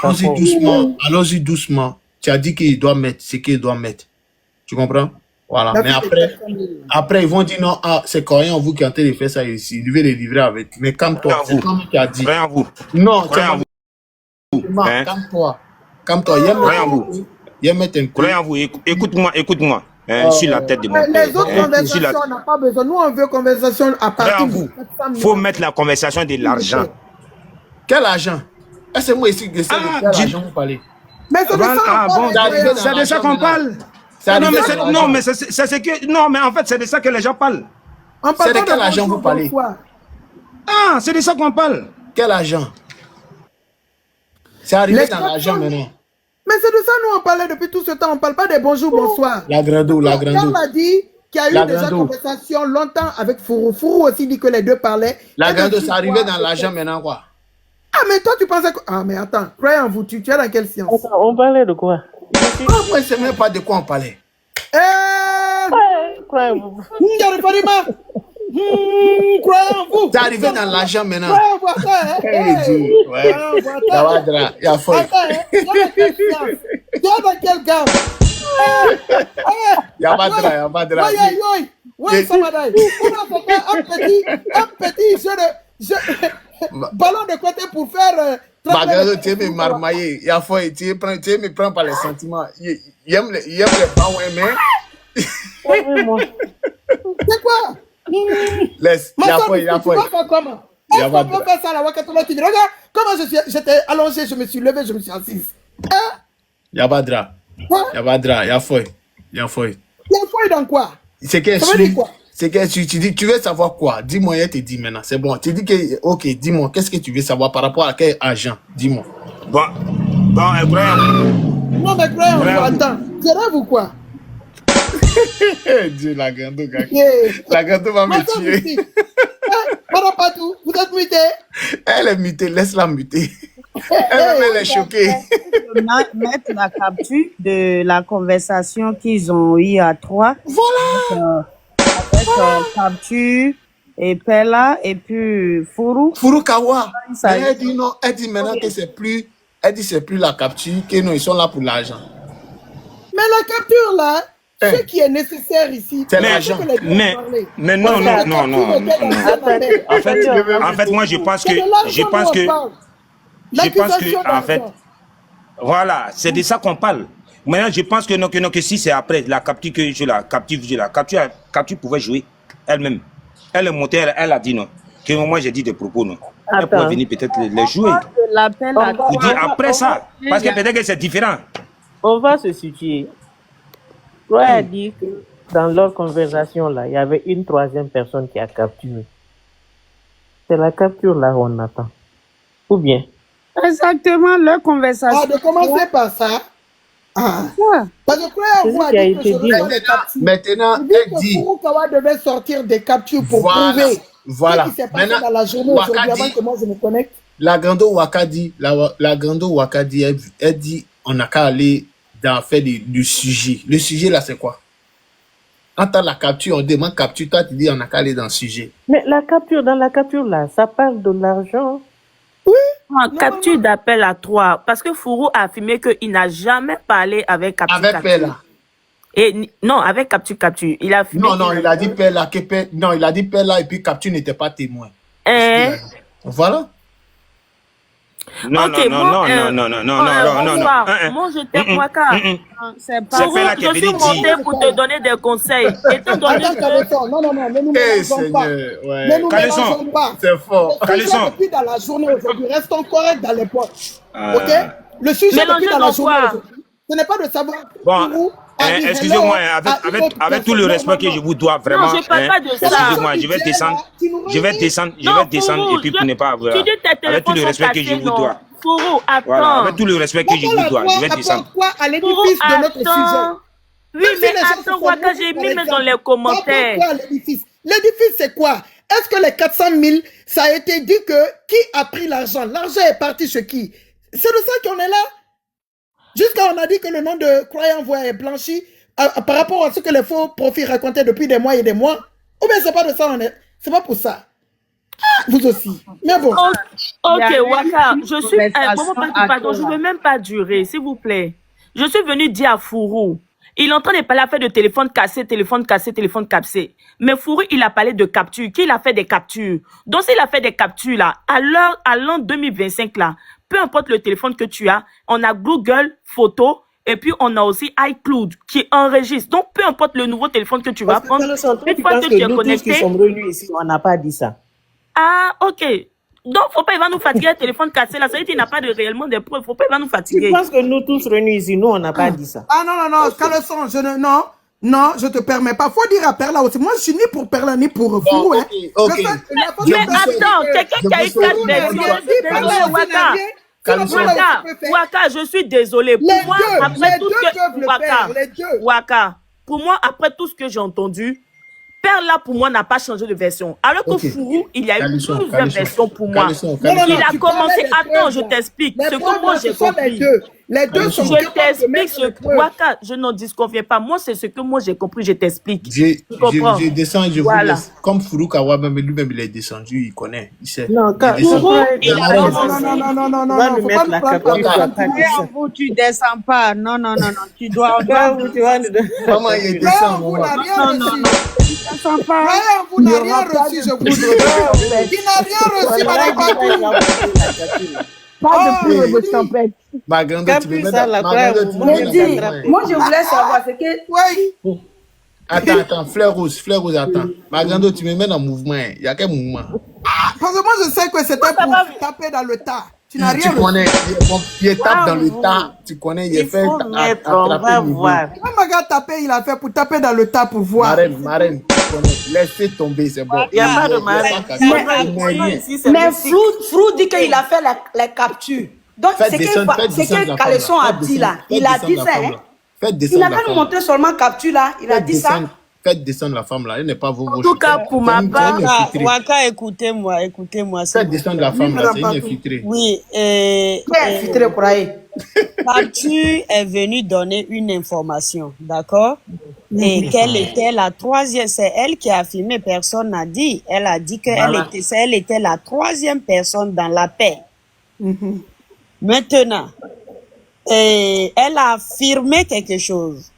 Allons-y doucement. Allons-y doucement. Tu as dit qu'il doit mettre ce qu'il doit mettre. Tu comprends? Voilà. Mais après, ils vont dire non, ah, c'est coréen, vous qui êtes en train de faire ça ici. Il devait les livrer avec. Mais calme-toi. C'est comme tu as dit. Rien à vous. Non, Rien à vous. Calme-toi. Calme-toi. Rien à vous. Rien à vous. Écoute-moi. Sur la tête de mon père. Les autres conversations, on n'a pas besoin. Nous, on veut conversation à partir de vous. Il faut mettre la conversation de l'argent. Quel argent? C'est moi ici qui sais de quel argent vous parlez. Mais c'est de ça qu'on parle. Non, mais c'est ce que. Non, mais en fait, c'est de ça que les gens parlent. C'est de quel argent vous parlez? Ah, c'est de ça qu'on parle. Quel argent? C'est arrivé dans l'argent maintenant. Mais c'est de ça nous on parlait depuis tout ce temps. On ne parle pas des bonjour, bonsoir. La grando. On a dit qu'il y a eu déjà une conversation longtemps avec Fourou. Fourou aussi dit que les deux parlaient. La grando, c'est arrivé dans l'argent maintenant quoi? Ah, mais toi tu pensais que... Ah, mais attends, croyez en vous, tu es dans quelle science? Attends, on parlait de quoi? Moi, je ne sais même pas de quoi on parlait. Croyez en vous. Croyez en vous. C'est arrivé dans l'argent maintenant. Croyez en vous. Ouais. Yawadra, il y a folle. Tu es dans quelle gamme? Yawadra. Oui, Samadai. Un petit jeu de... ballon de côté pour faire... Bagarre, tu es marmaillé. Il y a folle. Tu me prends par les sentiments. Il aime les bons, mais... C'est quoi? Laisse, il y a folle. Comment? Est-ce qu'on peut faire ça à la Wakatola TV? Regarde comment j'étais allongé, je me suis levé, je me suis assise. Yabadra, il y a folle. Il y a folle dans quoi? C'est que tu dis, tu veux savoir quoi? Dis-moi, il te dit maintenant, c'est bon. Tu dis que, ok, dis-moi, qu'est-ce que tu veux savoir par rapport à quel agent? Dis-moi. Bon, croyez en vous. Non, mais croyez en vous, attends. C'est rêve ou quoi? Dieu, la grande gars. La grande va me tuer. Madame Patou, vous êtes mutée? Elle est mutée, laisse-la muter. Elle est choquée. Mettre la capture de la conversation qu'ils ont eue à trois. Voilà. Avec capture et Pella et puis Fourou. Fourou Kawa. Elle dit non, elle dit maintenant que c'est plus, c'est plus la capture, que non, ils sont là pour l'argent. Mais la capture là, ce qui est nécessaire ici, c'est l'argent. Mais non. En fait, moi, je pense que, en fait, voilà, c'est de ça qu'on parle. Maintenant, je pense que si c'est après la capture que je la capture pouvait jouer elle-même. Elle est montée, elle a dit non. Que moi, j'ai dit des propos, non. Elle pourrait venir peut-être les jouer. Ou dire après ça. Parce que peut-être que c'est différent. On va se situer. Roy a dit que dans leur conversation là, il y avait une troisième personne qui a capturé. C'est la capture là qu'on attend. Ou bien? Exactement, leur conversation. Ah, de commencer par ça. Ah. Parce que Roy a dit que maintenant, elle dit. Fourou Kawa devait sortir des captures pour prouver ce qui s'est passé dans la journée aujourd'hui avant que moi je me connecte. La grande Wakadi, elle dit on n'a qu'à aller dans faire du sujet. Le sujet là, c'est quoi? Quand la capture, on demande capture, toi tu dis on n'a qu'à aller dans le sujet. Mais dans la capture là, ça parle de l'argent. Oui. Capture d'appel à 3. Parce que Fourou a affirmé qu'il n'a jamais parlé avec capture. Avec Pella. Non, avec capture. Il a affirmé. Non, il a dit Pella. Non, il a dit Pella et puis capture n'était pas témoin. Voilà. Non. Moi, je t'aime, Waka. C'est Pella qui est venu dire. Je suis montée pour te donner des conseils. Étant donné que... Non, ne nous mélangeons pas. Ne nous mélangeons pas. C'est fort. Depuis dans la journée aujourd'hui, restons corrects dans les poches. Ok? Le sujet depuis dans la journée aujourd'hui, ce n'est pas de savoir. Bon, excusez-moi, avec tout le respect que je vous dois, vraiment. Non, je parle pas de ça. Excusez-moi, je vais descendre et puis pour ne pas avoir. Avec tout le respect que je vous dois. Fourou, attends. Voilà, avec tout le respect que je vous dois, je vais descendre. Quoi à l'édifice de notre sujet? Oui, mais attends, Waka, j'ai mis dans les commentaires. L'édifice, c'est quoi? Est-ce que les 400 000, ça a été dit que qui a pris l'argent? L'argent est parti chez qui? C'est de ça qu'on est là. Jusqu'à on a dit que le nom de croyant voix est blanchi par rapport à ce que les faux profits racontaient depuis des mois et des mois. Ou bien c'est pas de ça, c'est pas pour ça. Vous aussi. Mais bon. Ok, Il y a eu Waka, une je suis... conversation pardon, je ne veux même pas durer, s'il vous plaît. Je suis venu dire à Fourou, il est en train de parler à faire de téléphone cassé, téléphone cassé, téléphone cassé. Mais Fourou, il a parlé de capture. Qui il a fait des captures? Donc, s'il a fait des captures, là, à l'an 2025, là, peu importe le téléphone que tu as, on a Google Photos, et puis on a aussi iCloud qui enregistre. Donc, peu importe le nouveau téléphone que tu vas prendre, une fois que tu es nous tous qui connecté... sommes venus ici, on n'a pas dit ça. Ah, ok. Donc, faut pas, il va nous fatiguer, le téléphone cassé, là. Ça veut dire qu'il n'a pas réellement des preuves. Faut pas, il va nous Tu fatiguer. penses que nous tous réunis ici, nous, on n'a pas dit ça. Ah non, Caleçon, non, je te permets pas. Faut dire à Perla aussi. Moi, je suis ni pour Perla, ni pour Fourou, hein. ok. Mais attends, quelqu'un qui a eu 4 désolé, Waka. Waka, je suis désolé. Pour moi, après tout ce que... Waka, pour moi, après tout ce que j'ai entendu, Perla, pour moi, n'a pas changé de version. Alors que Fourou, il y a eu plusieurs versions pour moi. Il a commencé... Attends, je t'explique. Ce que moi, j'ai compris. Les deux sont... Je t'explique ce que... Waka, je n'en disconviens pas. Moi, c'est ce que moi, j'ai compris. Je t'explique. Je descends, je vous laisse. Comme Fourou Kawa, même lui-même, il est descendu, il connaît, il sait. Non, Fourou, il a commencé... Non, faut pas nous prendre Vous, tu descends pas. Non, tu dois... Comment il descend, vous n'a rien reçu. pas. Vous n'a rien reçu, je vous dis. Il n'a rien reçu, madame Patou. Pas de pure de tempête. Ma grande, tu me mets moi, je voulais savoir, c'est que... Oui. Attends, fleur rose, attends. Ma grande, tu me mets dans le mouvement. Il y a quel mouvement? Parce que moi, je sais que c'était pour taper dans le tas. Tu n'as rien reçu. Tu connais, il tape dans le tas. Tu connais, il fait attraper le voir. Quand Maga tapé, il a fait pour taper dans le tas pour voir. Marraine, laissez tomber, c'est bon. Il n'y a pas de marraine. Mais Frou dit qu'il a fait les captures. Donc, c'est que Caleçon a dit là. Il a dit ça. Il n'a pas nous montré seulement capture là. Il a dit ça. Faites descendre la femme là, elle n'est pas vos En tout cas, pour ma part... Waka, écoutez-moi. Faites descendre la femme là, c'est une infiltrée. Oui, Infiltrée, croyez. Capture est venue donner une information, d'accord? Et quelle était la troisième? C'est elle qui a filmé, personne n'a dit. Elle a dit qu'elle était la troisième personne dans l'appel. Maintenant, elle a affirmé quelque chose.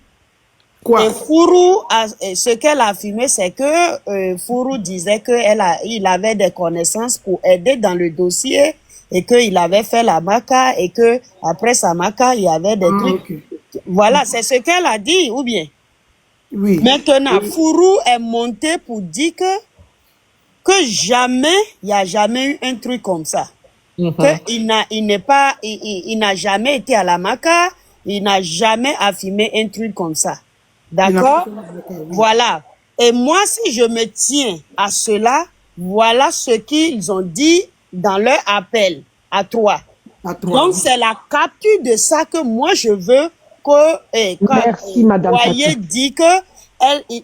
Quoi? Et Fourou, ce qu'elle a affirmé, c'est que Fourou disait qu'il avait des connaissances pour aider dans le dossier et qu'il avait fait la maca et que après sa maca, il y avait des trucs. Okay. Voilà, c'est ce qu'elle a dit, ou bien? Oui. Maintenant, Fourou est monté pour dire que jamais, il n'y a jamais eu un truc comme ça. Il n'a jamais été à la maca, il n'a jamais affirmé un truc comme ça. D'accord? Voilà. Et moi, si je me tiens à cela, voilà ce qu'ils ont dit dans leur appel à toi. Donc, c'est la capture de ça que moi, je veux que, merci, Madame Voyez dit que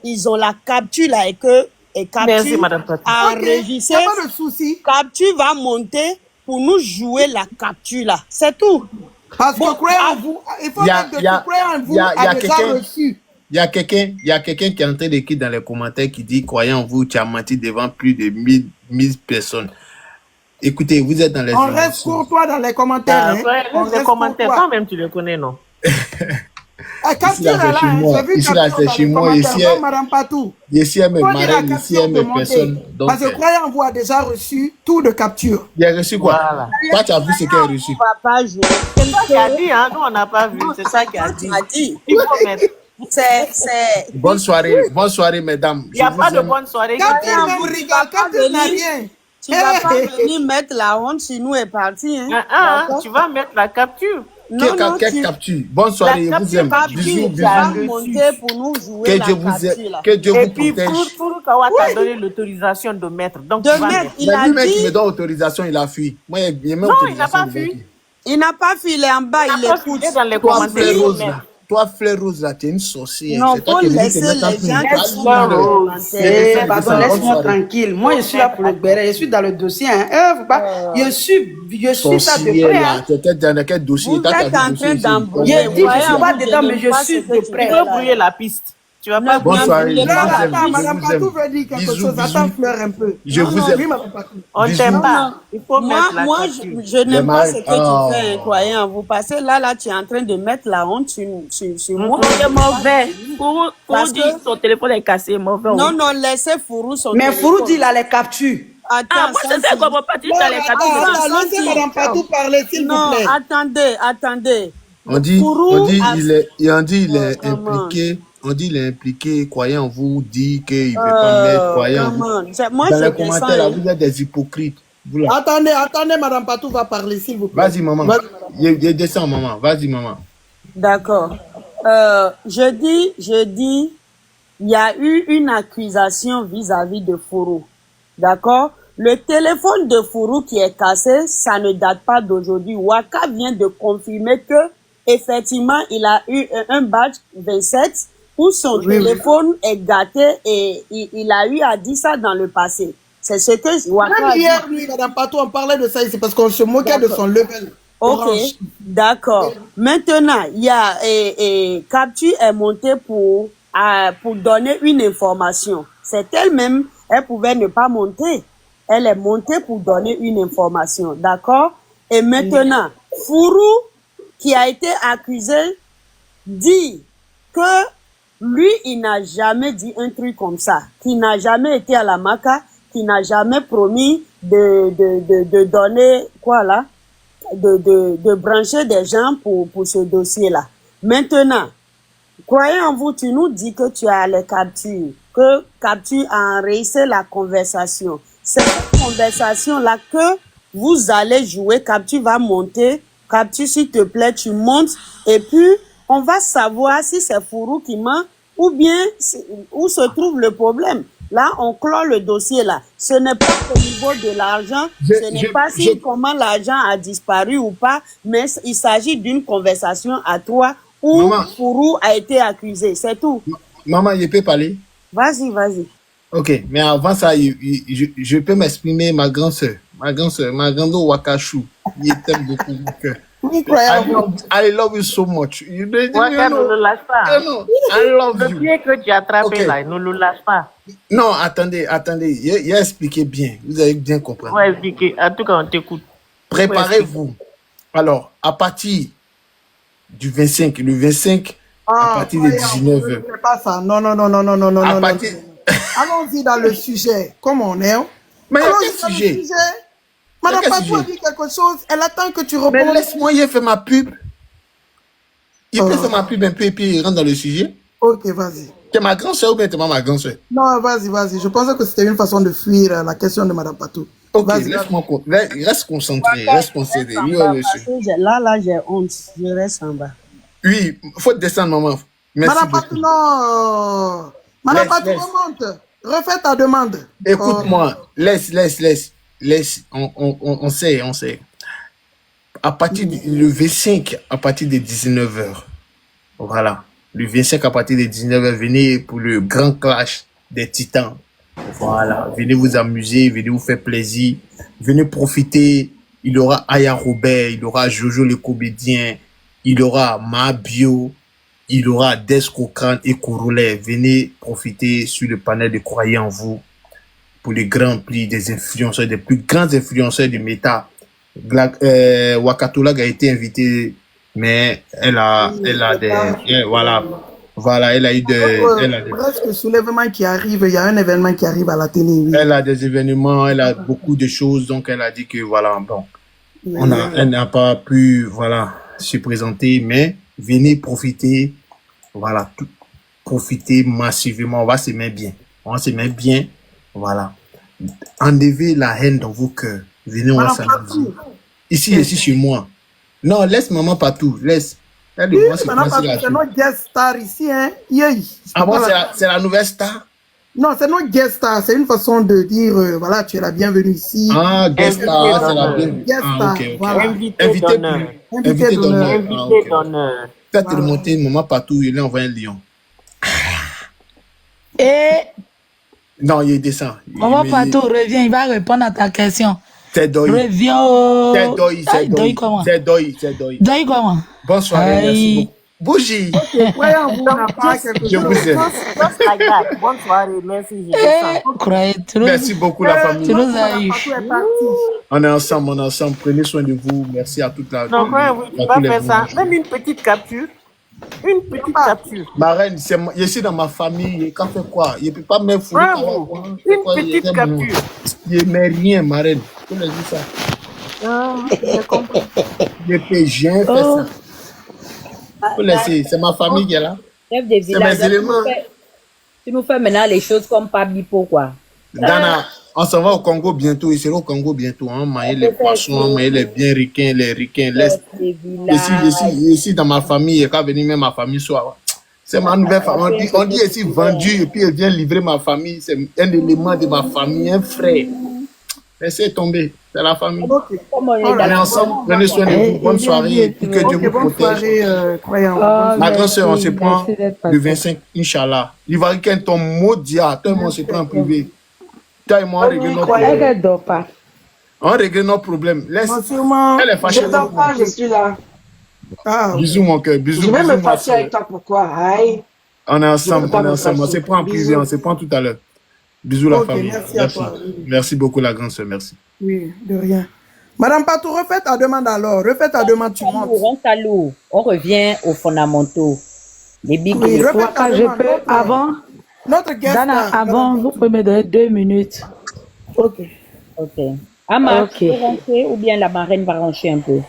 ils ont la capture là et que capture enregistrée. Okay, pas de souci. Capture va monter pour nous jouer la capture là. C'est tout. Parce que croyez en vous, il faut mettre de croire en vous a déjà reçu. Il y a quelqu'un qui est en train d'écrire dans les commentaires qui dit, croyant en vous, tu as menti devant plus de 1000 personnes. Écoutez, vous êtes dans les... On reste courtois dans les commentaires. On reste commentaires, quand même tu le connais, non? Quand tu es là, ici là, c'est chez moi. Ici, elle me marraine, ici, elle me personne. Parce que croyant en vous a déjà reçu tout de capture. Il a reçu quoi? Voilà. Toi, tu as vu ce qu'elle a reçu. Papa, c'est ça qu'il a dit, hein? Nous, on n'a pas vu. C'est ça qu'il a dit. Il faut mettre... Bonne soirée, mesdames. Il n'y a pas de bonne soirée. Quand tu rigoles, quand tu n'as rien. Tu vas pas venir mettre la honte sur nous et partir. Hein? Tu vas mettre la capture. Quelle capture? Bonne soirée, je vous aime. Bisous. Pour nous jouer que Dieu vous aime. Que Dieu vous protège. Et puis, pour Kawa t'a donné l'autorisation de mettre. Donc, il a dit... qui me donne autorisation, il a fui. Moi, il n'a pas fui. Il n'a pas fui, il est en bas, il écoute. Dans les commentaires. Toi, Fleur Rose, là, tu es une sorcière. Non, faut laisser les gens qui sont dans le pardon, laisse-moi tranquille. Moi, je suis là pour le béret. Je suis dans le dossier. Je suis ça de près. Tu étais dans quel dossier? Vous êtes en train d'embrouiller. Je dis, je ne suis pas dedans, mais je suis de près. Tu veux brouiller la piste. Tu vas pas Bonsoir. Non, Attends, Madame Patou veut dire quelque chose. Attends, pleure un peu. Je vous aime. Oui, Madame Patou. On t'aime pas. Il faut Moi, mettre la moi, capture. je n'aime pas ce que Oh. tu fais, hein, croyant vous. Parce que là, tu es en train de mettre la honte sur moi. C'est mauvais. Fourou Parce dit que- son téléphone est cassé, mauvais. Non, oui. non, laissez Fourou son Mais téléphone. Fourou dit il a les captures. Attends, Ah, moi, je sais comment pas tu as les captures. Laissez Madame Patou parler, s'il vous Non, plaît. attendez. On dit, Fourou il est comment? impliqué. On dit il est impliqué. Croyant en vous dit qu'il ne veut pas mettre. Croyant en vous. Moi, Dans je les commentaires, là, descends. vous êtes des hypocrites. Vous là. Attendez, Madame Patou va parler, s'il vous plaît. Vas-y, maman. Je descends, maman. Vas-y, maman. D'accord. Je dis, il y a eu une accusation vis-à-vis de Fourou. D'accord? Le téléphone de Fourou qui est cassé, ça ne date pas d'aujourd'hui. Waka vient de confirmer que, effectivement, il a eu un badge 27 où son téléphone est gâté et il a eu à dire ça dans le passé. C'est ce que Waka a Même dit. hier, lui, Madame Patou, on parlait de ça ici parce qu'on se moquait de son level. Ok, orange. d'accord. Maintenant, il y a Capture est montée pour donner une information. C'est elle-même, elle pouvait ne pas monter. Elle est montée pour donner une information, d'accord? Et maintenant, Fourou, qui a été accusé, dit que lui, il n'a jamais dit un truc comme ça, qu'il n'a jamais été à la Maca, qu'il n'a jamais promis de donner, quoi là? De brancher des gens pour ce dossier-là. Maintenant, croyez en vous, tu nous dis que tu as les captures, que Capture a enregistré la conversation. C'est cette conversation-là que vous allez jouer, Capture va monter, Capture s'il te plaît, tu montes, et puis on va savoir si c'est Fourou qui ment ou bien où se trouve le problème. Là, on clôt le dossier là. Ce n'est pas au niveau de l'argent, ce n'est pas comment l'argent a disparu ou pas, mais il s'agit d'une conversation à trois où Fourou a été accusé, c'est tout. Maman, je peux parler? Vas-y. Ok, mais avant ça, je peux m'exprimer, ma grande soeur, ma grande Wakachou. Il t'aime beaucoup, mon cœur. I love you so much. Waka, ne le lâche pas. I love Le you. pied que tu as attrapé là, ne le lâche pas. Non, attendez. Il a expliqué bien. Vous avez bien compris. Ouais, expliquer. En tout cas, on t'écoute. Préparez-vous. Alors, à partir du 25, le 25, à partir de 19h. C'est pas ça. Non. Allons-y dans le sujet. Comme on est. Mais quel sujet? Madame Patou a dit quelque chose. Elle attend que tu répondes. Mais laisse-moi y faire ma pub. Il peut faire ma pub un peu et puis il rentre dans le sujet. Ok, vas-y. T'es ma grande soeur ou bien t'es pas ma grande soeur? Non, vas-y. Je pensais que c'était une façon de fuir la question de Madame Patou. Ok, laisse-moi. Reste concentré. Là, j'ai honte. Je reste en bas. Oui, il faut descendre, maman. Merci Madame beaucoup. Patou, non. Madame Patou, remonte. Refais ta demande. Écoute-moi. Laisse. On sait. À partir le 25, à partir de 19h. Voilà. Le 25 à partir de 19h, venez pour le grand clash des titans. Voilà. Venez vous amuser, venez vous faire plaisir. Venez profiter. Il y aura Aya Robert, il y aura Jojo le comédien, il y aura Mabio, il y aura Descocran et Kouroulé. Venez profiter sur le panel de Croyez en vous pour les grands prix des influenceurs, des plus grands influenceurs du méta. Wakatolag a été invitée, mais elle a eu des presque soulèvement qui arrive, il y a un événement qui arrive à la télé. Oui. Elle a des événements, elle a beaucoup de choses, donc elle a dit que voilà, bon, elle n'a pas pu, se présenter, mais venez profiter, profiter massivement, on va se mettre bien, voilà. Enlevez la haine dans vos cœurs, venez, on va s'amuser. Ici chez moi. Non, laisse maman partout, laisse. C'est notre guest star ici, hein. Ah bon, c'est la nouvelle star? Non, c'est notre guest star. C'est une façon de dire, voilà, tu es la bienvenue ici. Ah, guest star, c'est la bienvenue. Guest star, voilà. Invité d'honneur. Faites remonter maman partout, il est envoyé un lion. Non, il descend. Maman partout, reviens, il va répondre à ta question. C'est Doi. Reviens. C'est Doi comment? Doi comment? Bonsoir, merci beaucoup. Bougie. Ok, croyant vous n'a pas quelque Je chose. vous aime. Just like that. Bonne soirée, merci, je descends. Croyez, Merci beaucoup la famille. tu nous as Madame eu. Fatou est partie. On est ensemble. Prenez soin de vous. Merci à toute la Non, croyez, vous à ne pas tous les faire ça. viewers. Même une petite capture. Une petite capture. Ma reine, je suis dans ma famille. Quand fait quoi? Il ne peut pas me foutre. Une petite capture. Il ne met rien, ma reine. Tu me dis ça. Ah, j'ai compris. Je ne peux jamais faire ça. Faut laisser. C'est ma famille qui est là. Chef des C'est villages, mes éléments. tu nous fais maintenant les choses comme Pabipo, quoi. Ghana, on s'en va au Congo bientôt. Il sera au Congo bientôt. On maille les poissons, on maille les biens ricains, les ricains. Ici, dans ma famille, et quand venir même ma famille soit. C'est ma nouvelle famille. On dit ici vendu et puis elle vient livrer ma famille. C'est un élément de ma famille, un frère. Laissez tomber. C'est la famille. On est ensemble. Prenez soin de vous. Bonne soirée. Et puis que Dieu vous Bonne protège. soirée, croyant. Ma grande soeur, on se prend le 25, Inch'Allah. Il va y ton mot dia. Toi et moi, on se prend en privé. Toi et moi, on règle nos problèmes. Elle ne dort pas. On règle nos problèmes. Laisse. Elle est fâchée. Je ne dors pas, je suis là. Ah, Bisous, mon cœur. Bisous, Je vais bisous, me ma passer soeur. avec toi, pourquoi? Aïe. On est ensemble, Je peux pas on est me ensemble. On se fâcher. prend en privé, Bisous. on se prend tout à l'heure. Bisous, la Ok, famille. merci à toi. Merci beaucoup, la grande soeur. Merci. oui, de rien. Madame Patou, refais ta demande alors. Refais ta demande, tu montes. On revient aux fondamentaux. Les big Oui, refais ta Waka, je demande. peux, avant, Notre guest. Dana, avant, vous pouvez me donner 2 minutes. Ok. Ok. Ama, Ok. tu peux rentrer ou bien la marraine va rentrer un peu?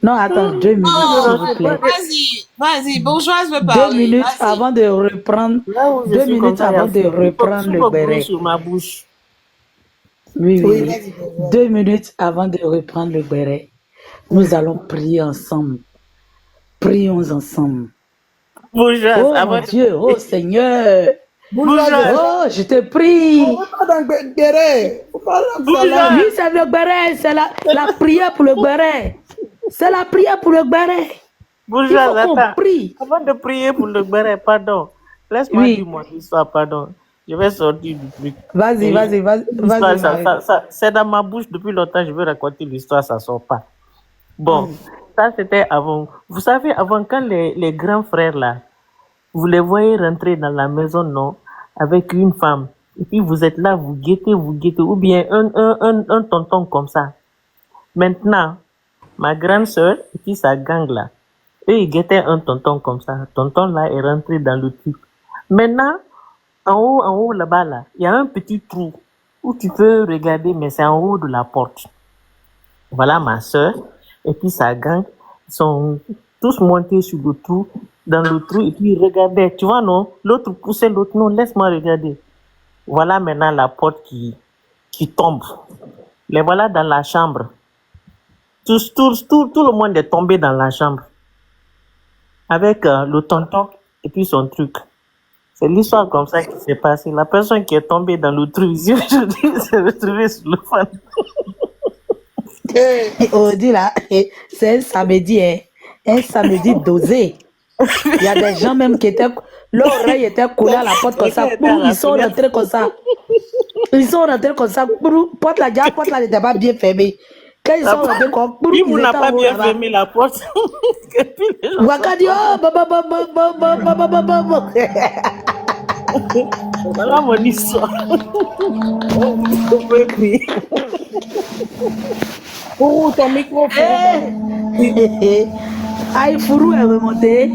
Non, attends, 2 minutes, s'il vous plaît. Vas-y, bourgeoise veut 2 parler. minutes Vas-y. avant de reprendre. Là où je 2 suis minutes comme ça, avant il y de a reprendre super le glue béret. sur ma bouche. Oui, Oui, oui. vas-y. 2 minutes avant de reprendre le béret. Nous allons prier ensemble. Prions ensemble. Bourgeoise, Oh avant mon Dieu, oh Seigneur. Bourgeoise. Oh, je te prie. On va pas dans le béret. Faut pas dans le Bourgeoise. salon. Oui, c'est le béret, c'est la prière pour le béret. C'est la prière pour le béret. Il Bourgeoise, faut qu'on attends. prie. Avant de prier pour le béret, pardon. Laisse-moi Oui. dire mon histoire, pardon. Je vais sortir du truc. Vas-y, Et vas-y, vas-y. l'histoire, Vas-y, Marie. c'est dans ma bouche depuis longtemps. Je vais raconter l'histoire, ça sort pas. Bon, ça c'était avant. Vous savez, avant quand les grands frères là, vous les voyez rentrer dans la maison, non, avec une femme. Et puis vous êtes là, vous guettez, ou bien un tonton comme ça. Maintenant, ma grande soeur et puis sa gang là, eux ils guettaient un tonton comme ça. Tonton là est rentré dans le truc. Maintenant, en haut là-bas là, il y a un petit trou où tu peux regarder, mais c'est en haut de la porte. Voilà ma soeur et puis sa gang, ils sont tous montés sur le trou, dans le trou, et puis ils regardaient. Tu vois, non? L'autre poussait l'autre. Non, laisse-moi regarder. Voilà maintenant la porte qui tombe. Les voilà dans la chambre. Tout le monde est tombé dans la chambre. Avec le tonton et puis son truc. C'est l'histoire comme ça qui s'est passée. La personne qui est tombée dans le trou ici aujourd'hui s'est retrouvée sur le fan. On dit là, c'est un samedi, hein. Un samedi dosé. Il y a des gens même qui étaient. L'oreille était collée à la porte comme ça. Ils sont rentrés comme ça. Ils sont rentrés comme ça. Porte là n'était pas bien fermée. Quand ils sont rentrés comme ça, Lui, on n'a pas bien fermé la porte. Waka dit, oh, Voilà mon histoire. On peut crier. Oh, ton micro. Aïe, Fourou est remonté.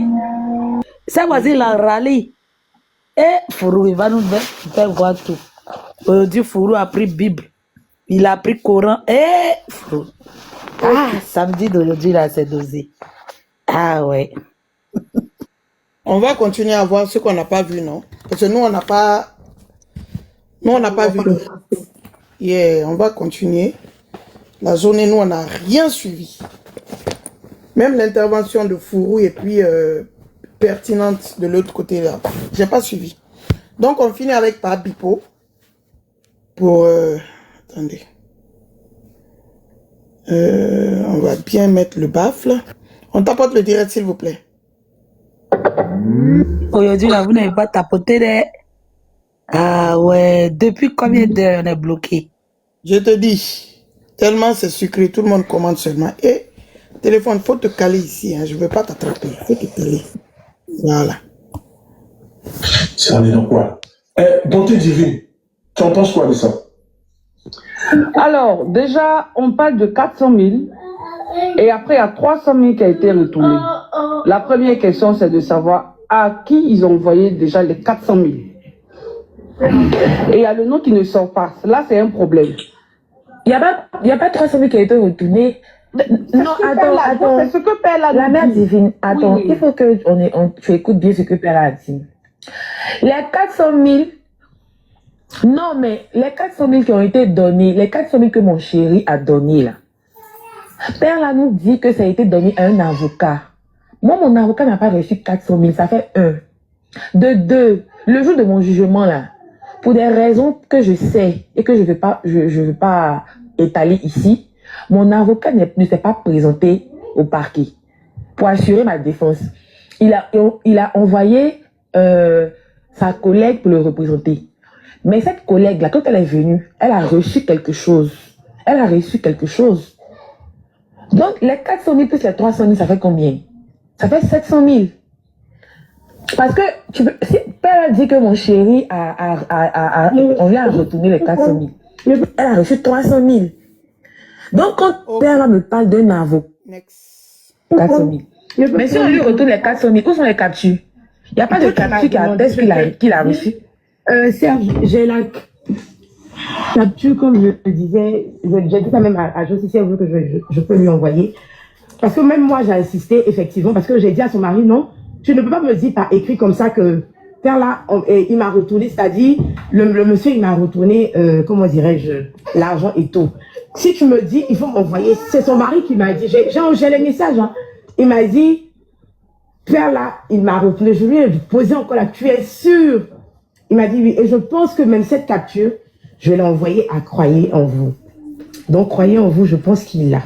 Sa voisine l'a râlé. Et Fourou, il va nous faire voir tout. Aujourd'hui, Fourou a pris Bible. Il a pris Coran. Et Fourou. Ah, samedi d'aujourd'hui, là, c'est dosé. Ah, ouais. On va continuer à voir ce qu'on n'a pas vu, non? Parce que nous, on n'a pas... Nous, on n'a pas vu. Yeah, on va continuer. La journée, nous, on n'a rien suivi. Même l'intervention de Fourou et puis pertinente de l'autre côté, là. J'ai pas suivi. Donc, on finit avec Pabipo. Pour... attendez. On va bien mettre le baffle. On tapote le direct, s'il vous plaît. Aujourd'hui, là, vous n'avez pas tapoté, là. Ah, ouais. Depuis combien d'heures on est bloqué? Je te dis, tellement c'est sucré, tout le monde commande seulement. Et Téléphone, faut te caler ici. Hein. Je ne veux pas t'attraper. Faut te caler. Voilà. Ça veut dire quoi? Bonté divine, tu en penses quoi de ça? Alors, déjà, on parle de 400 000 et après, il y a 300 000 qui a été retourné. La première question, c'est de savoir à qui ils ont envoyé déjà les 400 000. Et il y a le nom qui ne sort pas. Là, c'est un problème. Il n'y a pas 300 000 qui a été retourné. Non, attends. C'est ce que Père a dit. La mère divine, attends, Oui. il faut que tu écoutes bien ce que Père a dit. Les 400 000, non, mais les 400 000 qui ont été donnés, les 400 000 que mon chéri a donné là, Père là nous dit que ça a été donné à un avocat. Moi, mon avocat n'a pas reçu 400 000, ça fait 1. De 2, le jour de mon jugement là, pour des raisons que je sais et que je veux pas étaler ici, mon avocat ne s'est pas présenté au parquet pour assurer ma défense. Il a envoyé sa collègue pour le représenter. Mais cette collègue-là, quand elle est venue, elle a reçu quelque chose. Donc, les 400 000 plus les 300 000, ça fait combien? Ça fait 700 000. Parce que, si Père a dit que mon chéri on lui a retourné les 400 000. Elle a reçu 300 000. Donc, quand Père me parle d'un avocat, 400 000. Mais si on lui retourne les 400 000, où sont les captures? Il n'y a pas de capture qui atteste qu'il a reçu. Serge, j'ai la capture, comme je le disais, j'ai dit ça même à Josie, si elle veut que je peux lui envoyer. Parce que même moi, j'ai insisté, effectivement, parce que j'ai dit à son mari, non, tu ne peux pas me dire par écrit comme ça que Père là, il m'a retourné, c'est-à-dire, le monsieur, il m'a retourné, comment dirais-je, l'argent et tout. Si tu me dis, il faut m'envoyer, c'est son mari qui m'a dit, j'ai les messages, hein. Il m'a dit, Père là, il m'a retourné, je lui ai posé encore là, tu es sûr? Il m'a dit oui, et je pense que même cette capture, je vais l'envoyer à Croyez en vous. Donc, Croyez en vous, je pense qu'il l'a.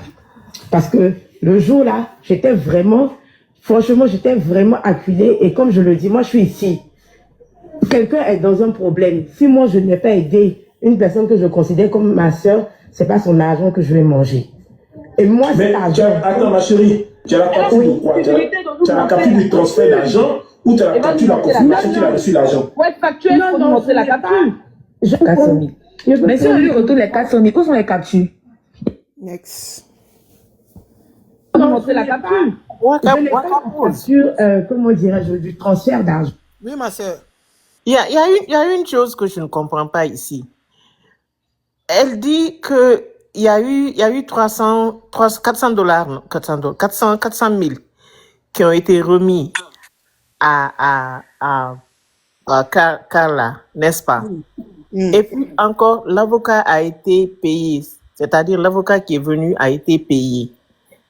Parce que le jour là, j'étais vraiment, franchement, j'étais vraiment acculée. Et comme je le dis, moi, je suis ici. Quelqu'un est dans un problème. Si moi, je n'ai pas aidé une personne que je considère comme ma soeur, c'est pas son argent que je vais manger. Et moi, c'est l'argent. Attends, ma chérie, tu as la capture de quoi? Tu as la capture du transfert d'argent ou tu as la capture de la confirmation qu'il a reçu l'argent? Ouais, factuel, il faut nous montrer la capture. 400 000. Mais si on lui retourne les 400 000, où sont les captures? Next. Il faut nous montrer la capture. Je n'ai pas la capture, comment dirais-je, du transfert d'argent. Oui, ma soeur. Il y a une chose que je ne comprends pas ici. Elle dit que il y a eu 400 000 qui ont été remis à Carla, n'est-ce pas? Et puis encore, l'avocat a été payé, c'est-à-dire l'avocat qui est venu a été payé.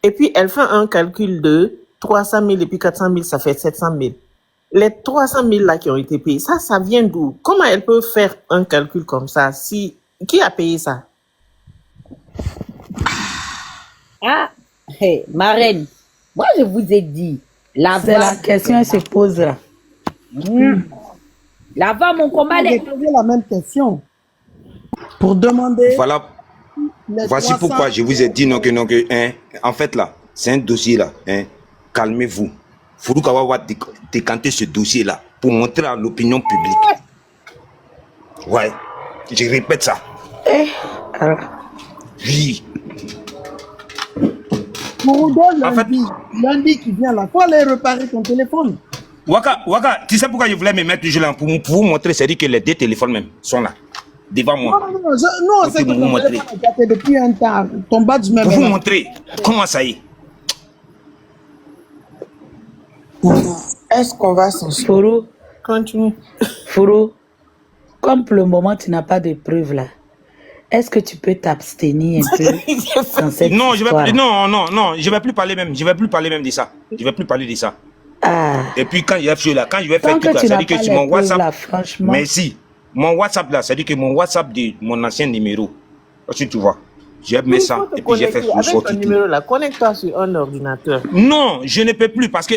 Et puis elle fait un calcul de 300 000 et puis 400 000, ça fait 700 000. Les 300 000 là qui ont été payés, ça vient d'où? Comment elle peut faire un calcul comme ça? Qui a payé ça? Ah, hey, ma reine, moi je vous ai dit, C'est la question, elle se pose là. Là-bas, mon combat, J'ai posé la même question. Pour demander. Voilà. Voici pourquoi je vous ai dit hein, en fait là, c'est un dossier là. Hein, calmez-vous. Fouroukawa va décanter ce dossier là pour montrer à l'opinion publique. Ouais, je répète ça. Oui. Mouroudo, lundi qui vient là, faut aller réparer ton téléphone. Waka, tu sais pourquoi je voulais me mettre toujours là pour vous montrer, c'est-à-dire que les deux téléphones même sont là, devant moi. Non, c'est que ton téléphone a daté depuis un temps. Ton badge même. Pour vous montrer comment ça y est. Est-ce qu'on va s'en sortir? Fourou, Continue. Fourou, comme pour le moment tu n'as pas de preuves là, est-ce que tu peux t'abstenir un peu dans cette Non, histoire? je vais plus parler même. Je vais plus parler même de ça. Je vais plus parler de ça. Et puis quand il y a là, quand je vais faire Tant tout que là, tu ça n'as dit que pas sur les mon preuves WhatsApp. là, franchement. Merci. Mon WhatsApp là, ça dit que mon WhatsApp de mon ancien numéro. Si tu vois, je mets ça et puis j'ai fait Avec sous ton numéro là, connecte-toi sur un ordinateur. Non, je ne peux plus parce que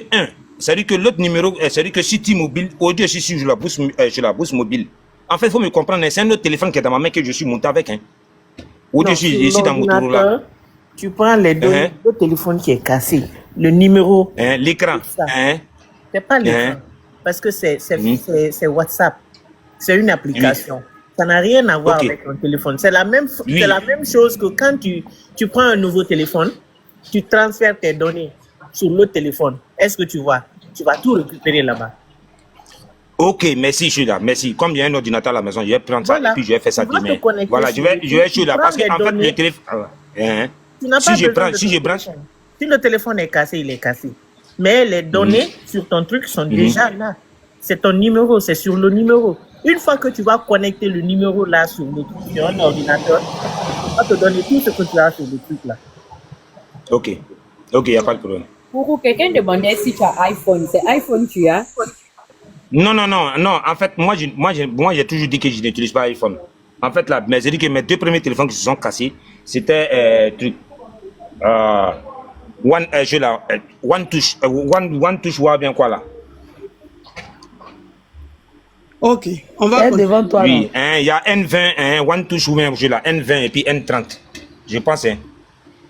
c'est-à-dire que l'autre numéro, c'est-à-dire que si T-Mobile, aujourd'hui je suis sur la bourse mobile. En fait, il faut me comprendre, c'est un autre téléphone qui est dans ma main que je suis monté avec. Aujourd'hui, je suis dans mon tour là. Tu prends les données, le téléphone qui est cassé, le numéro. L'écran. C'est pas l'écran. Parce que c'est WhatsApp. C'est une application. Ça n'a rien à voir avec ton téléphone. C'est la même chose que quand tu prends un nouveau téléphone, tu transfères tes données sur l'autre téléphone. Est-ce que tu vois? Tu vas tout récupérer là-bas. Ok, merci, je suis là. Merci. Comme il y a un ordinateur à la maison, je vais prendre ça et puis je vais faire ça demain. Voilà, je suis là. Parce qu'en fait, le téléphone. Si je branche. Si le téléphone est cassé, il est cassé. Mais les données sur ton truc sont déjà là. C'est ton numéro, c'est sur le numéro. Une fois que tu vas connecter le numéro là sur un ordinateur, on va te donner tout ce que tu as sur le truc là. Ok, il n'y a pas de problème. Pour quelqu'un demandait si tu as iPhone, c'est iPhone tu as? Non. En fait, moi, j'ai toujours dit que je n'utilise pas iPhone. En fait, là, mais j'ai dit que mes 2 premiers téléphones qui se sont cassés, c'était One Touch, ou bien quoi là. Ok, on va devant toi. Oui, il y a N20, One Touch ou bien là, N20 et puis N30. Je pense,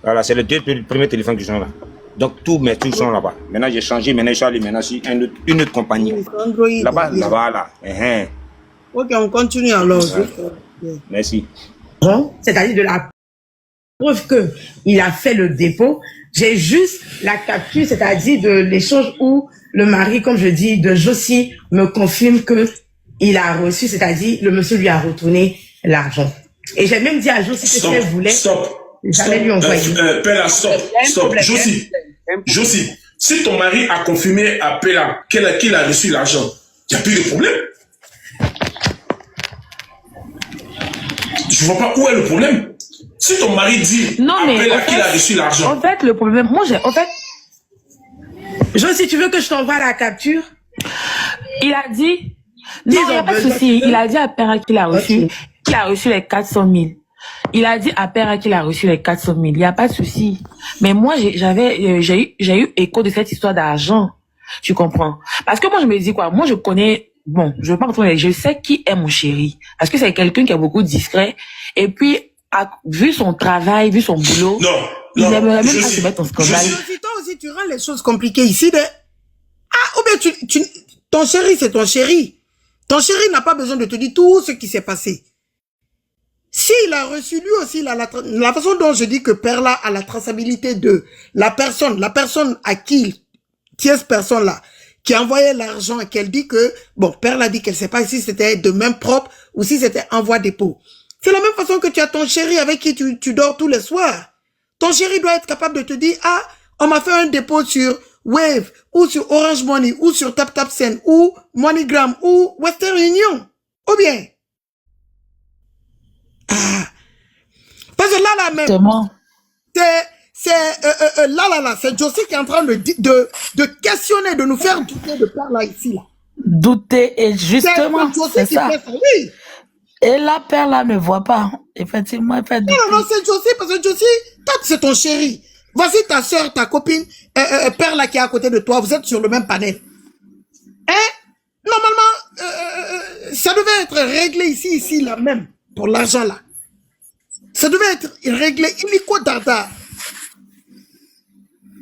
voilà, c'est les 2 premiers téléphones qui sont là. Donc tous mes trucs sont là-bas. Maintenant j'ai changé, maintenant je suis allé sur une autre compagnie. Là-bas, là. Ok, on continue alors. Merci. C'est-à-dire de la preuve qu'il a fait le dépôt. J'ai juste la capture, c'est-à-dire de l'échange où le mari, comme je dis, de Josie me confirme que il a reçu, c'est-à-dire le monsieur lui a retourné l'argent. Et j'ai même dit à Josie que si elle voulait, jamais lui envoyer. Pella, stop. Josie, si ton mari a confirmé à Pella qu'il a reçu l'argent, il n'y a plus de problème. Je ne vois pas où est le problème. Si ton mari dit à Pella qu'il a reçu l'argent. En fait, le problème, Josie, tu veux que je t'envoie la capture? Il a dit, non, il n'y a pas de souci. Il a dit à Pella qu'il a reçu les 400 000. Il a dit à Pera qu'il a reçu les 400 000. Il n'y a pas de souci. Mais moi, j'ai eu écho de cette histoire d'argent. Tu comprends? Parce que moi, je me dis quoi? Moi, je connais, je vais pas retourner, je sais qui est mon chéri. Parce que c'est quelqu'un qui est beaucoup discret. Et puis, vu son travail, vu son boulot, il n'aimerait même pas se mettre en scandale. Toi aussi, tu rends les choses compliquées ici. Ou bien ton chéri, c'est ton chéri. Ton chéri n'a pas besoin de te dire tout ce qui s'est passé. S'il a reçu lui aussi la façon dont je dis que Perla a la traçabilité de la personne à qui, tierce personne là, qui envoyait l'argent et qu'elle dit que, Perla dit qu'elle sait pas si c'était de main propre ou si c'était envoi dépôt. C'est la même façon que tu as ton chéri avec qui tu dors tous les soirs. Ton chéri doit être capable de te dire, on m'a fait un dépôt sur Wave, ou sur Orange Money, ou sur TapTapSend, ou MoneyGram, ou Western Union. Ou bien, parce que là même, c'est Josie qui est en train de questionner, de nous faire douter de Perla ici là. Douter, et justement, c'est ça. Oui. Et la Perla ne voit pas. Effectivement, elle fait douter. Non, c'est Josie, parce que Josie, toi, c'est ton chéri. Voici ta soeur, ta copine, Perla qui est à côté de toi, vous êtes sur le même panel. Normalement, ça devait être réglé ici, là même. Pour l'argent là. Ça devait être réglé illico dada.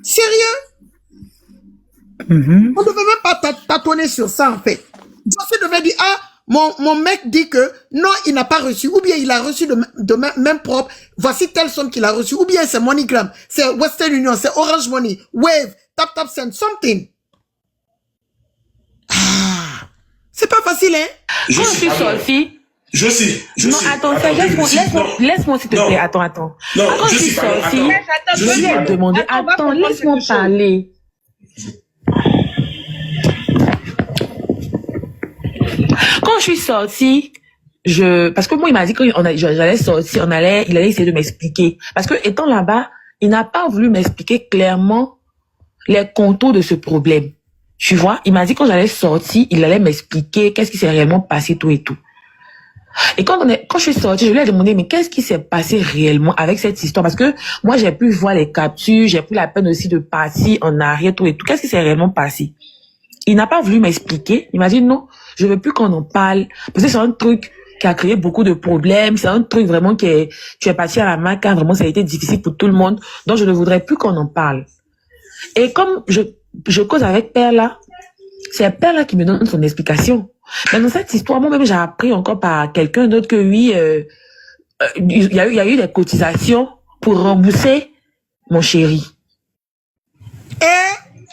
Sérieux? On ne devait même pas tâtonner sur ça en fait. Josie devait dire, mon mec dit que non, il n'a pas reçu, ou bien il a reçu de même propre, voici telle somme qu'il a reçu, ou bien c'est MoneyGram, c'est Western Union, c'est Orange Money, Wave, TapTapSend, something. C'est pas facile, hein? Quand je suis sortie, non, attends, laisse-moi s'il te plaît, attends. Non, quand je suis sortie, je lui ai demandé, attends, laisse-moi parler. Quand je suis sortie, parce que moi, il m'a dit que j'allais sortir, il allait essayer de m'expliquer. Parce que, étant là-bas, il n'a pas voulu m'expliquer clairement les contours de ce problème. Tu vois, il m'a dit quand j'allais sortir, il allait m'expliquer qu'est-ce qui s'est réellement passé, tout et tout. Et quand je suis sortie, je lui ai demandé, mais qu'est-ce qui s'est passé réellement avec cette histoire? Parce que moi, j'ai pu voir les captures, j'ai pris la peine aussi de partir en arrière, tout et tout. Qu'est-ce qui s'est réellement passé? Il n'a pas voulu m'expliquer. Il m'a dit, non, je veux plus qu'on en parle. Parce que c'est un truc qui a créé beaucoup de problèmes. C'est un truc vraiment tu es parti à la maca, vraiment ça a été difficile pour tout le monde. Donc je ne voudrais plus qu'on en parle. Et comme je cause avec Père là, c'est Père là qui me donne son explication. Mais dans cette histoire, moi-même j'ai appris encore par quelqu'un d'autre que oui, il y a eu des cotisations pour rembourser mon chéri.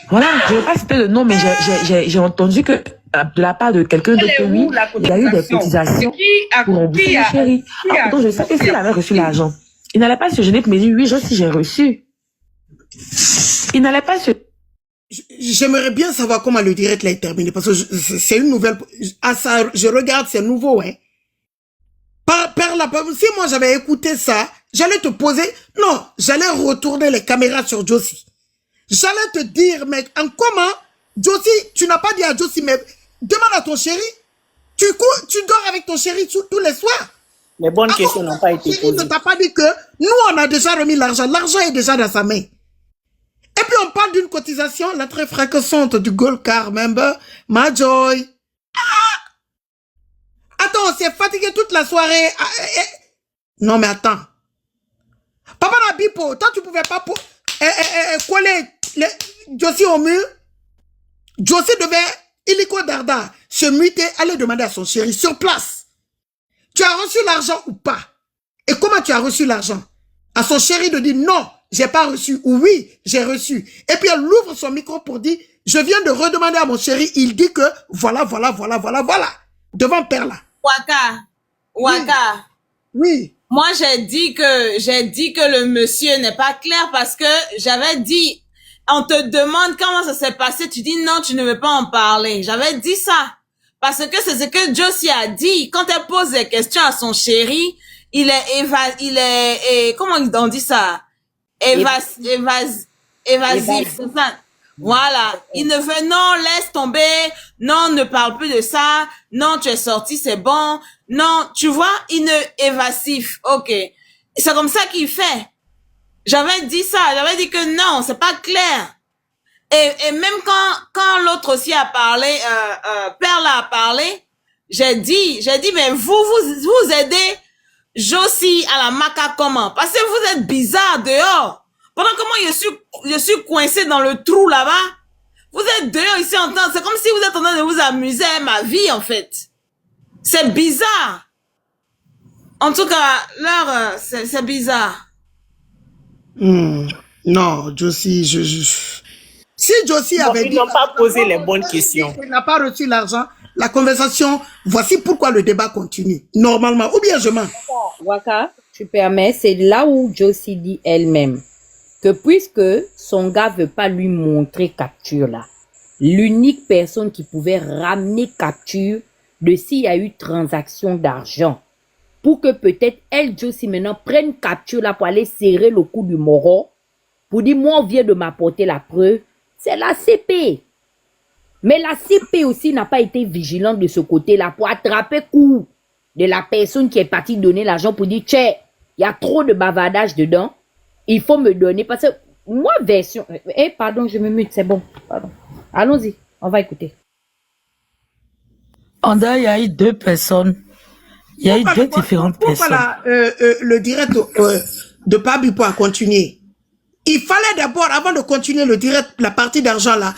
Voilà, je ne vais pas citer le nom, mais j'ai entendu que de la part de quelqu'un d'autre que lui, il y a eu des cotisations pour rembourser mon chéri. Donc je sais que s'il avait reçu l'argent, il n'allait pas se gêner pour me dire oui, j'ai reçu. Il n'allait pas se... J'aimerais bien savoir comment le direct l'a terminé, parce que c'est une nouvelle... Ah ça, je regarde, c'est nouveau, hein. Si moi j'avais écouté ça, j'allais te poser... Non, j'allais retourner les caméras sur Josie. J'allais te dire, mec, en comment, Josie, tu n'as pas dit à Josie, mais demande à ton chéri, tu dors avec ton chéri tous les soirs. Les bonnes questions n'ont pas été posées. Ne t'a pas dit que nous, on a déjà remis l'argent. L'argent est déjà dans sa main. Et puis, on parle d'une cotisation, la très fracassante du Gold Car Member, Majoy. Attends, on s'est fatigué toute la soirée. Non, mais attends. Papa Nabipo, toi, tu pouvais pas coller Josie au mur. Josie devait, illico darda, se muter, aller demander à son chéri sur place. Tu as reçu l'argent ou pas? Et comment tu as reçu l'argent? À son chéri de dire non, j'ai pas reçu, ou oui, j'ai reçu. Et puis elle ouvre son micro pour dire, je viens de redemander à mon chéri, il dit que voilà. Devant Père là. Waka. Oui. Moi, j'ai dit que le monsieur n'est pas clair parce que j'avais dit, on te demande comment ça s'est passé, tu dis non, tu ne veux pas en parler. J'avais dit ça. Parce que c'est ce que Josie a dit. Quand elle pose des questions à son chéri, il est comment on dit ça? Évasif, c'est ça. Voilà. Il ne veut, non, laisse tomber. Non, ne parle plus de ça. Non, tu es sorti, c'est bon. Non, tu vois, il ne évasif. Ok. C'est comme ça qu'il fait. J'avais dit ça. J'avais dit que non, c'est pas clair. Et même quand l'autre aussi a parlé, Perla a parlé, j'ai dit, mais vous aidez Josie à la maca comment? Parce que vous êtes bizarre dehors. Pendant que moi, je suis coincé dans le trou là-bas. Vous êtes dehors ici en train, c'est comme si vous êtes en train de vous amuser à ma vie, en fait. C'est bizarre. En tout cas, c'est bizarre. Non, Josie, si Josie avait dit... Ils n'ont pas posé les bonnes questions. Il n'a pas reçu l'argent, la conversation, voici pourquoi le débat continue. Normalement, ou bien je mens. Waka, tu permets, c'est là où Josie dit elle-même que puisque son gars veut pas lui montrer capture là, l'unique personne qui pouvait ramener capture de s'il y a eu transaction d'argent, pour que peut-être elle, Josie, maintenant prenne capture là pour aller serrer le cou du moro, pour dire moi on vient de m'apporter la preuve, c'est la CP. Mais la CP aussi n'a pas été vigilante de ce côté-là pour attraper coup de la personne qui est partie donner l'argent pour dire, tiens, il y a trop de bavardage dedans, il faut me donner, parce que moi, version... pardon, je me mute, c'est bon. Pardon. Allons-y, on va écouter. Il y a eu deux personnes. Il y a eu deux différentes personnes. Pourquoi le direct de Pabipo a continué? Il fallait d'abord, avant de continuer le direct, la partie d'argent là,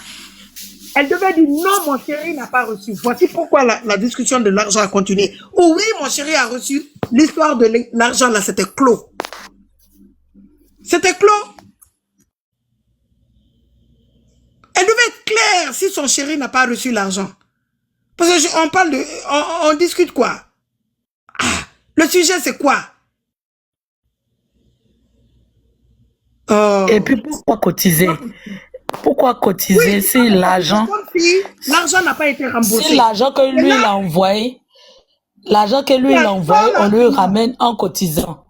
elle devait dire non, mon chéri n'a pas reçu. Voici pourquoi la discussion de l'argent a continué. Ou oui, mon chéri a reçu. L'histoire de l'argent là, c'était clos. C'était clos. Elle devait être claire si son chéri n'a pas reçu l'argent. Parce que on parle de... On discute quoi? Le sujet c'est quoi? Et puis pourquoi cotiser? Pourquoi cotiser si l'argent... L'argent n'a pas été remboursé. Si l'argent que lui il a envoyé, on lui ramène en cotisant.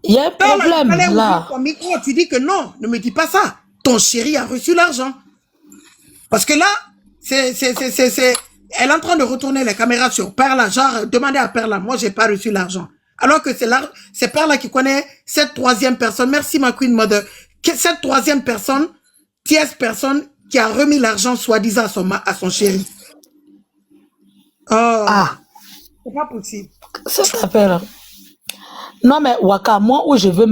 Il y a un problème là. Ton micro, tu dis que non, ne me dis pas ça. Ton chéri a reçu l'argent. Parce que là, elle est en train de retourner les caméras sur Perla, genre, demandez à Perla, moi j'ai pas reçu l'argent. Alors que c'est Perla qui connaît cette troisième personne, merci ma Queen Mother, cette troisième personne, tierce personne qui a remis l'argent soi-disant à son chéri. C'est pas possible. Cette affaire-là. Non, mais Waka, moi, où je veux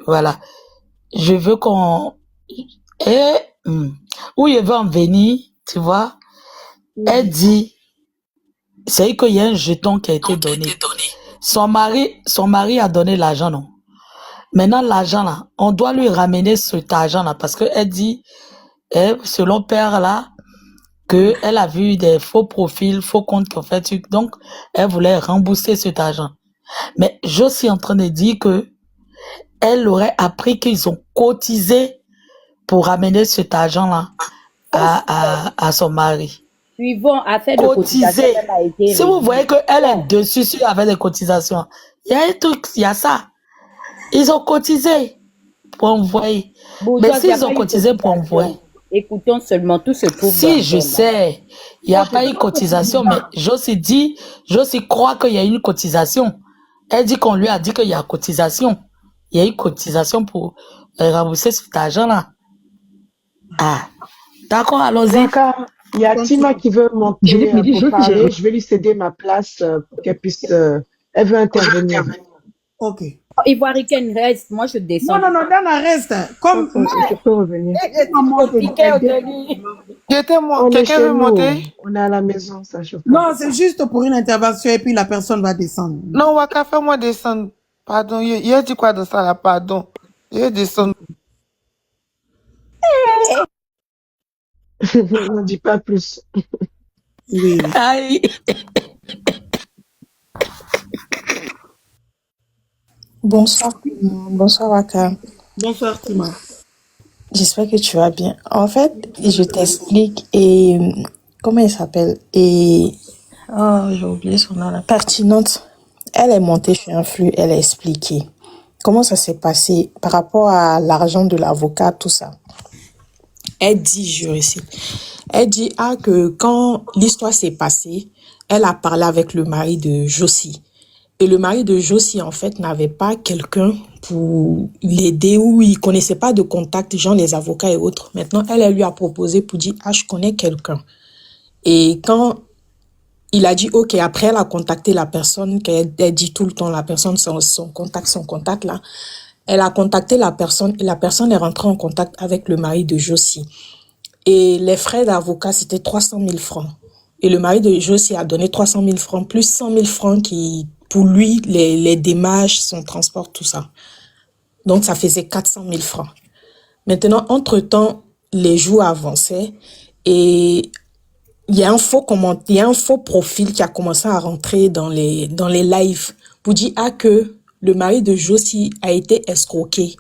voilà. Je veux qu'on, où je veux en venir, tu vois, elle dit, c'est qu'il y a un jeton qui a été donné. Son mari a donné l'argent, non? Maintenant, l'argent, là, on doit lui ramener cet argent-là parce qu'elle dit, selon père, là, qu'elle a vu des faux profils, faux comptes qui ont fait truc. Donc, elle voulait rembourser cet argent. Mais je suis en train de dire que elle aurait appris qu'ils ont cotisé pour ramener cet argent-là à son mari. Suivant affaire de cotisation, elle a été Si vous voyez qu'elle est dessus avec des cotisations, il y a un truc, il y a ça. Ils ont cotisé pour envoyer. Mais s'ils ont cotisé pour envoyer. Écoutons seulement, tout se trouve. Si, je sais, il n'y a pas eu cotisation, mais Josie croit qu'il y a une cotisation. Elle dit qu'on lui a dit qu'il y a cotisation. Il y a eu cotisation pour rembourser cet argent-là. Ah, d'accord, allons-y. Il y a Tima qui veut monter pour parler. Je vais lui céder ma place pour qu'elle puisse... elle veut intervenir. Ok. Ivoiricaine reste, moi je descends. Non, Dana reste. Comme... Je peux revenir. Quelqu'un veut monter? On est à la maison, ça chauffe. Non, c'est juste pour une intervention et puis la personne va descendre. Non, Waka, fais-moi descendre. Pardon, il a dit quoi dans ça là? Pardon. Il va descendre. Ne dis pas plus. Oui. Aïe. Bonsoir, bonsoir Waka. Bonsoir Tima. J'espère que tu vas bien. En fait, je t'explique et comment elle s'appelle et j'ai oublié son nom là. Pertinente. Elle est montée sur un flux, elle a expliqué comment ça s'est passé par rapport à l'argent de l'avocat, tout ça. Elle dit, je récite, elle dit que quand l'histoire s'est passée, elle a parlé avec le mari de Josie. Et le mari de Josie, en fait, n'avait pas quelqu'un pour l'aider ou il connaissait pas de contact, genre les avocats et autres. Maintenant, elle lui a proposé pour dire, je connais quelqu'un. Et quand il a dit, ok, après, elle a contacté la personne, qu'elle dit tout le temps, la personne, son contact là. Elle a contacté la personne et la personne est rentrée en contact avec le mari de Josie. Et les frais d'avocat, c'était 300 000 francs. Et le mari de Josie a donné 300 000 francs, plus 100 000 francs pour lui, les démarches, son transport, tout ça. Donc, ça faisait 400 000 francs. Maintenant, entre-temps, les jours avançaient et il y a un faux profil qui a commencé à rentrer dans les lives pour dire que le mari de Josie a été escroqué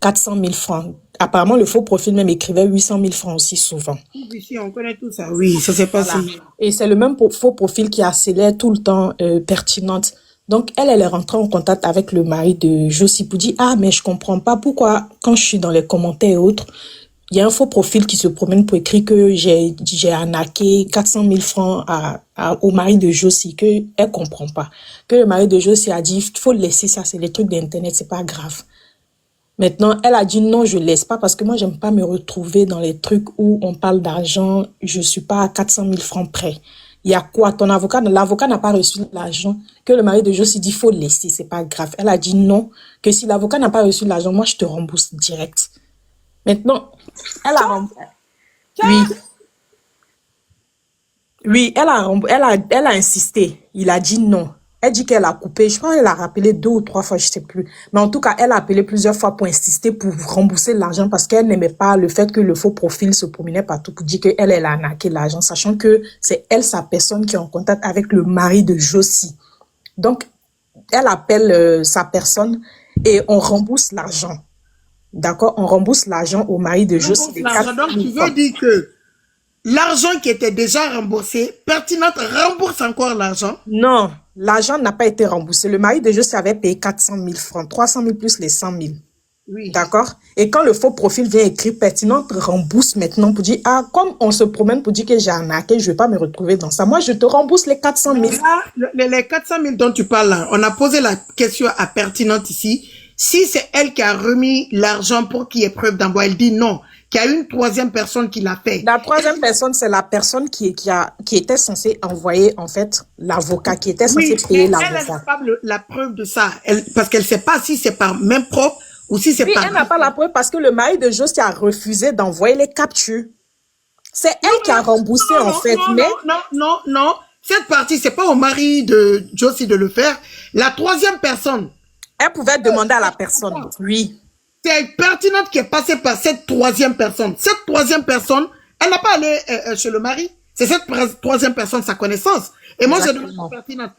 400 000 francs. Apparemment, le faux profil même écrivait 800 000 francs aussi souvent. Ici, on connaît tout ça. Oui, ça s'est passé. Voilà. Et c'est le même faux profil qui harcelait tout le temps Pertinente. Donc, elle est rentrée en contact avec le mari de Josie pour dire, mais je comprends pas pourquoi, quand je suis dans les commentaires et autres, il y a un faux profil qui se promène pour écrire que j'ai arnaqué 400 000 francs au mari de Josie, qu'elle comprend pas. Que le mari de Josie a dit, il faut laisser ça, c'est les trucs d'internet, c'est pas grave. Maintenant, elle a dit non, je laisse pas parce que moi, j'aime pas me retrouver dans les trucs où on parle d'argent, je suis pas à 400 000 francs près. Il y a quoi? L'avocat n'a pas reçu l'argent, que le mari de Josie dit, faut laisser, c'est pas grave. Elle a dit non, que si l'avocat n'a pas reçu l'argent, moi, je te rembourse direct. Maintenant, elle a remboursé. Oui, elle a insisté. Il a dit non. Elle dit qu'elle a coupé. Je pense qu'elle a rappelé 2 ou 3 fois, je sais plus. Mais en tout cas, elle a appelé plusieurs fois pour insister pour rembourser l'argent parce qu'elle n'aimait pas le fait que le faux profil se promenait partout pour dire qu'elle a arnaqué l'argent, sachant que c'est elle, sa personne, qui est en contact avec le mari de Josie. Donc, elle appelle sa personne et on rembourse l'argent. D'accord? On rembourse l'argent au mari de Josie. Donc, tu veux dire que l'argent qui était déjà remboursé, Pertinente rembourse encore l'argent? Non, l'argent n'a pas été remboursé. Le mari de Josie avait payé 400 000 francs, 300 000 plus les 100 000. Oui. D'accord? Et quand le faux profil vient écrire Pertinente rembourse maintenant pour dire, comme on se promène pour dire que j'ai arnaqué, je ne vais pas me retrouver dans ça. Moi, je te rembourse les 400 000. Là, les 400 000 dont tu parles là, on a posé la question à Pertinente ici. Si c'est elle qui a remis l'argent pour qu'il y ait preuve d'envoi, elle dit non. qu'il y a une troisième personne qui l'a fait. La troisième personne, c'est la personne qui était censée envoyer, en fait, l'avocat, qui était censée payer l'avocat. Elle n'a pas la preuve de ça, parce qu'elle ne sait pas si c'est par main propre ou si c'est par... elle n'a pas la preuve parce que le mari de Josie a refusé d'envoyer les captures. C'est elle qui a remboursé, en fait. Non. Cette partie, c'est pas au mari de Josie de le faire. La troisième personne. Elle pouvait demander à la personne, oui. C'est pertinente qui est passée par cette troisième personne. Cette troisième personne, elle n'a pas allé chez le mari. C'est cette troisième personne, sa connaissance. Et moi, je demande pertinente.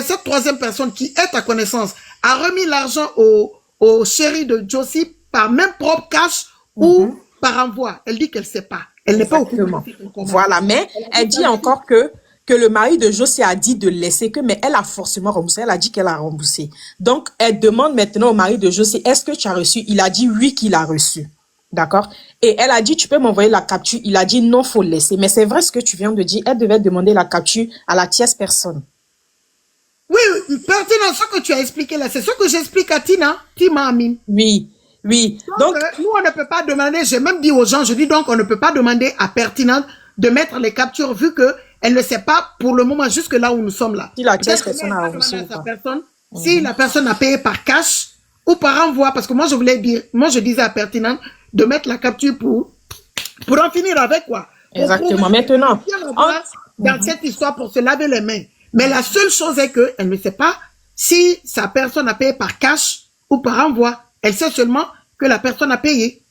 Cette troisième personne qui est ta connaissance a remis l'argent au chéri de Josie par même propre cash ou par envoi. Elle dit qu'elle ne sait pas. Elle n'est pas au courant. Voilà, mais elle dit encore que le mari de Josie a dit de laisser mais elle a forcément remboursé. Elle a dit qu'elle a remboursé. Donc, elle demande maintenant au mari de Josie, est-ce que tu as reçu? Il a dit oui qu'il a reçu. D'accord? Et elle a dit, tu peux m'envoyer la capture. Il a dit non, faut laisser. Mais c'est vrai ce que tu viens de dire. Elle devait demander la capture à la tierce personne. Oui, pertinent, ce que tu as expliqué là, c'est ce que j'explique à Tina Amine. Oui. Donc, nous, on ne peut pas demander, j'ai même dit aux gens, je dis donc, on ne peut pas demander à Pertinente de mettre les captures vu que elle ne sait pas pour le moment jusque là où nous sommes là. Si la tierce personne a reçu si la personne a payé par cash ou par envoi, parce que moi je disais à Pertinente de mettre la capture pour en finir avec quoi. Exactement. Maintenant, dans cette histoire pour se laver les mains. Mais la seule chose est que elle ne sait pas si sa personne a payé par cash ou par envoi. Elle sait seulement que la personne a payé.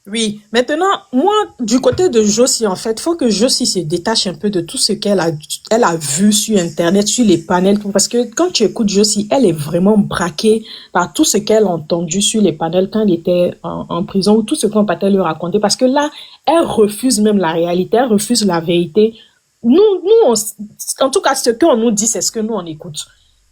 Oui. Maintenant, moi, du côté de Josie, en fait, il faut que Josie se détache un peu de tout ce qu'elle a vu sur Internet, sur les panels. Parce que quand tu écoutes Josie, elle est vraiment braquée par tout ce qu'elle a entendu sur les panels quand elle était en prison ou tout ce qu'on peut lui raconter. Parce que là, elle refuse même la réalité, elle refuse la vérité. Nous, en tout cas, ce qu'on nous dit, c'est ce que nous, on écoute.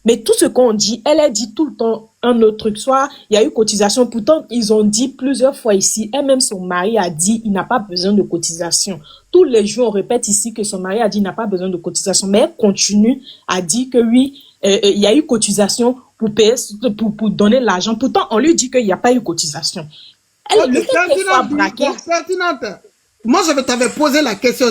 Mais tout ce qu'on dit, elle a dit tout le temps un autre truc. Soit il y a eu cotisation. Pourtant, ils ont dit plusieurs fois ici. Elle-même, son mari a dit il n'a pas besoin de cotisation. Tous les jours, on répète ici que son mari a dit il n'a pas besoin de cotisation. Mais elle continue à dire que oui, il y a eu cotisation pour payer, pour donner l'argent. Pourtant, on lui dit qu'il n'y a pas eu cotisation. Elle le fait qu'elle soit braquée. Pertinente. Moi, je t'avais posé la question.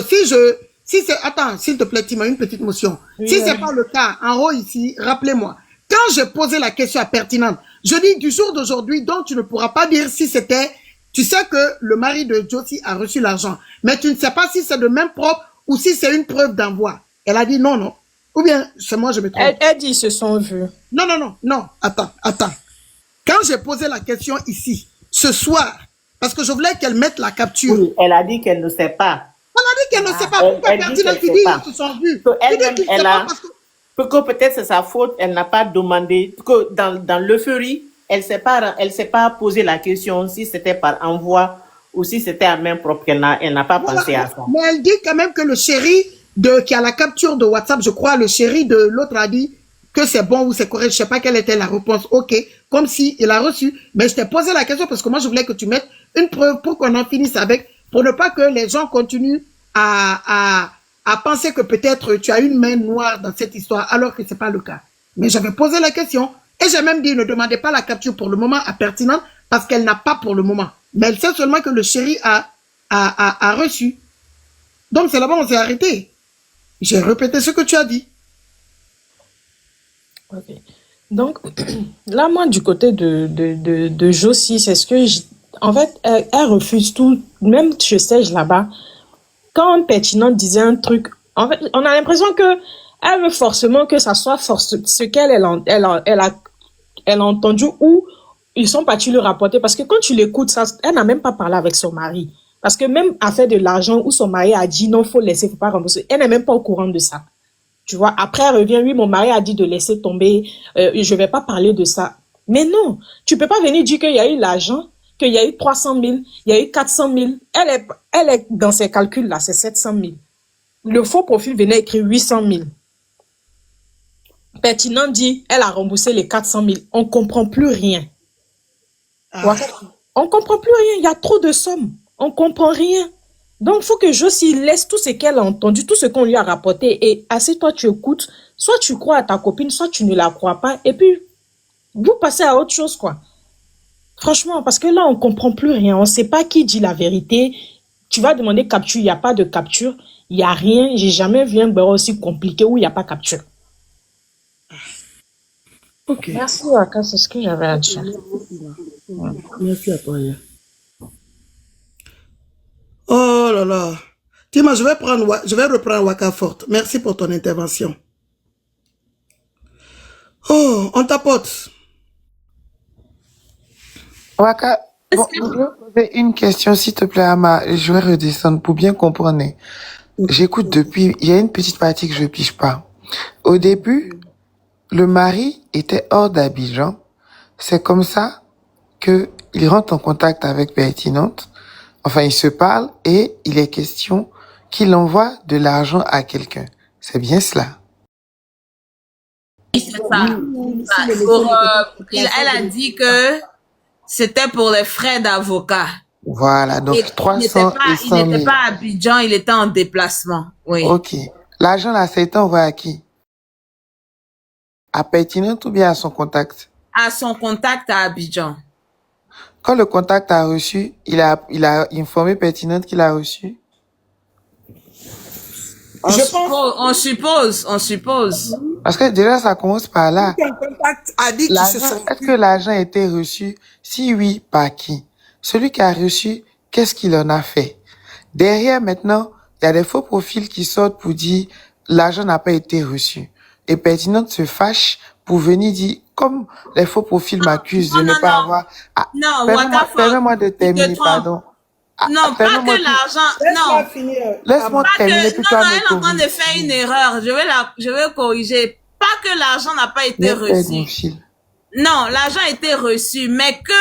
Si c'est, attends, s'il te plaît, Tima, une petite motion. Oui, si c'est pas le cas, en haut ici, rappelez-moi. Quand j'ai posé la question à Pertinente, je dis du jour d'aujourd'hui, donc tu ne pourras pas dire si c'était, tu sais que le mari de Josie a reçu l'argent, mais tu ne sais pas si c'est de même propre ou si c'est une preuve d'envoi. Elle a dit non. Ou bien, c'est moi, je me trompe. Elle dit, ils se sont vus. Non. Attends. Quand j'ai posé la question ici, ce soir, parce que je voulais qu'elle mette la capture. Oui, elle a dit qu'elle ne sait pas. On a dit qu'elle ne sait pas. Pourquoi Pertinente qui dit qu'ils se sont vus? Que peut-être c'est sa faute, elle n'a pas demandé, que dans l'euphorie, elle s'est pas posé la question si c'était par envoi ou si c'était à main propre, elle n'a pas pensé à ça. Mais elle dit quand même que le chéri qui a la capture de WhatsApp, je crois, le chéri de l'autre a dit que c'est bon ou c'est correct, je sais pas quelle était la réponse, ok, comme si il a reçu. Mais je t'ai posé la question parce que moi je voulais que tu mettes une preuve pour qu'on en finisse avec, pour ne pas que les gens continuent à penser que peut-être tu as une main noire dans cette histoire, alors que c'est pas le cas. Mais j'avais posé la question, et j'ai même dit, ne demandez pas la capture pour le moment à Pertinente, parce qu'elle n'a pas pour le moment. Mais elle sait seulement que le chéri a reçu. Donc c'est là-bas on s'est arrêté. J'ai répété ce que tu as dit. Ok. Donc, là, moi, du côté de Josie, c'est ce que en fait, elle refuse tout, même je sais là-bas. Quand Pertinente disait un truc, en fait, on a l'impression que elle veut forcément que ça soit ce qu'elle a entendu ou ils sont partis le rapporter. Parce que quand tu l'écoutes, elle n'a même pas parlé avec son mari. Parce que même à faire de l'argent où son mari a dit non, faut laisser, faut pas rembourser. Elle n'est même pas au courant de ça. Tu vois, après elle revient, oui, mon mari a dit de laisser tomber, je vais pas parler de ça. Mais non, tu peux pas venir dire qu'il y a eu l'argent, qu'il y a eu 300 000, il y a eu 400 000. Elle est dans ses calculs-là, c'est 700 000. Le faux profil venait écrire 800 000. Pertinent dit, elle a remboursé les 400 000. On comprend plus rien. Ouais. On comprend plus rien. Il y a trop de sommes. On comprend rien. Donc, il faut que Josie laisse tout ce qu'elle a entendu, tout ce qu'on lui a rapporté. Et assez toi, tu écoutes. Soit tu crois à ta copine, soit tu ne la crois pas. Et puis, vous passez à autre chose, quoi. Franchement, parce que là, on comprend plus rien. On ne sait pas qui dit la vérité. Tu vas demander capture, il n'y a pas de capture. Il n'y a rien. J'ai jamais vu un bureau aussi compliqué où il n'y a pas capture. Ok. Merci, Waka, c'est ce que j'avais à dire. Merci à toi. Oh là là. Tima, je vais reprendre Waka Forte. Merci pour ton intervention. Oh, on tapote. Waka, bon, je vais poser une question, s'il te plaît, Ama. Je vais redescendre pour bien comprendre. J'écoute depuis, il y a une petite partie que je pige pas. Au début, le mari était hors d'Abidjan. C'est comme ça que il rentre en contact avec Pertinente. Enfin, ils se parlent et il est question qu'il envoie de l'argent à quelqu'un. C'est bien cela. C'est ça. Elle a dit que c'était pour les frais d'avocat. Voilà, donc 300 et 100 000. Il n'était pas à Abidjan, il était en déplacement. Oui. Ok. L'argent là, ça a été envoyé à qui? À Pertinente ou bien à son contact? À son contact à Abidjan. Quand le contact a reçu, il a informé Pertinente qu'il a reçu? On suppose. Parce que déjà, ça commence par là. Est-ce que l'argent a été reçu? Si oui, par qui? Celui qui a reçu, qu'est-ce qu'il en a fait? Derrière, maintenant, il y a des faux profils qui sortent pour dire l'argent n'a pas été reçu. Et Pertinente se fâche pour venir dire, comme les faux profils m'accusent de ne pas avoir... Ah, permets-moi de terminer, pardon. Non, pas que l'argent... Non. Laisse-moi terminer, puis toi elle est en train de faire une erreur. Je vais corriger. Pas que l'argent n'a pas été reçu. Non, l'argent a été reçu, mais que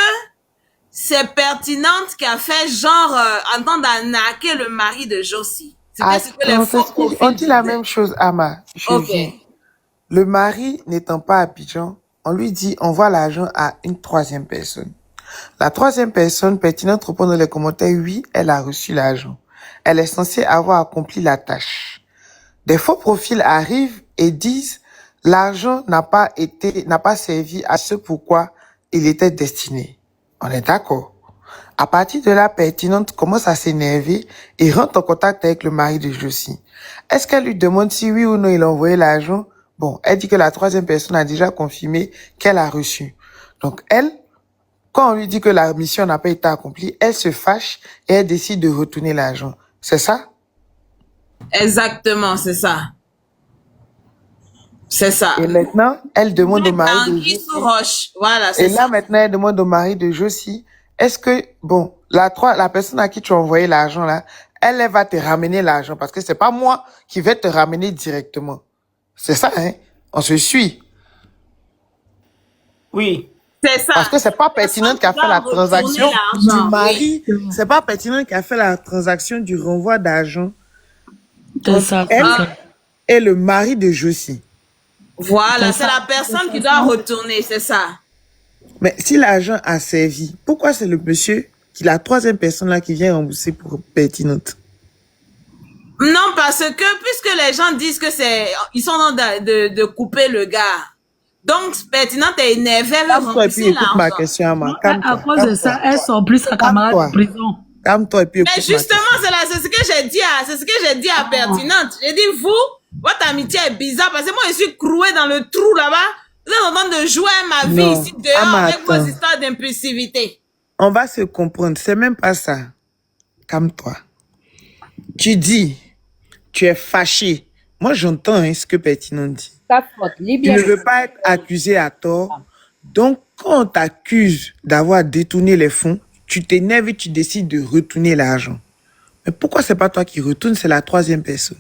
c'est Pertinente qui a fait genre en train d'arnaquer le mari de Josie. On dit la même chose, Ama. Le mari n'étant pas à Abidjan, on lui dit envoie l'argent à une troisième personne. La troisième personne, Pertinente, répond dans les commentaires, oui, elle a reçu l'argent. Elle est censée avoir accompli la tâche. Des faux profils arrivent et disent l'argent n'a pas servi à ce pourquoi il était destiné. On est d'accord. À partir de là, Pertinente commence à s'énerver et rentre en contact avec le mari de Josie. Est-ce qu'elle lui demande si oui ou non il a envoyé l'argent? Bon, elle dit que la troisième personne a déjà confirmé qu'elle a reçu. Donc elle, quand on lui dit que la mission n'a pas été accomplie, elle se fâche et elle décide de retourner l'argent. C'est ça? Exactement, c'est ça. C'est ça. Et maintenant, elle demande au mari de Josie. Voilà, c'est ça. Et là, maintenant, elle demande au mari de Josie, est-ce que, bon, la personne à qui tu as envoyé l'argent là, elle va te ramener l'argent parce que c'est pas moi qui vais te ramener directement. C'est ça, hein? On se suit. Oui. C'est ça. Parce que c'est pas Pertinente qui a fait la transaction du mari. C'est pas Pertinente qui a fait la transaction du renvoi d'argent. Elle et le mari de Josie. Voilà, c'est la personne qui doit retourner, c'est ça. Mais si l'argent a servi, pourquoi c'est le monsieur, la troisième personne là qui vient rembourser pour Pertinente? Non, parce que puisque les gens disent que ils sont en train de couper le gars. Donc, Pertinente est énervée, elle veut rembourser l'argent. Ma question, Ama. À cause de ça, elle sort plus sa camarade de prison. Calme-toi et puis mais justement, c'est ce que j'ai dit à Pertinente. J'ai dit, votre amitié est bizarre parce que moi, je suis crouée dans le trou là-bas. Vous êtes en train de jouer à ma vie ici dehors avec vos histoires d'impulsivité. On va se comprendre. C'est même pas ça. Calme-toi. Tu dis, tu es fâché. Moi, j'entends ce que Pertinente dit. Tu ne veux pas être accusé à tort. Donc, quand on t'accuse d'avoir détourné les fonds, tu t'énerves et tu décides de retourner l'argent. Mais pourquoi c'est pas toi qui retourne, c'est la troisième personne?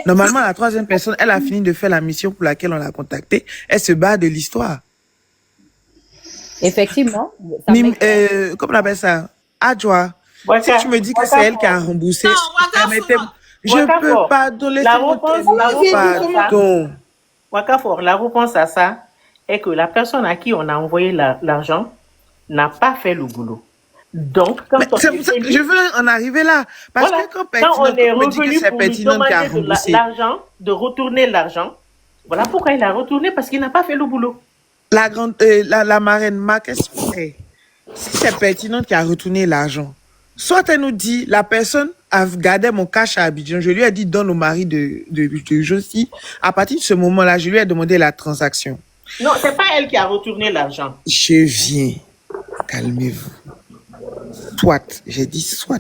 Normalement, la troisième personne, elle a fini de faire la mission pour laquelle on l'a contactée. Elle se bat de l'histoire. Effectivement. Comment on appelle ça? Adjoa. Si tu me dis que c'est elle qui a remboursé, je ne peux pas donner la réponse à ça est que la personne à qui on a envoyé l'argent n'a pas fait le boulot. Donc, je veux en arriver là. Parce que quand on est revenu pour lui demander l'argent, de retourner l'argent, voilà pourquoi il a retourné, parce qu'il n'a pas fait le boulot. La marraine, ma question est, si c'est pertinent qui a retourné l'argent, soit elle nous dit, la personne a gardé mon cash à Abidjan, je lui ai dit, donne au mari de Josie. À partir de ce moment-là, je lui ai demandé la transaction. Non, c'est pas elle qui a retourné l'argent. Je viens. Calmez-vous. Soit, j'ai dit soit.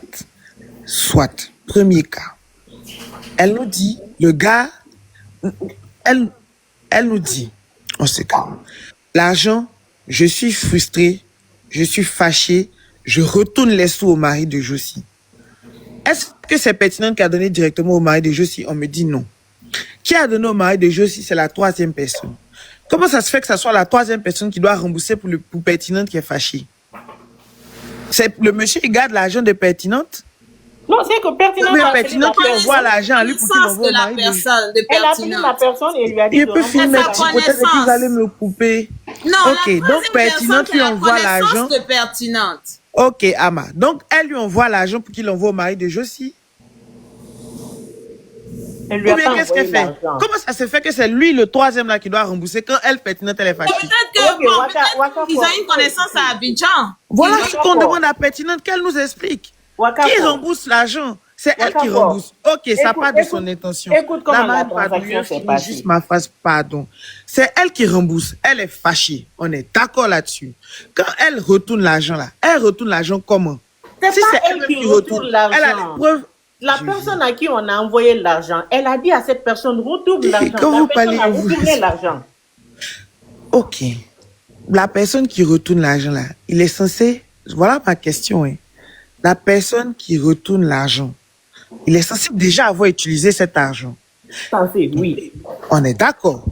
Premier cas. Elle nous dit, le gars, elle nous dit, on se calme. L'argent, je suis frustré, je suis fâché, je retourne les sous au mari de Josie. Est-ce que c'est pertinent qui a donné directement au mari de Josie? On me dit non. Qui a donné au mari de Josie? C'est la troisième personne. Comment ça se fait que ça soit la troisième personne qui doit rembourser pour pertinente qui est fâché? C'est le monsieur qui garde l'argent de pertinente? Non, c'est que pertinente. Mais pertinente qui envoie l'argent à lui pour qu'il envoie au mari de Josie. Elle a pris la personne et lui a dit il peut filmer, peut-être qu'ils allaient me couper. Non, ok, donc pertinente lui envoie l'argent. De pertinente. Ok, Ama. Donc, elle lui envoie l'argent pour qu'il l'envoie au mari de Josie. Elle lui a pas qu'est-ce qu'elle fait? Comment ça se fait que c'est lui le troisième là qui doit rembourser quand elle, pertinente, elle est fâchée? Peut-être qu'ils ont une connaissance à Abidjan. Voilà ce qu'on demande à pertinente, qu'elle nous explique. Qui rembourse l'argent? C'est elle qui rembourse. Ok, ça part de son intention. Écoute comment la transaction s'est passée. Juste ma phrase, pardon. C'est elle qui rembourse. Elle est fâchée. On est d'accord là-dessus. Quand elle retourne l'argent là, elle retourne l'argent comment? Si c'est elle qui retourne l'argent. Elle a les preuves. La personne à qui on a envoyé l'argent, elle a dit à cette personne, retourne l'argent. Quand vous parlez, a retourné l'argent. Ok. La personne qui retourne l'argent là, il est censé... Voilà ma question. Hein. La personne qui retourne l'argent, il est censé déjà avoir utilisé cet argent. Censé, oui. On est d'accord.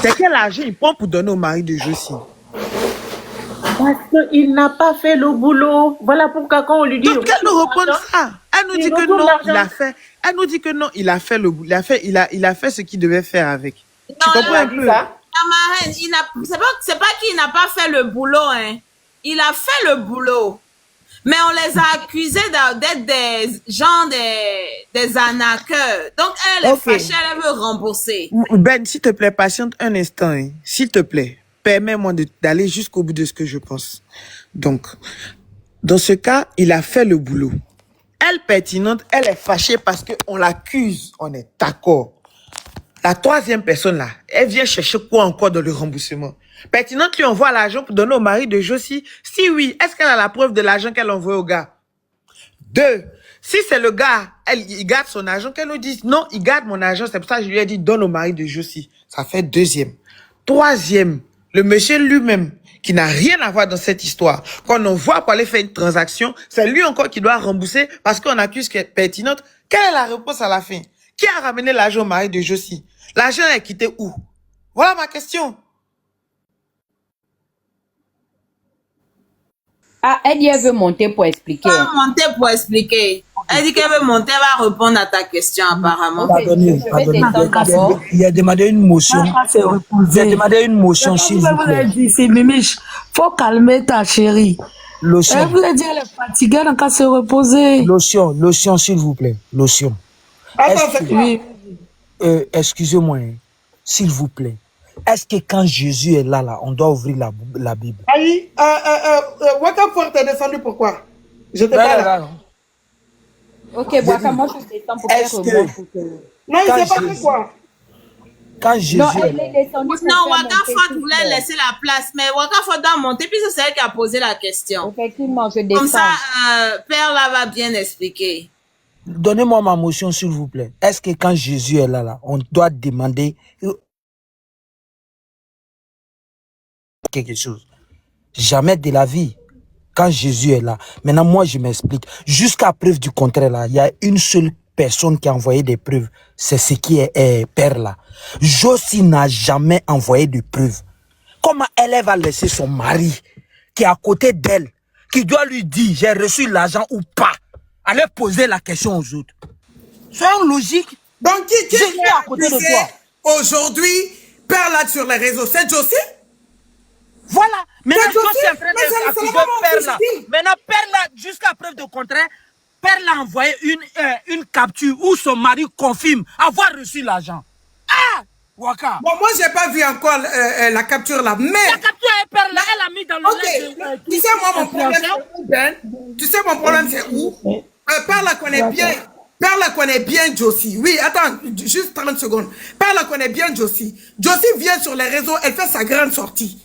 C'est quel argent il prend pour donner au mari de Josie? Parce qu'il n'a pas fait le boulot. Voilà pourquoi quand on lui dit... Donc elle nous répond ça. Elle nous dit que non, il a fait. Elle nous dit que non, il a fait le boulot. Il a fait ce qu'il devait faire avec. Non, tu comprends un peu? La marraine, c'est pas qu'il n'a pas fait le boulot, hein. Il a fait le boulot. Mais on les a accusés d'être des gens, des arnaqueurs. Donc elle est fâchée, elle veut rembourser. Ben, s'il te plaît, patiente un instant. Hein. S'il te plaît. Permets-moi d'aller jusqu'au bout de ce que je pense. Donc, dans ce cas, il a fait le boulot. Elle, pertinente, elle est fâchée parce qu'on l'accuse. On est d'accord. La troisième personne là, elle vient chercher quoi encore dans le remboursement? Pertinente lui envoie l'argent pour donner au mari de Josie. Si oui, est-ce qu'elle a la preuve de l'argent qu'elle envoie au gars? 2. Si c'est le gars, il garde son argent, qu'elle nous dise non, il garde mon argent. C'est pour ça que je lui ai dit donne au mari de Josie. Ça fait 2e. 3e. Le monsieur lui-même, qui n'a rien à voir dans cette histoire, qu'on envoie pour aller faire une transaction, c'est lui encore qui doit rembourser parce qu'on accuse qu'elle est pertinente. Quelle est la réponse à la fin? Qui a ramené l'argent au mari de Josie? L'argent est quitté où? Voilà ma question. Ah, elle dit qu'elle veut monter pour expliquer. Elle veut monter pour expliquer. Elle dit qu'elle veut monter, elle va répondre à ta question apparemment. Pardonnez. Il a demandé une motion. Il a demandé une motion, s'il vous plaît. C'est Mimiche. Faut calmer ta chérie. Lotion. Elle voulait dire elle est fatiguée, elle n'a qu'à se reposer. Lotion, s'il vous plaît. Lotion. Excusez-moi, hein, s'il vous plaît. Est-ce que quand Jésus est là, on doit ouvrir la Bible? Aïe, Wakafort t'es descendu pourquoi? Je t'ai pas là. Ok, Waka, moi je descends pour faire remonter. Non, il s'est passé quoi? Quand Jésus non, Wakafort voulait laisser la place, mais Wakafort doit monter puisque c'est elle qui a posé la question. Effectivement, je descends. Comme ça, Père là va bien expliquer. Donnez-moi ma motion, s'il vous plaît. Est-ce que quand Jésus est là, on doit demander quelque chose? Jamais de la vie. Quand Jésus est là. Maintenant, moi, je m'explique. Jusqu'à preuve du contraire, là, il y a une seule personne qui a envoyé des preuves. C'est ce qui est père là. Josie n'a jamais envoyé de preuves. Comment elle va laisser son mari, qui est à côté d'elle, qui doit lui dire, j'ai reçu l'argent ou pas, aller poser la question aux autres? Soyons logiques. Donc, qui est à côté de toi? Aujourd'hui, père là sur les réseaux, c'est Josie? Voilà. Maintenant, Josie est en train d'accuser père là. Maintenant, père là, jusqu'à preuve de contraire, père l'a envoyé une capture où son mari confirme avoir reçu l'argent. Ah! Waka. Bon, moi, j'ai pas vu encore la capture là, mais... La capture est perle là, elle a mis dans le live. Tu sais, moi, mon problème, c'est où, Ben? Tu sais, mon problème, c'est où? Perla connaît bien. Perla connaît bien Josie. Oui, attends, juste 30 secondes. Perla connaît bien Josie. Josie vient sur les réseaux, elle fait sa grande sortie.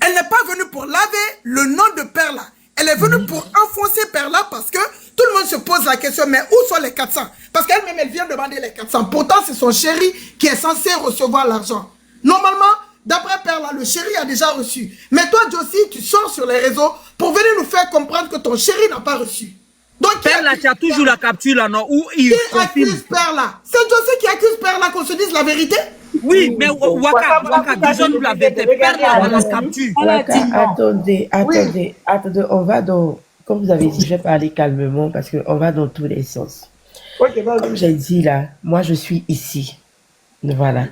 Elle n'est pas venue pour laver le nom de Perla. Elle est venue pour enfoncer Perla parce que tout le monde se pose la question, mais où sont les 400? Parce qu'elle-même, elle vient demander les 400. Pourtant, c'est son chéri qui est censé recevoir l'argent. Normalement, d'après Perla, le chéri a déjà reçu. Mais toi, Josie, tu sors sur les réseaux pour venir nous faire comprendre que ton chéri n'a pas reçu. Donc, Perla, tu as toujours la capture là, non? Où il accuse Perla? C'est Josie qui accuse Perla, qu'on se dise la vérité? Oui, mais Waka, disons-nous la vérité. Perla a la capture. Attendez, on va dans... Comme vous avez dit, je vais parler calmement parce qu'on va dans tous les sens. Comme j'ai dit là, moi je suis ici. Voilà.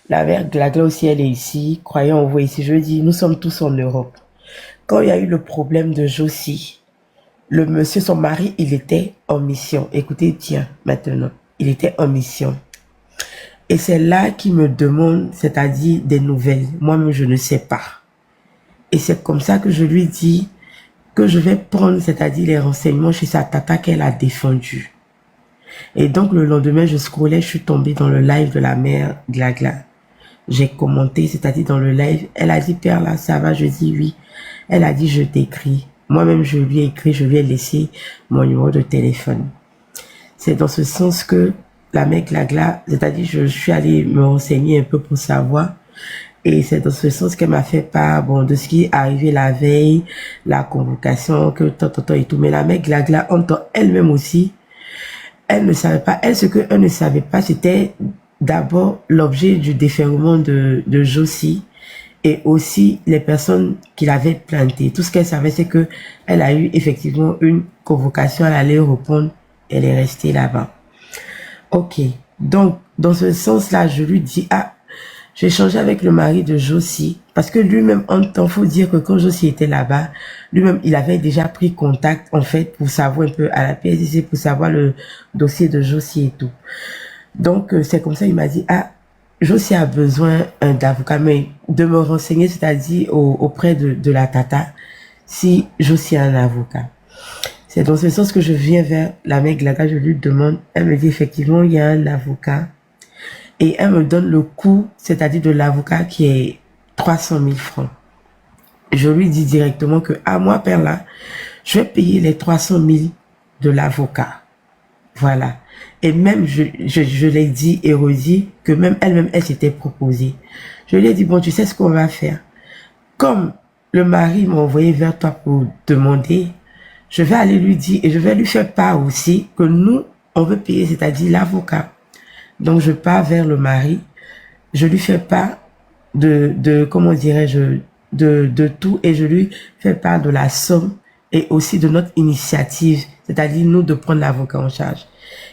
La mère Glagla aussi, elle est ici. Croyant, on voit ici. Je dis, nous sommes tous en Europe. Quand il y a eu le problème de Josie, le monsieur, son mari, il était en mission. Écoutez, tiens, maintenant, il était en mission. Et c'est là qu'il me demande, c'est-à-dire des nouvelles. Moi-même, je ne sais pas. Et c'est comme ça que je lui dis que je vais prendre, c'est-à-dire les renseignements chez sa tata qu'elle a défendu. Et donc, le lendemain, je scrollais, je suis tombée dans le live de la mère Glagla. J'ai commenté, c'est-à-dire dans le live, elle a dit, Perla, ça va? Je dis oui. Elle a dit, je t'écris. Moi-même, je lui ai écrit, je lui ai laissé mon numéro de téléphone. C'est dans ce sens que la mère Glagla, c'est-à-dire, je suis allée me renseigner un peu pour savoir. Et c'est dans ce sens qu'elle m'a fait part, bon, de ce qui est arrivé la veille, la convocation, que tant et tout. Mais la mère Glagla, en tant elle-même aussi, elle ne savait pas, ce qu'elle ne savait pas, c'était d'abord l'objet du déferlement de Josie et aussi les personnes qui l'avaient plantée. Tout ce qu'elle savait, c'est que elle a eu effectivement une convocation, elle allait répondre, elle est restée là-bas. Ok. Donc, dans ce sens-là, je lui dis, j'ai échangé avec le mari de Josie, parce que lui-même, en temps, faut dire que quand Josie était là-bas, lui-même, il avait déjà pris contact, en fait, pour savoir un peu à la PSDC, pour savoir le dossier de Josie et tout. Donc, c'est comme ça, il m'a dit, Josie a besoin d'avocat, mais de me renseigner, c'est-à-dire auprès de la tata, si Josie a un avocat. C'est dans ce sens que je viens vers la mère Glagla, je lui demande, elle me dit effectivement, il y a un avocat, et elle me donne le coût, c'est-à-dire de l'avocat qui est 300 000 francs. Je lui dis directement que, moi, Perla, je vais payer les 300 000 de l'avocat. Voilà. Et même, je l'ai dit et redit que même elle-même, elle s'était proposée. Je lui ai dit, bon, tu sais ce qu'on va faire. Comme le mari m'a envoyé vers toi pour demander, je vais aller lui dire et je vais lui faire part aussi que nous, on veut payer, c'est-à-dire l'avocat. Donc, je pars vers le mari, je lui fais part comment dirais-je, de tout et je lui fais part de la somme et aussi de notre initiative, c'est-à-dire nous de prendre l'avocat en charge.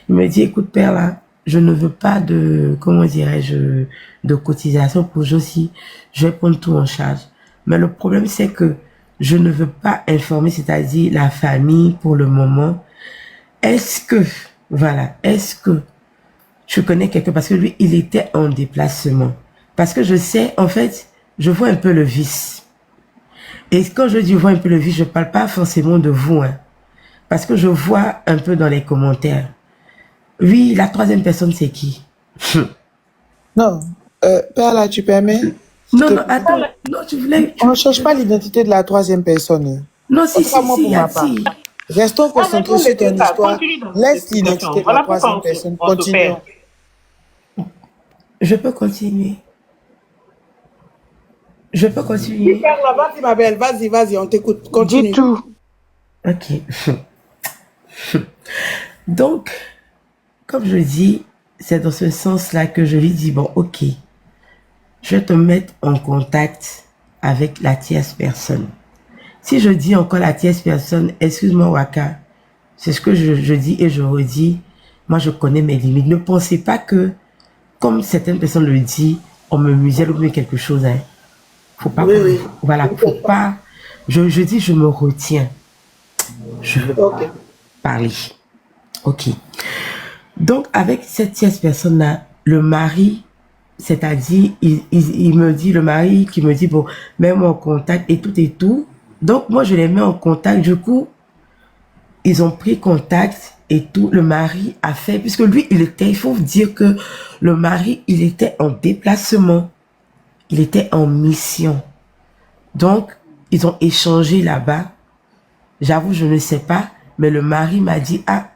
Il me dit, écoute Perla, je ne veux pas de, comment dirais-je, de cotisation pour Josie, je vais prendre tout en charge. Mais le problème c'est que je ne veux pas informer, c'est-à-dire la famille pour le moment. Est-ce que je connais quelqu'un, parce que lui, il était en déplacement. Parce que je sais, en fait, je vois un peu le vice. Et quand je dis vois un peu le vice, je parle pas forcément de vous, hein. Parce que je vois un peu dans les commentaires. Oui, la troisième personne, c'est qui? Non, Perla, tu permets? Non, attends, non, tu voulais... On ne cherche pas l'identité de la troisième personne. Non, si. Restons concentrés sur ton histoire. Laisse l'identité de la troisième personne. Continuons. Je peux continuer. Vas-y, ma belle, vas-y, on t'écoute. Continue. Dis tout. Ok. Donc, comme je dis, c'est dans ce sens-là que je lui dis, bon, ok, je vais te mettre en contact avec la tierce personne. Si je dis encore la tierce personne, excuse-moi Waka, c'est ce que je dis et je redis, moi je connais mes limites. Ne pensez pas que, comme certaines personnes le disent, on me muselle ou bien quelque chose, hein. Faut pas, voilà, faut pas, je dis, je me retiens. Je veux pas parler. Ok. Donc, avec cette tierce personne-là, le mari c'est-à-dire, il me dit, le mari qui me dit, bon, mets-moi en contact et tout et tout. Donc, moi, je les mets en contact. Du coup, ils ont pris contact et tout. Le mari a fait, puisque lui, il faut dire que le mari, il était en déplacement. Il était en mission. Donc, ils ont échangé là-bas. J'avoue, je ne sais pas, mais le mari m'a dit, ah,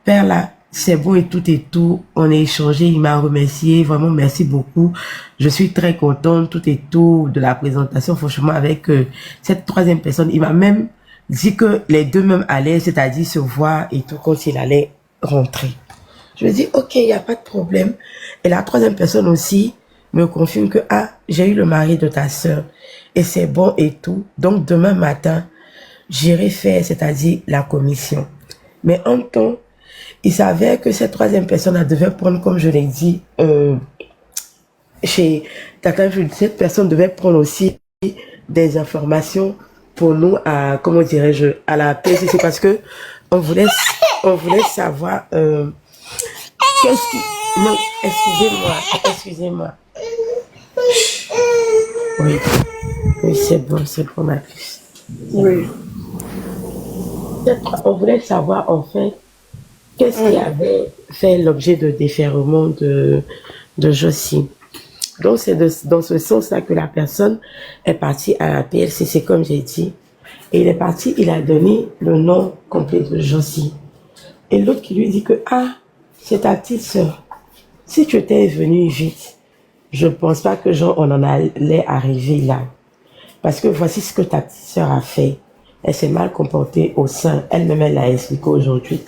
père là, c'est bon et tout, on a échangé, il m'a remercié, vraiment merci beaucoup, je suis très contente, tout et tout, de la présentation, franchement, avec cette troisième personne, il m'a même dit que les deux même allaient, c'est-à-dire se voir et tout, quand il allait rentrer. Je lui dis, ok, il n'y a pas de problème. Et la troisième personne aussi me confirme que, ah, j'ai eu le mari de ta sœur, et c'est bon et tout, donc demain matin, j'irai faire, c'est-à-dire la commission. Mais en temps, il s'avère que cette troisième personne elle devait prendre, comme je l'ai dit, chez Tata, cette personne devait prendre aussi des informations pour nous à, comment dirais-je, à la PCC, parce que on voulait savoir qu'est-ce qui... Non, excusez-moi. Oui, c'est bon, ma puce. Oui. On voulait savoir, en fait, qu'est-ce qui avait fait l'objet de déferrement de Josie. Donc, c'est dans ce sens-là que la personne est partie à la PLCC, comme j'ai dit. Et il est parti, il a donné le nom complet de Josie. Et l'autre qui lui dit que, ah, c'est ta petite sœur. Si tu étais venue vite, je ne pense pas que genre, on en allait arriver là. Parce que voici ce que ta petite sœur a fait. Elle s'est mal comportée au sein. Elle-même, elle l'a expliqué aujourd'hui.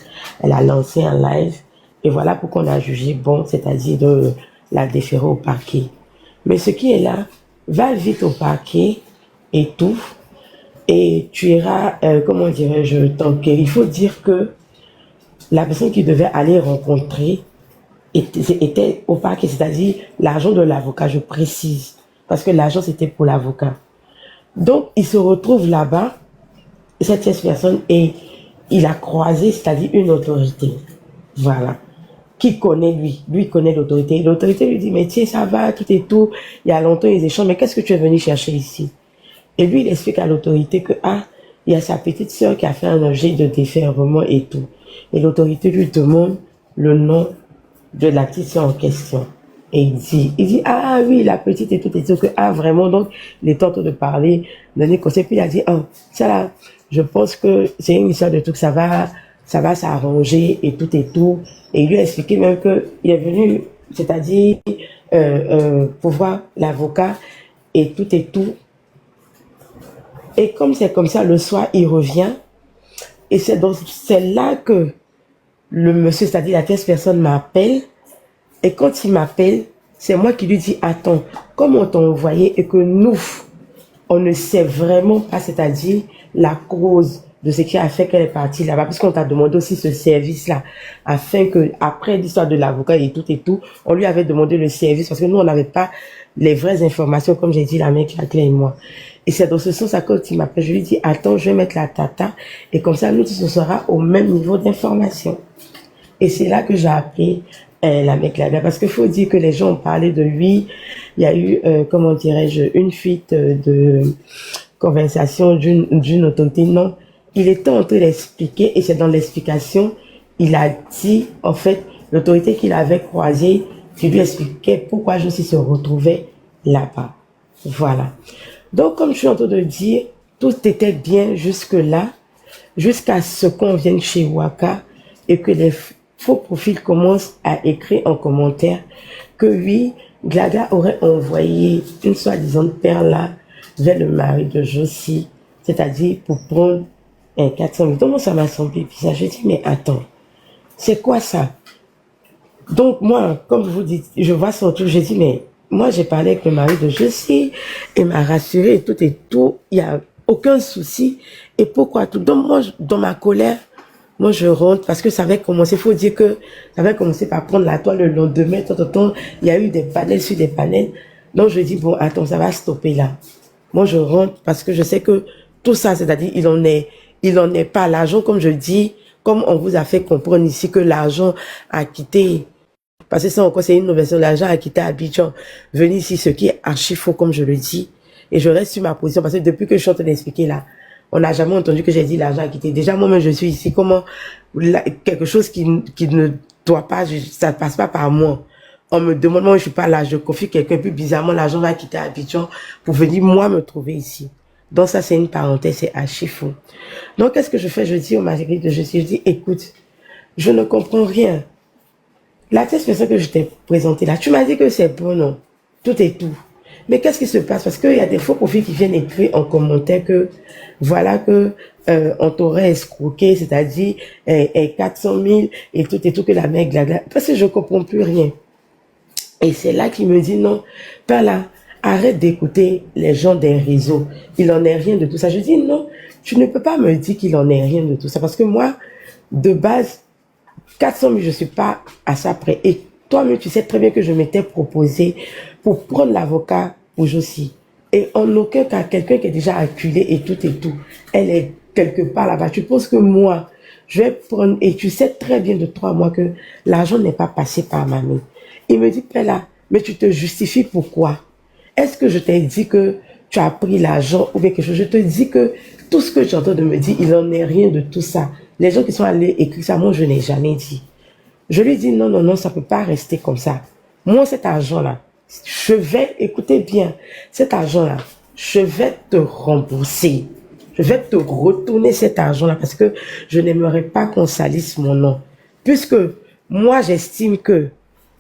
Elle a lancé un live. Et voilà pourquoi on a jugé bon, c'est-à-dire de la déférer au parquet. Mais ce qui est là, va vite au parquet et tout. Et tu iras, comment dirais-je, t'enquérir. Il faut dire que la personne qui devait aller rencontrer était au parquet, c'est-à-dire l'agent de l'avocat, je précise. Parce que l'agent, c'était pour l'avocat. Donc, il se retrouve là-bas, cette personne, et il a croisé, c'est-à-dire une autorité. Voilà. Qui connaît lui connaît l'autorité. L'autorité lui dit, mais tiens, ça va, tout et tout. Il y a longtemps, ils échangent, mais qu'est-ce que tu es venu chercher ici? Et lui, il explique à l'autorité que, ah, il y a sa petite sœur qui a fait un objet de déferrement et tout. Et l'autorité lui demande le nom de la petite sœur en question. Et il dit, ah oui, la petite et tout, que, ah vraiment, donc, il est en train de parler, donner conseil, puis il a dit, oh, ça là, je pense que c'est une histoire de tout, que ça va s'arranger et tout et tout. Et il lui a expliqué même que il est venu, c'est-à-dire, pour voir l'avocat et tout et tout. Et comme c'est comme ça, le soir, il revient. Et c'est là que le monsieur, c'est-à-dire la tierce personne m'appelle. Et quand il m'appelle, c'est moi qui lui dis, attends, comme on t'a envoyé et que nous, on ne sait vraiment pas, c'est-à-dire la cause de ce qui a fait qu'elle est partie là-bas, puisqu'on t'a demandé aussi ce service-là, afin que, après l'histoire de l'avocat et tout, on lui avait demandé le service, parce que nous, on n'avait pas les vraies informations, comme j'ai dit, la mec, la clé et moi. Et c'est dans ce sens, à quand il m'appelle, je lui dis, attends, je vais mettre la tata, et comme ça, nous, on sera au même niveau d'information. Et c'est là que j'ai appelé la mec là-bas, parce qu'il faut dire que les gens ont parlé de lui, il y a eu, comment dirais-je, une fuite de conversation d'une autorité. Non, il était en train d'expliquer, et c'est dans l'explication, il a dit, en fait, l'autorité qu'il avait croisée, qui lui expliquait pourquoi Josie se retrouvait là-bas. Voilà. Donc, comme je suis en train de dire, tout était bien jusque-là, jusqu'à ce qu'on vienne chez Waka, et que les faux profils commencent à écrire en commentaire que oui, Glada aurait envoyé une soi-disant perle vers le mari de Josie, c'est-à-dire pour prendre un 400 000. Donc moi, ça m'a semblé bizarre. Je dis, mais attends, c'est quoi ça? Donc moi, comme vous dites, je vois son truc, j'ai dit, mais moi j'ai parlé avec le mari de Josie, il m'a rassuré et tout, il n'y a aucun souci. Et pourquoi tout? Donc moi, dans ma colère, moi, je rentre parce que ça avait commencé, il faut dire que ça avait commencé par prendre la toile le lendemain, il y a eu des panels sur des panels. Donc, je dis, bon, attends, ça va stopper là. Moi, je rentre parce que je sais que tout ça, c'est-à-dire, il en est pas l'argent, comme je dis, comme on vous a fait comprendre ici que l'argent a quitté Parce que ça encore, c'est une version. L'argent a quitté Abidjan, venu ici, ce qui est archi faux, comme je le dis. Et je reste sur ma position, parce que depuis que je suis en train d'expliquer là, on n'a jamais entendu que j'ai dit l'argent a quitté. Déjà, moi-même, je suis ici. Comment, quelque chose qui ne doit pas, ça ne passe pas par moi. On me demande, moi, je suis pas là, je confie quelqu'un, puis bizarrement, l'argent va quitter Abidjan pour venir, moi, me trouver ici. Donc, ça, c'est une parenthèse, c'est archi faux. Donc, qu'est-ce que je fais? Je dis au mari de je dis, écoute, je ne comprends rien. La tierce personne que je t'ai présentée là, tu m'as dit que c'est bon, non? Tout est tout. Mais qu'est-ce qui se passe? Parce qu'il y a des faux profils qui viennent écrire en commentaire que, voilà que, on t'aurait escroqué, c'est-à-dire, 400 000 et tout, que la mec, parce que je comprends plus rien. Et c'est là qu'il me dit, non, pas là, arrête d'écouter les gens des réseaux. Il en est rien de tout ça. Je dis, non, tu ne peux pas me dire qu'il en est rien de tout ça. Parce que moi, de base, 400 000, je suis pas à ça près. Et toi-même, tu sais très bien que je m'étais proposé pour prendre l'avocat pour Josie. Et en aucun cas, quelqu'un qui est déjà acculé et tout, elle est quelque part là-bas. Tu penses que moi, je vais prendre, et tu sais très bien de 3 mois que l'argent n'est pas passé par ma main. Il me dit, Pella, mais tu te justifies pourquoi? Est-ce que je t'ai dit que tu as pris l'argent ou bien quelque chose? Je te dis que tout ce que tu entends de me dire, il n'en est rien de tout ça. Les gens qui sont allés écrire ça, moi, je n'ai jamais dit. Je lui dis, non, non, non, ça peut pas rester comme ça. Moi, cet argent-là, je vais, écoutez bien, cet argent-là, je vais te rembourser. Je vais te retourner cet argent-là parce que je n'aimerais pas qu'on salisse mon nom. Puisque moi, j'estime que,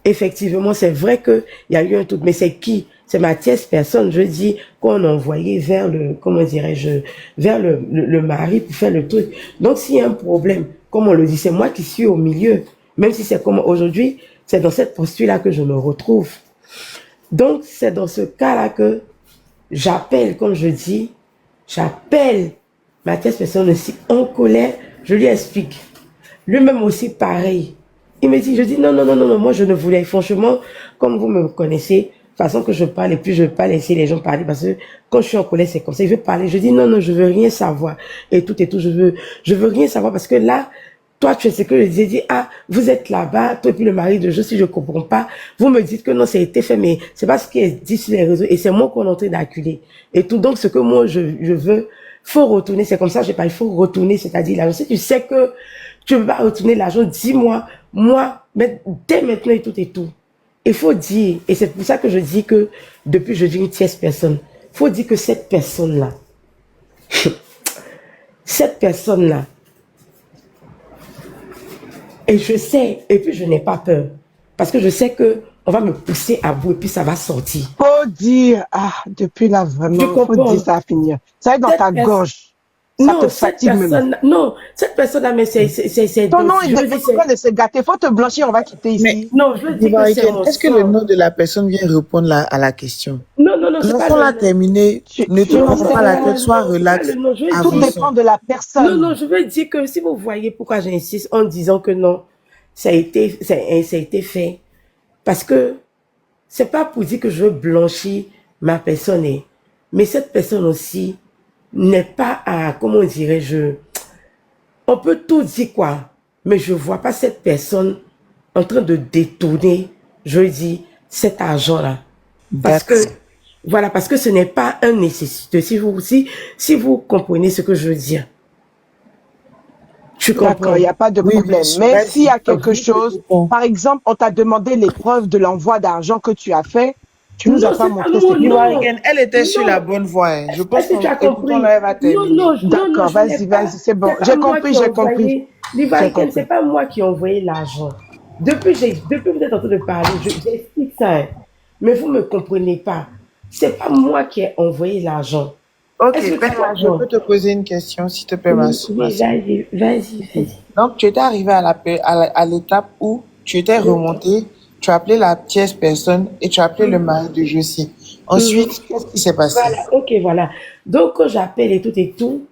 effectivement, c'est vrai qu'il y a eu un truc, mais c'est qui? C'est ma tierce personne, je dis, qu'on a envoyé vers le, comment dirais-je, vers le mari pour faire le truc. Donc, s'il y a un problème, comme on le dit, c'est moi qui suis au milieu. Même si c'est comme aujourd'hui, c'est dans cette posture-là que je me retrouve. Donc, c'est dans ce cas-là que j'appelle, comme je dis, j'appelle ma tierce personne aussi en colère, je lui explique. Lui-même aussi, pareil. Il me dit, je dis, non, non, non, non, non, moi je ne voulais, franchement, comme vous me connaissez, de façon que je parle, et puis je ne veux pas laisser les gens parler, parce que quand je suis en colère, c'est comme ça, il veut parler, je dis, non, non, je veux rien savoir, et tout, je veux rien savoir, parce que là, toi, tu sais ce que je disais, dit, ah, vous êtes là-bas, toi et puis le mari de Josie, je comprends pas, vous me dites que non, ça a été fait, mais c'est pas ce qui est dit sur les réseaux, et c'est moi qu'on est en train d'acculer, et tout, donc ce que moi, je veux, faut retourner, c'est comme ça, je sais pas, il faut retourner, c'est-à-dire, là, si tu sais que tu veux pas retourner l'argent, dis-moi, moi, mais dès maintenant et tout. Il faut dire, et c'est pour ça que je dis que, depuis je dis une tierce personne, il faut dire que cette personne-là, et je sais, et puis je n'ai pas peur, parce que je sais que on va me pousser à bout et puis ça va sortir. Faut dire, depuis là vraiment, faut dire ça va finir. Ça va être dans ta gorge. Ça te fatigue même. Non, cette personne-là, mais c'est... Ton nom, il ne pas de se gâter. Faut te blanchir, on va quitter ici. Mais, non, je veux dire que c'est mon Est-ce que le nom de la personne vient répondre à la question? Non, non, non, c'est pas la terminer, ne te prends pas la tête, sois relax. Tout dépend de la personne. Non, non, je veux dire que si vous voyez pourquoi j'insiste en disant que non, ça a été fait. Parce que c'est pas pour dire que je veux blanchir ma personne, mais cette personne aussi n'est pas à, comment dirais-je, on peut tout dire quoi, mais je vois pas cette personne en train de détourner, je dis, cet argent-là. Parce que, voilà, parce que ce n'est pas un nécessité. Si vous comprenez ce que je veux dire. D'accord, il n'y a pas de problème. Mais s'il y a quelque chose, par exemple, on t'a demandé les preuves de l'envoi d'argent que tu as fait, tu nous as pas montré ce que elle était sur la bonne voie. Je pense que tu as compris. D'accord, vas-y, c'est bon. J'ai compris. C'est pas moi qui ai envoyé l'argent. Depuis vous êtes en train de parler, j'explique ça. Mais vous ne me comprenez pas. C'est pas moi qui ai envoyé l'argent. Ok, je peux te poser une question, s'il te plaît, Oui, vas-y. Donc, tu étais arrivé à l'étape où tu étais remonté, tu as appelé la tierce personne et tu as appelé le mari de Josie. Ensuite, qu'est-ce qui s'est passé? Voilà. Donc, quand j'appelle et tout,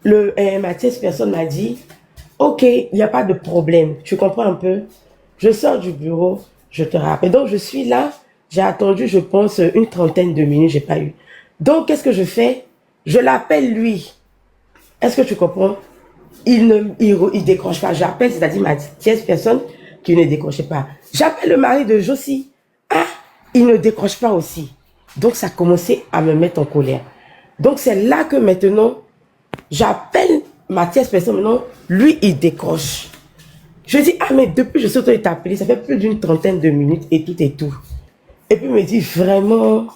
ma tierce personne m'a dit, ok, il n'y a pas de problème. Tu comprends un peu? Je sors du bureau, je te rappelle. Donc, je suis là, j'ai attendu, je pense, une 30aine de minutes, j'ai pas eu. Donc, qu'est-ce que je fais? Je l'appelle lui. Est-ce que tu comprends? Il décroche pas. J'appelle, c'est-à-dire ma tierce personne qui ne décrochait pas. J'appelle le mari de Josie. Ah, il ne décroche pas aussi. Donc, ça a commencé à me mettre en colère. Donc, c'est là que maintenant, j'appelle ma tierce personne. Maintenant, lui, il décroche. Je dis, ah, mais depuis que je suis en train de t'appeler, ça fait plus d'une trentaine de minutes et tout et tout. Et puis, il me dit, vraiment...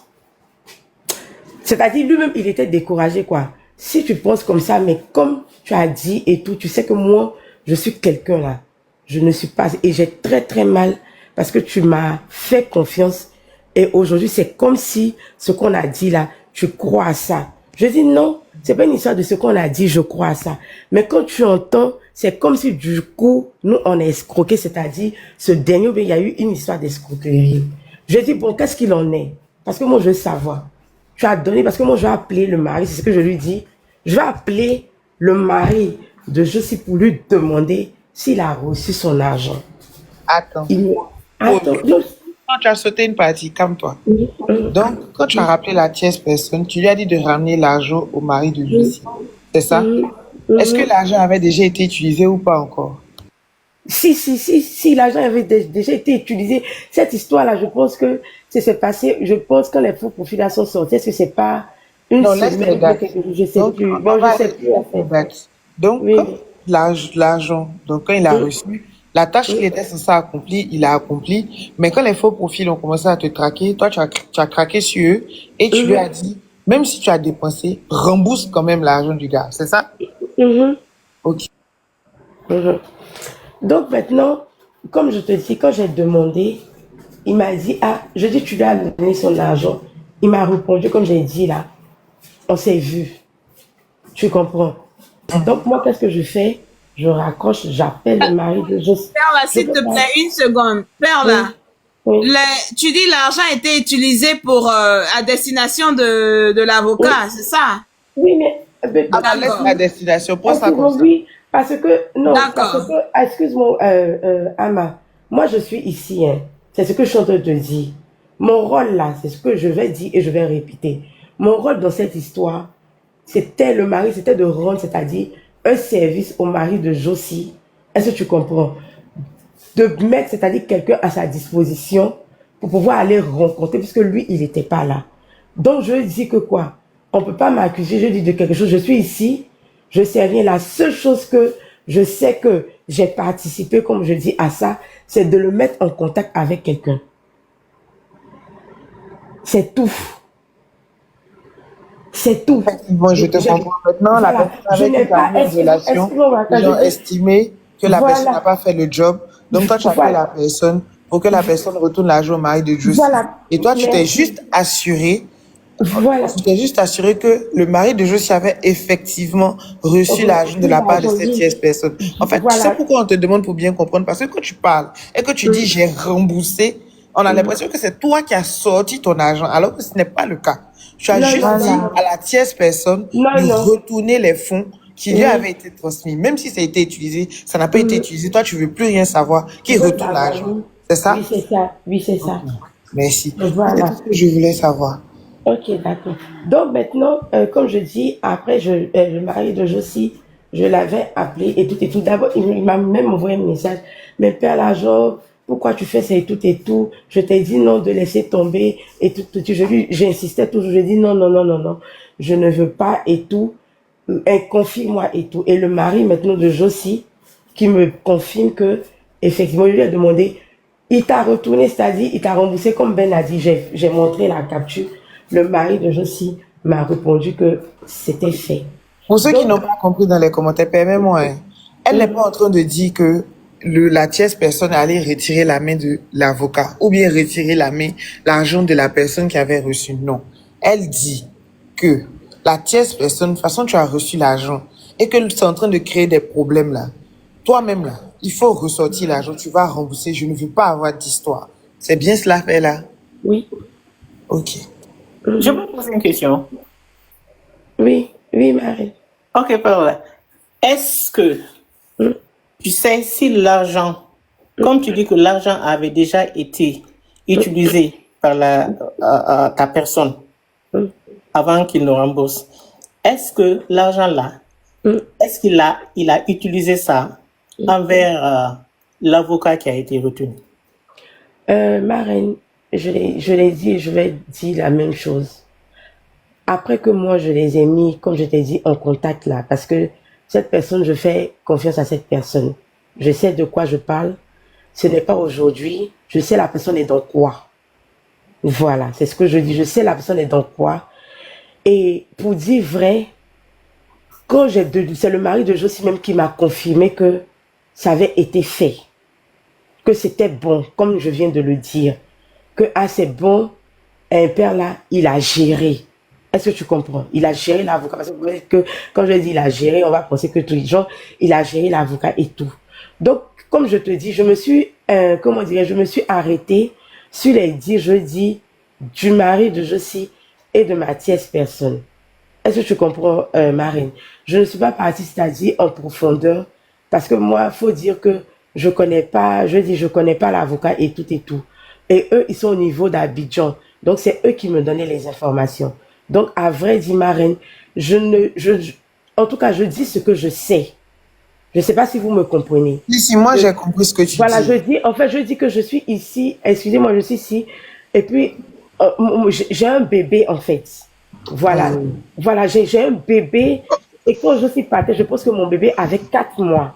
C'est-à-dire, lui-même, il était découragé, quoi. Si tu penses comme ça, mais comme tu as dit et tout, tu sais que moi, je suis quelqu'un, là. Je ne suis pas... Et j'ai très, très mal parce que tu m'as fait confiance. Et aujourd'hui, c'est comme si ce qu'on a dit, là, tu crois à ça. Je dis, non, c'est pas une histoire de ce qu'on a dit, je crois à ça. Mais quand tu entends, c'est comme si, du coup, nous, on est escroqué, c'est-à-dire, ce dernier, il y a eu une histoire d'escroquerie. Je dis, bon, qu'est-ce qu'il en est? Parce que moi, je veux savoir. Tu as donné, parce que moi, je vais appeler le mari, c'est ce que je lui dis. Je vais appeler le mari de Josie pour lui demander s'il a reçu son argent. Attends. Attends. Quand tu as sauté une partie, calme-toi. Donc, quand tu as rappelé la tierce personne, tu lui as dit de ramener l'argent au mari de Josie. C'est ça? Est-ce que l'argent avait déjà été utilisé ou pas encore? Si, l'argent avait déjà été utilisé. Cette histoire-là, je pense que c'est passé, je pense que les faux profils sont sortis. Est-ce que c'est pas une semaine ou quelque chose? Je sais plus. Bon, je sais plus. Donc, l'argent, donc quand il a reçu, la tâche qu'il était censé accomplir, il a accompli. Mais quand les faux profils ont commencé à te traquer, toi, tu as craqué sur eux et tu lui as dit, même si tu as dépensé, rembourse quand même l'argent du gars. C'est ça? Ok. Donc maintenant, comme je te dis, quand j'ai demandé, il m'a dit, ah, je dis, tu lui as donné son argent. Il m'a répondu, comme j'ai dit là, on s'est vu. Tu comprends? Donc moi, qu'est-ce que je fais? Je raccroche, j'appelle le mari de Josie. Perla, s'il te plaît, une seconde. Perla, tu dis l'argent a été utilisé pour à destination de l'avocat, c'est ça? Oui, mais... laisse la destination, prends ça comme ça. Oui, parce que, non, parce que, excuse-moi, Ama, moi je suis ici, hein. C'est ce que je suis en train de te dire. Mon rôle là, c'est ce que je vais dire et je vais répéter. Mon rôle dans cette histoire, c'était le mari, c'était de rendre, c'est-à-dire un service au mari de Josie. Est-ce que tu comprends? De mettre, c'est-à-dire quelqu'un à sa disposition pour pouvoir aller rencontrer, puisque lui, il n'était pas là. Donc, je dis que quoi? On ne peut pas m'accuser, je dis de quelque chose. Je suis ici, je sais rien. La seule chose que je sais que j'ai participé, comme je dis à ça, c'est de le mettre en contact avec quelqu'un. C'est tout. C'est tout. Bon, je te comprends maintenant. La personne avec qui tu as eu une relation, ils ont estimé que la personne n'a pas fait le job. Donc, toi, tu as fait la personne pour que la personne retourne l'argent au mari de Josie. Et toi, tu t'es juste assuré. Tu t'es juste assuré que le mari de Josie avait effectivement reçu l'argent de la part de cette tierce personne. En fait, tu sais pourquoi on te demande pour bien comprendre? Parce que quand tu parles et que tu dis j'ai remboursé, on a l'impression que c'est toi qui as sorti ton argent, alors que ce n'est pas le cas. Tu as juste dit à la tierce personne de retourner les fonds qui lui avaient été transmis. Même si ça a été utilisé, ça n'a pas été utilisé. Toi, tu ne veux plus rien savoir. Qui retourne l'argent? C'est ça? Oui, c'est ça. Oui, c'est ça. Merci. C'est tout ce que je voulais savoir. Ok, d'accord. Donc maintenant, comme je dis, après, le mari de Josie, je l'avais appelé et tout et tout. D'abord, il m'a même envoyé un message. Mais Père l'argent, pourquoi tu fais ça et tout et tout? Je t'ai dit non de laisser tomber et tout. J'insistais toujours. Je dis non, non, non, non, non. Je ne veux pas et tout. Confirme-moi et tout. Et le mari maintenant de Josie, qui me confirme que, effectivement, il lui a demandé, il t'a retourné, c'est-à-dire, il t'a remboursé comme Ben a dit. J'ai montré la capture. Le mari de Josie m'a répondu que c'était fait. Pour ceux qui n'ont pas compris dans les commentaires, permets-moi, elle n'est pas en train de dire que la tierce personne allait retirer la main de l'avocat ou bien retirer l'argent de la personne qui avait reçu. Non. Elle dit que la tierce personne, de toute façon, tu as reçu l'argent et que c'est en train de créer des problèmes là. Toi-même là, il faut ressortir l'argent, tu vas rembourser. Je ne veux pas avoir d'histoire. C'est bien cela fait là? Oui. Ok. Je peux poser une question? Oui, Marie. Ok, Paola. Est-ce que tu sais si l'argent, comme tu dis que l'argent avait déjà été utilisé par ta personne avant qu'il ne rembourse, est-ce que l'argent là, est-ce qu'il a utilisé ça envers l'avocat qui a été retenu? Marraine, je l'ai dit et je vais dire la même chose. Après que moi, je les ai mis, comme je t'ai dit, en contact là, parce que cette personne, je fais confiance à cette personne. Je sais de quoi je parle. Ce n'est pas aujourd'hui. Je sais la personne est dans quoi. Voilà, c'est ce que je dis. Je sais la personne est dans quoi. Et pour dire vrai, quand c'est le mari de Josie même qui m'a confirmé que ça avait été fait. Que c'était bon, comme je viens de le dire. Que c'est bon, un père là, il a géré. Est-ce que tu comprends? Il a géré l'avocat. Parce que quand je dis il a géré, on va penser que tous les gens, il a géré l'avocat et tout. Donc, comme je te dis, je me suis, je me suis arrêtée sur les dires, je dis, du mari de Josie et de ma tierce personne. Est-ce que tu comprends, Marine? Je ne suis pas partie, c'est-à-dire en profondeur, parce que moi, il faut dire que je connais pas l'avocat et tout et tout. Et eux, ils sont au niveau d'Abidjan. Donc, c'est eux qui me donnaient les informations. Donc, à vrai dire, Marine, en tout cas, je dis ce que je sais. Je ne sais pas si vous me comprenez. Si, moi, j'ai compris ce que tu dis. Voilà, je dis que je suis ici, excusez-moi, je suis ici, et puis, j'ai un bébé, en fait. Voilà, voilà, j'ai un bébé, et quand je suis partie, je pense que mon bébé avait 4 mois.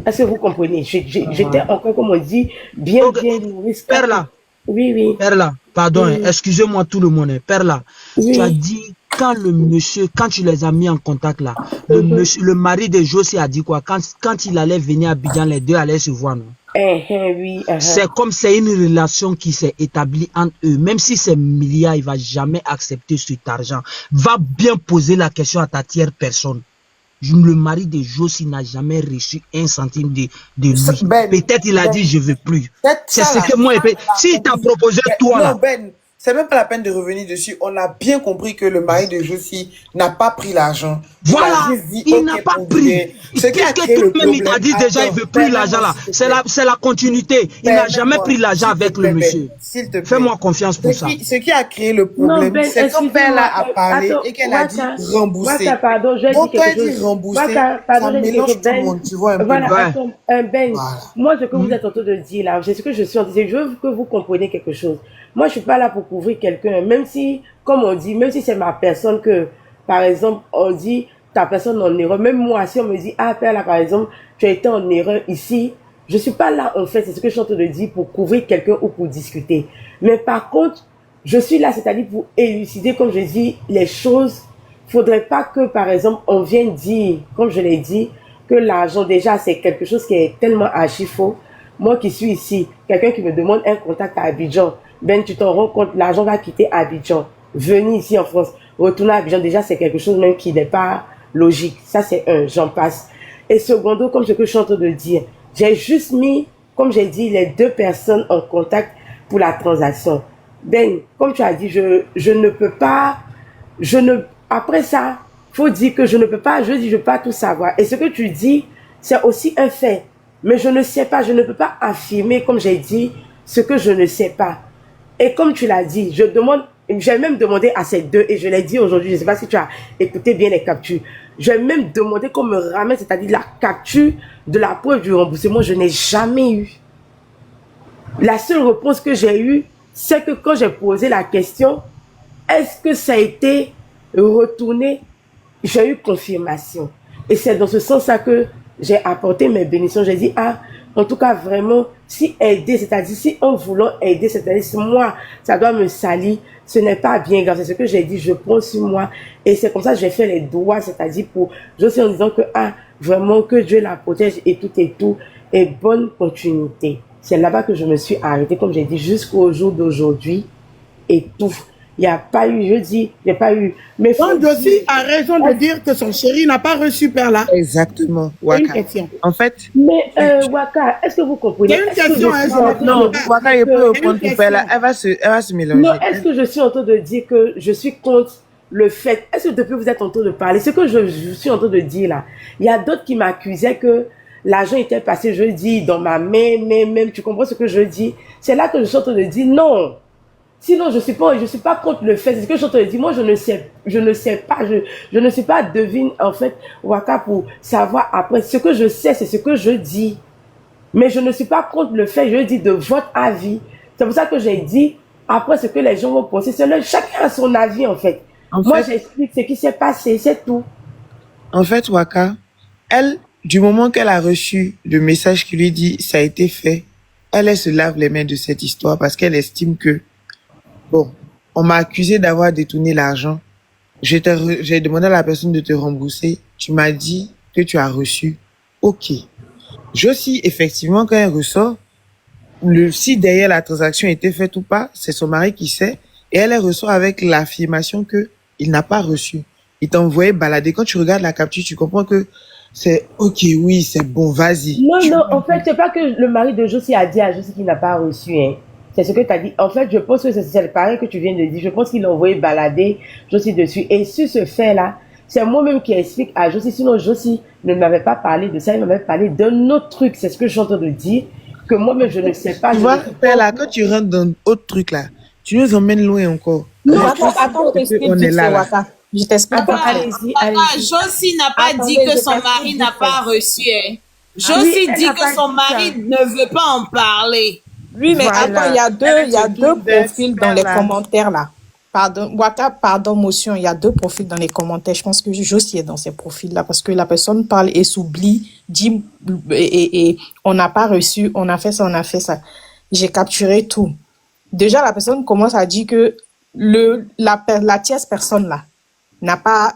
Est-ce que vous comprenez? J'étais encore, comme on dit, bien nourrie. Perla. Oui. Perla, pardon, excusez-moi tout le monde. Perla, tu as dit quand tu les as mis en contact là, le mari de Josie a dit quoi? Quand il allait venir à Abidjan, les deux allaient se voir, non? C'est comme c'est une relation qui s'est établie entre eux. Même si c'est milliard, il va jamais accepter cet argent. Va bien poser la question à ta tierce personne. Le mari de Josie n'a jamais reçu 1 centime de lui. Peut-être il a dit je veux plus. C'est ce que moi. S'il t'a proposé toi là. Ben, c'est même pas la peine de revenir dessus. On a bien compris que le mari de Josie n'a pas pris l'argent. Voilà, il n'a pas pris. Qu'est-ce que toi-même il t'a dit déjà, il veut plus l'argent là. C'est la continuité. Il n'a jamais pris l'argent avec le monsieur. Fais-moi confiance pour ça. Ce qui a créé le problème, c'est quand père là a parlé et qu'elle a dit rembourser. Donc quand elle dit rembourser, ça mélange tout le monde. Tu vois un peu. Voilà, moi ce que vous êtes en train de dire là, c'est ce que je suis en train de dire. Je veux que vous compreniez quelque chose. Moi, je suis pas là pour couvrir quelqu'un, même si, comme on dit, même si c'est ma personne que, par exemple, on dit, ta personne en erreur. Même moi, si on me dit, père, là, par exemple, tu as été en erreur ici, je suis pas là, en fait, c'est ce que je suis en train de dire, pour couvrir quelqu'un ou pour discuter. Mais par contre, je suis là, c'est-à-dire pour élucider, comme je dis, les choses. Faudrait pas que, par exemple, on vienne dire, comme je l'ai dit, que l'argent, déjà, c'est quelque chose qui est tellement archi faux. Moi qui suis ici, quelqu'un qui me demande un contact à Abidjan, ben tu t'en rends compte, l'argent va quitter Abidjan, venir ici en France, retourner à Abidjan, déjà c'est quelque chose même qui n'est pas logique. Ça c'est un, j'en passe. Et secondo, comme ce que je suis en train de dire, j'ai juste mis, comme j'ai dit, les 2 personnes en contact pour la transaction. Ben, comme tu as dit, je ne peux pas, après ça, faut dire que je ne peux pas, je peux pas tout savoir. Et ce que tu dis, c'est aussi un fait. Mais je ne sais pas, je ne peux pas affirmer, comme j'ai dit, ce que je ne sais pas. Et comme tu l'as dit, j'ai même demandé à ces 2, et je l'ai dit aujourd'hui, je ne sais pas si tu as écouté bien les captures, j'ai même demandé qu'on me ramène, c'est-à-dire la capture de la preuve du remboursement, je n'ai jamais eu. La seule réponse que j'ai eue, c'est que quand j'ai posé la question, est-ce que ça a été retourné, j'ai eu confirmation. Et c'est dans ce sens-là que j'ai apporté mes bénédictions. J'ai dit, en tout cas, vraiment, si aider, c'est-à-dire, si en voulant aider, c'est-à-dire, si moi, ça doit me salir, ce n'est pas bien grave. C'est ce que j'ai dit, je prends sur moi. Et c'est comme ça que j'ai fait les doigts, c'est-à-dire pour, je suis en disant que, vraiment, que Dieu la protège et tout, et bonne continuité. C'est là-bas que je me suis arrêtée, comme j'ai dit, jusqu'au jour d'aujourd'hui, et tout. Il n'y a pas eu, je dis, il n'y a pas eu. Mais Josie a raison de dire que son chéri n'a pas reçu Père là. Exactement. Waka. Une question. En fait. Mais Waka, est-ce que vous comprenez? Il y a une question. Non, Waka, il peut répondre pour Père là. Elle va se mélanger. Non, est-ce que je suis en train de dire que je suis contre le fait? Est-ce que depuis vous êtes en train de parler? Ce que je suis en train de dire là, il y a d'autres qui m'accusaient que l'argent était passé, je dis, dans ma main, même. Tu comprends ce que je dis? C'est là que je suis en train de dire non. Sinon, je suis pas contre le fait. C'est ce que je te dis. Moi, je ne sais pas. Je ne suis pas devine, en fait, Waka, pour savoir après. Ce que je sais, c'est ce que je dis. Mais je ne suis pas contre le fait, je dis de votre avis. C'est pour ça que j'ai dit, après ce que les gens vont penser, chacun a son avis en fait. Moi, j'explique ce qui s'est passé, c'est tout. En fait, Waka, elle, du moment qu'elle a reçu le message qui lui dit « ça a été fait », elle se lave les mains de cette histoire parce qu'elle estime que, bon, on m'a accusé d'avoir détourné l'argent. J'ai demandé à la personne de te rembourser. Tu m'as dit que tu as reçu. Ok. Josie, effectivement, quand elle ressort, si derrière la transaction était faite ou pas, c'est son mari qui sait. Et elle ressort avec l'affirmation que il n'a pas reçu. Il t'a envoyé balader. Quand tu regardes la capture, tu comprends que c'est ok, oui, c'est bon, vas-y. Non, en fait, c'est pas que le mari de Josie a dit à Josie qu'il n'a pas reçu, hein. C'est ce que tu as dit. En fait, je pense que c'est pareil que tu viens de dire. Je pense qu'il a envoyé balader Josie dessus. Et sur ce fait-là, c'est moi-même qui explique à Josie. Sinon, Josie ne m'avait pas parlé de ça. Il m'avait parlé d'un autre truc. C'est ce que je suis en train de dire. Que moi-même, je ne sais pas. Tu vois, là, quand tu rentres dans autre truc, là, tu nous emmènes loin encore. Non, attends, on est là. Je t'explique. Allez-y. Josie n'a pas dit que son mari n'a pas reçu. Josie dit que son mari ne veut pas en parler. Oui, mais attends, il y a deux profils dans les commentaires là. Pardon, Waka, pardon, motion, il y a deux profils dans les commentaires. Je pense que Josie est dans ces profils-là parce que la personne parle et s'oublie, dit et on n'a pas reçu, on a fait ça. J'ai capturé tout. Déjà, la personne commence à dire que la tierce personne là n'a pas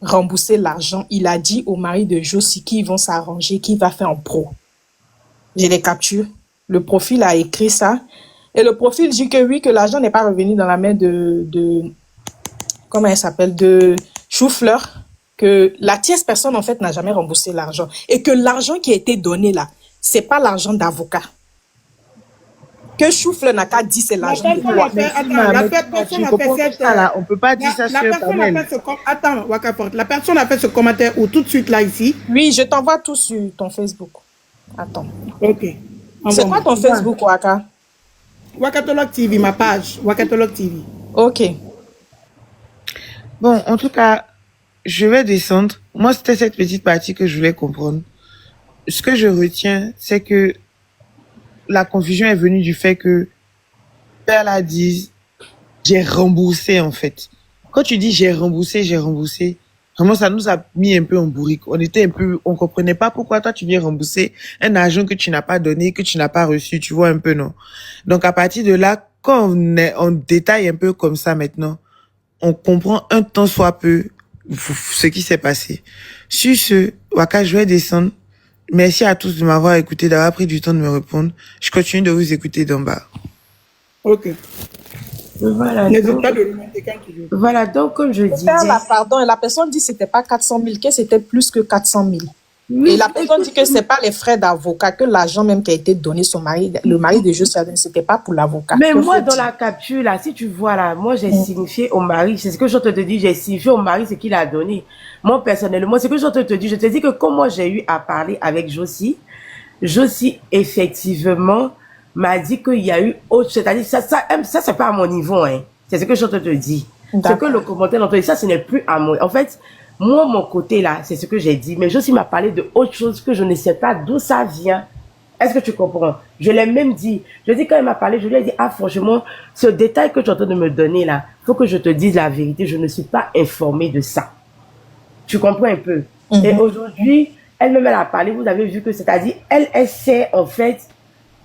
remboursé l'argent. Il a dit au mari de Josie qu'ils vont s'arranger, qu'il va faire en pro. J'ai les captures. Le profil a écrit ça. Et le profil dit que oui, que l'argent n'est pas revenu dans la main de comment elle s'appelle, de Choufleur, que la tierce personne, en fait, n'a jamais remboursé l'argent. Et que l'argent qui a été donné là, c'est pas l'argent d'avocat. Que Choufleur n'a qu'à dire c'est l'argent de quoi. La personne a fait cette... On peut pas dire ça sur Panel. Attends, Wakaporte, la personne a fait ce commentaire où tout de suite là, ici. Oui, je t'envoie tout sur ton Facebook. Attends. Ok. C'est quoi ton Facebook, Waka? Wakatolog TV, ma page. Wakatolog TV. Ok. Bon, en tout cas, je vais descendre. Moi, c'était cette petite partie que je voulais comprendre. Ce que je retiens, c'est que la confusion est venue du fait que Père l'a dit, j'ai remboursé en fait. Quand tu dis j'ai remboursé, vraiment ça nous a mis un peu en bourrique. On comprenait pas pourquoi toi tu viens rembourser un argent que tu n'as pas donné, que tu n'as pas reçu, tu vois un peu, non? Donc à partir de là, quand on détaille un peu comme ça maintenant, on comprend un tant soit peu ce qui s'est passé. Sur ce, Waka, je vais descendre. Merci à tous de m'avoir écouté, d'avoir pris du temps de me répondre. Je continue de vous écouter d'en bas. Ok. Voilà. N'hésite pas de remonter quand tu veux. Voilà, donc comme je disais... Pardon, la personne dit que c'était pas 400 000, que c'était plus que 400 000. Oui, et la personne dit que c'est pas les frais d'avocat, que l'argent même qui a été donné son mari, le mari de Josie, c'était pas pour l'avocat. Mais moi, dans la capture, là, si tu vois là, moi, j'ai signifié au mari, c'est ce que je te dis, j'ai signifié au mari ce qu'il a donné. Moi, personnellement, c'est ce que je te dis, je te dis que comme moi, j'ai eu à parler avec Josie, effectivement, m'a dit qu'il y a eu autre, c'est-à-dire, ça, c'est pas à mon niveau, hein. C'est ce que je te dis. Ce que le commentaire, ça, ce n'est plus à moi. En fait, moi, mon côté là, c'est ce que j'ai dit. Mais Josie m'a parlé de autre chose que je ne sais pas d'où ça vient. Est-ce que tu comprends? Je l'ai même dit. Je dis quand elle m'a parlé, je lui ai dit, ah franchement, ce détail que tu es en train de me donner là, faut que je te dise la vérité. Je ne suis pas informée de ça. Tu comprends un peu? Et aujourd'hui, elle-même, elle a parlé. Vous avez vu que c'est-à-dire, elle sait en fait,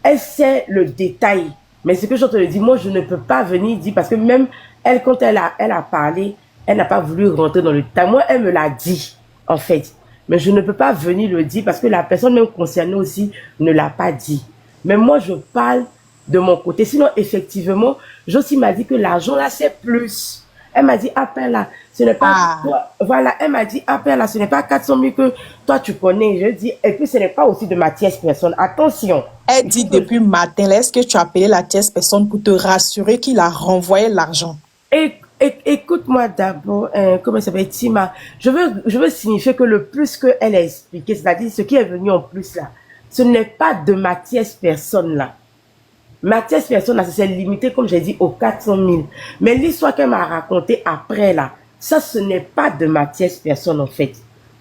elle sait le détail. Mais ce que je te dis, moi, je ne peux pas venir dire parce que même elle, quand elle a parlé, elle n'a pas voulu rentrer dans le détail. Moi, elle me l'a dit, en fait. Mais je ne peux pas venir le dire parce que la personne même concernée aussi ne l'a pas dit. Mais moi, je parle de mon côté. Sinon, effectivement, Josie m'a dit que l'argent là, c'est plus. Elle m'a dit, appelle là, ce n'est pas... Voilà, elle m'a dit, appelle là, ce n'est pas 400 000 que toi, tu connais. Je dis, et puis ce n'est pas aussi de ma tierce personne. Attention. Elle dit depuis matin, est-ce que tu as appelé la tierce personne pour te rassurer qu'il a renvoyé l'argent? Écoute-moi d'abord, comment ça s'appelle, Tima. Je veux signifier que le plus qu'elle a expliqué, c'est-à-dire ce qui est venu en plus là, ce n'est pas de ma tierce personne là. Ma tierce personne là, c'est limité, comme j'ai dit, aux 400 000. Mais l'histoire qu'elle m'a racontée après là, ça, ce n'est pas de ma tierce personne en fait.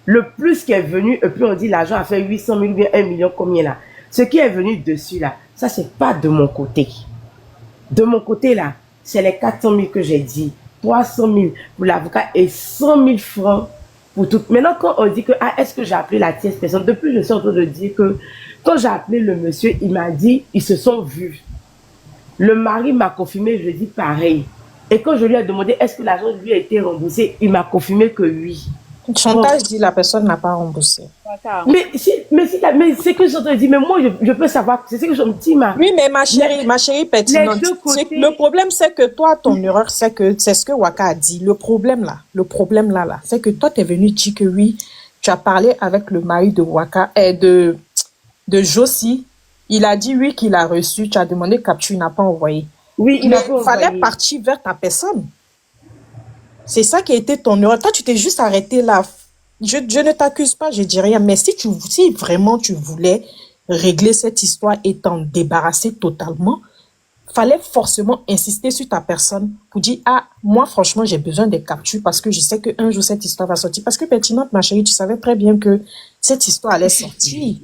Le plus qui est venu, et puis on dit l'argent a fait 800 000 ou bien 1 million, combien là? ce qui est venu dessus là, ça c'est pas de mon côté. De mon côté là, c'est les 400 000 que j'ai dit, 300 000 pour l'avocat et 100 000 francs pour tout. Maintenant, quand on dit que, est-ce que j'ai appelé la tierce personne? Depuis, je suis en train de dire que quand j'ai appelé le monsieur, il m'a dit, ils se sont vus. Le mari m'a confirmé, je dis pareil. Et quand je lui ai demandé, est-ce que l'argent lui a été remboursé, il m'a confirmé que oui. Le chantage dit la personne n'a pas remboursé. Mais c'est que je te dis, mais moi, je peux savoir, c'est ce que je me dis, Oui, mais ma chérie pertinente, le problème, c'est que toi, ton erreur, c'est ce que Waka a dit. Le problème là, c'est que toi, tu es venu dire que oui, tu as parlé avec le mari de Waka, de Josie. Il a dit oui qu'il a reçu, tu as demandé capture, il n'a pas envoyé. Oui, il fallait partir vers ta personne. C'est ça qui a été ton erreur. Toi, tu t'es juste arrêté là. Je ne t'accuse pas, je dis rien. Mais si vraiment tu voulais régler cette histoire et t'en débarrasser totalement, fallait forcément insister sur ta personne pour dire, moi, franchement, j'ai besoin des captures parce que je sais qu'un jour, cette histoire va sortir. Parce que, pertinente, ma chérie, tu savais très bien que cette histoire allait sortir.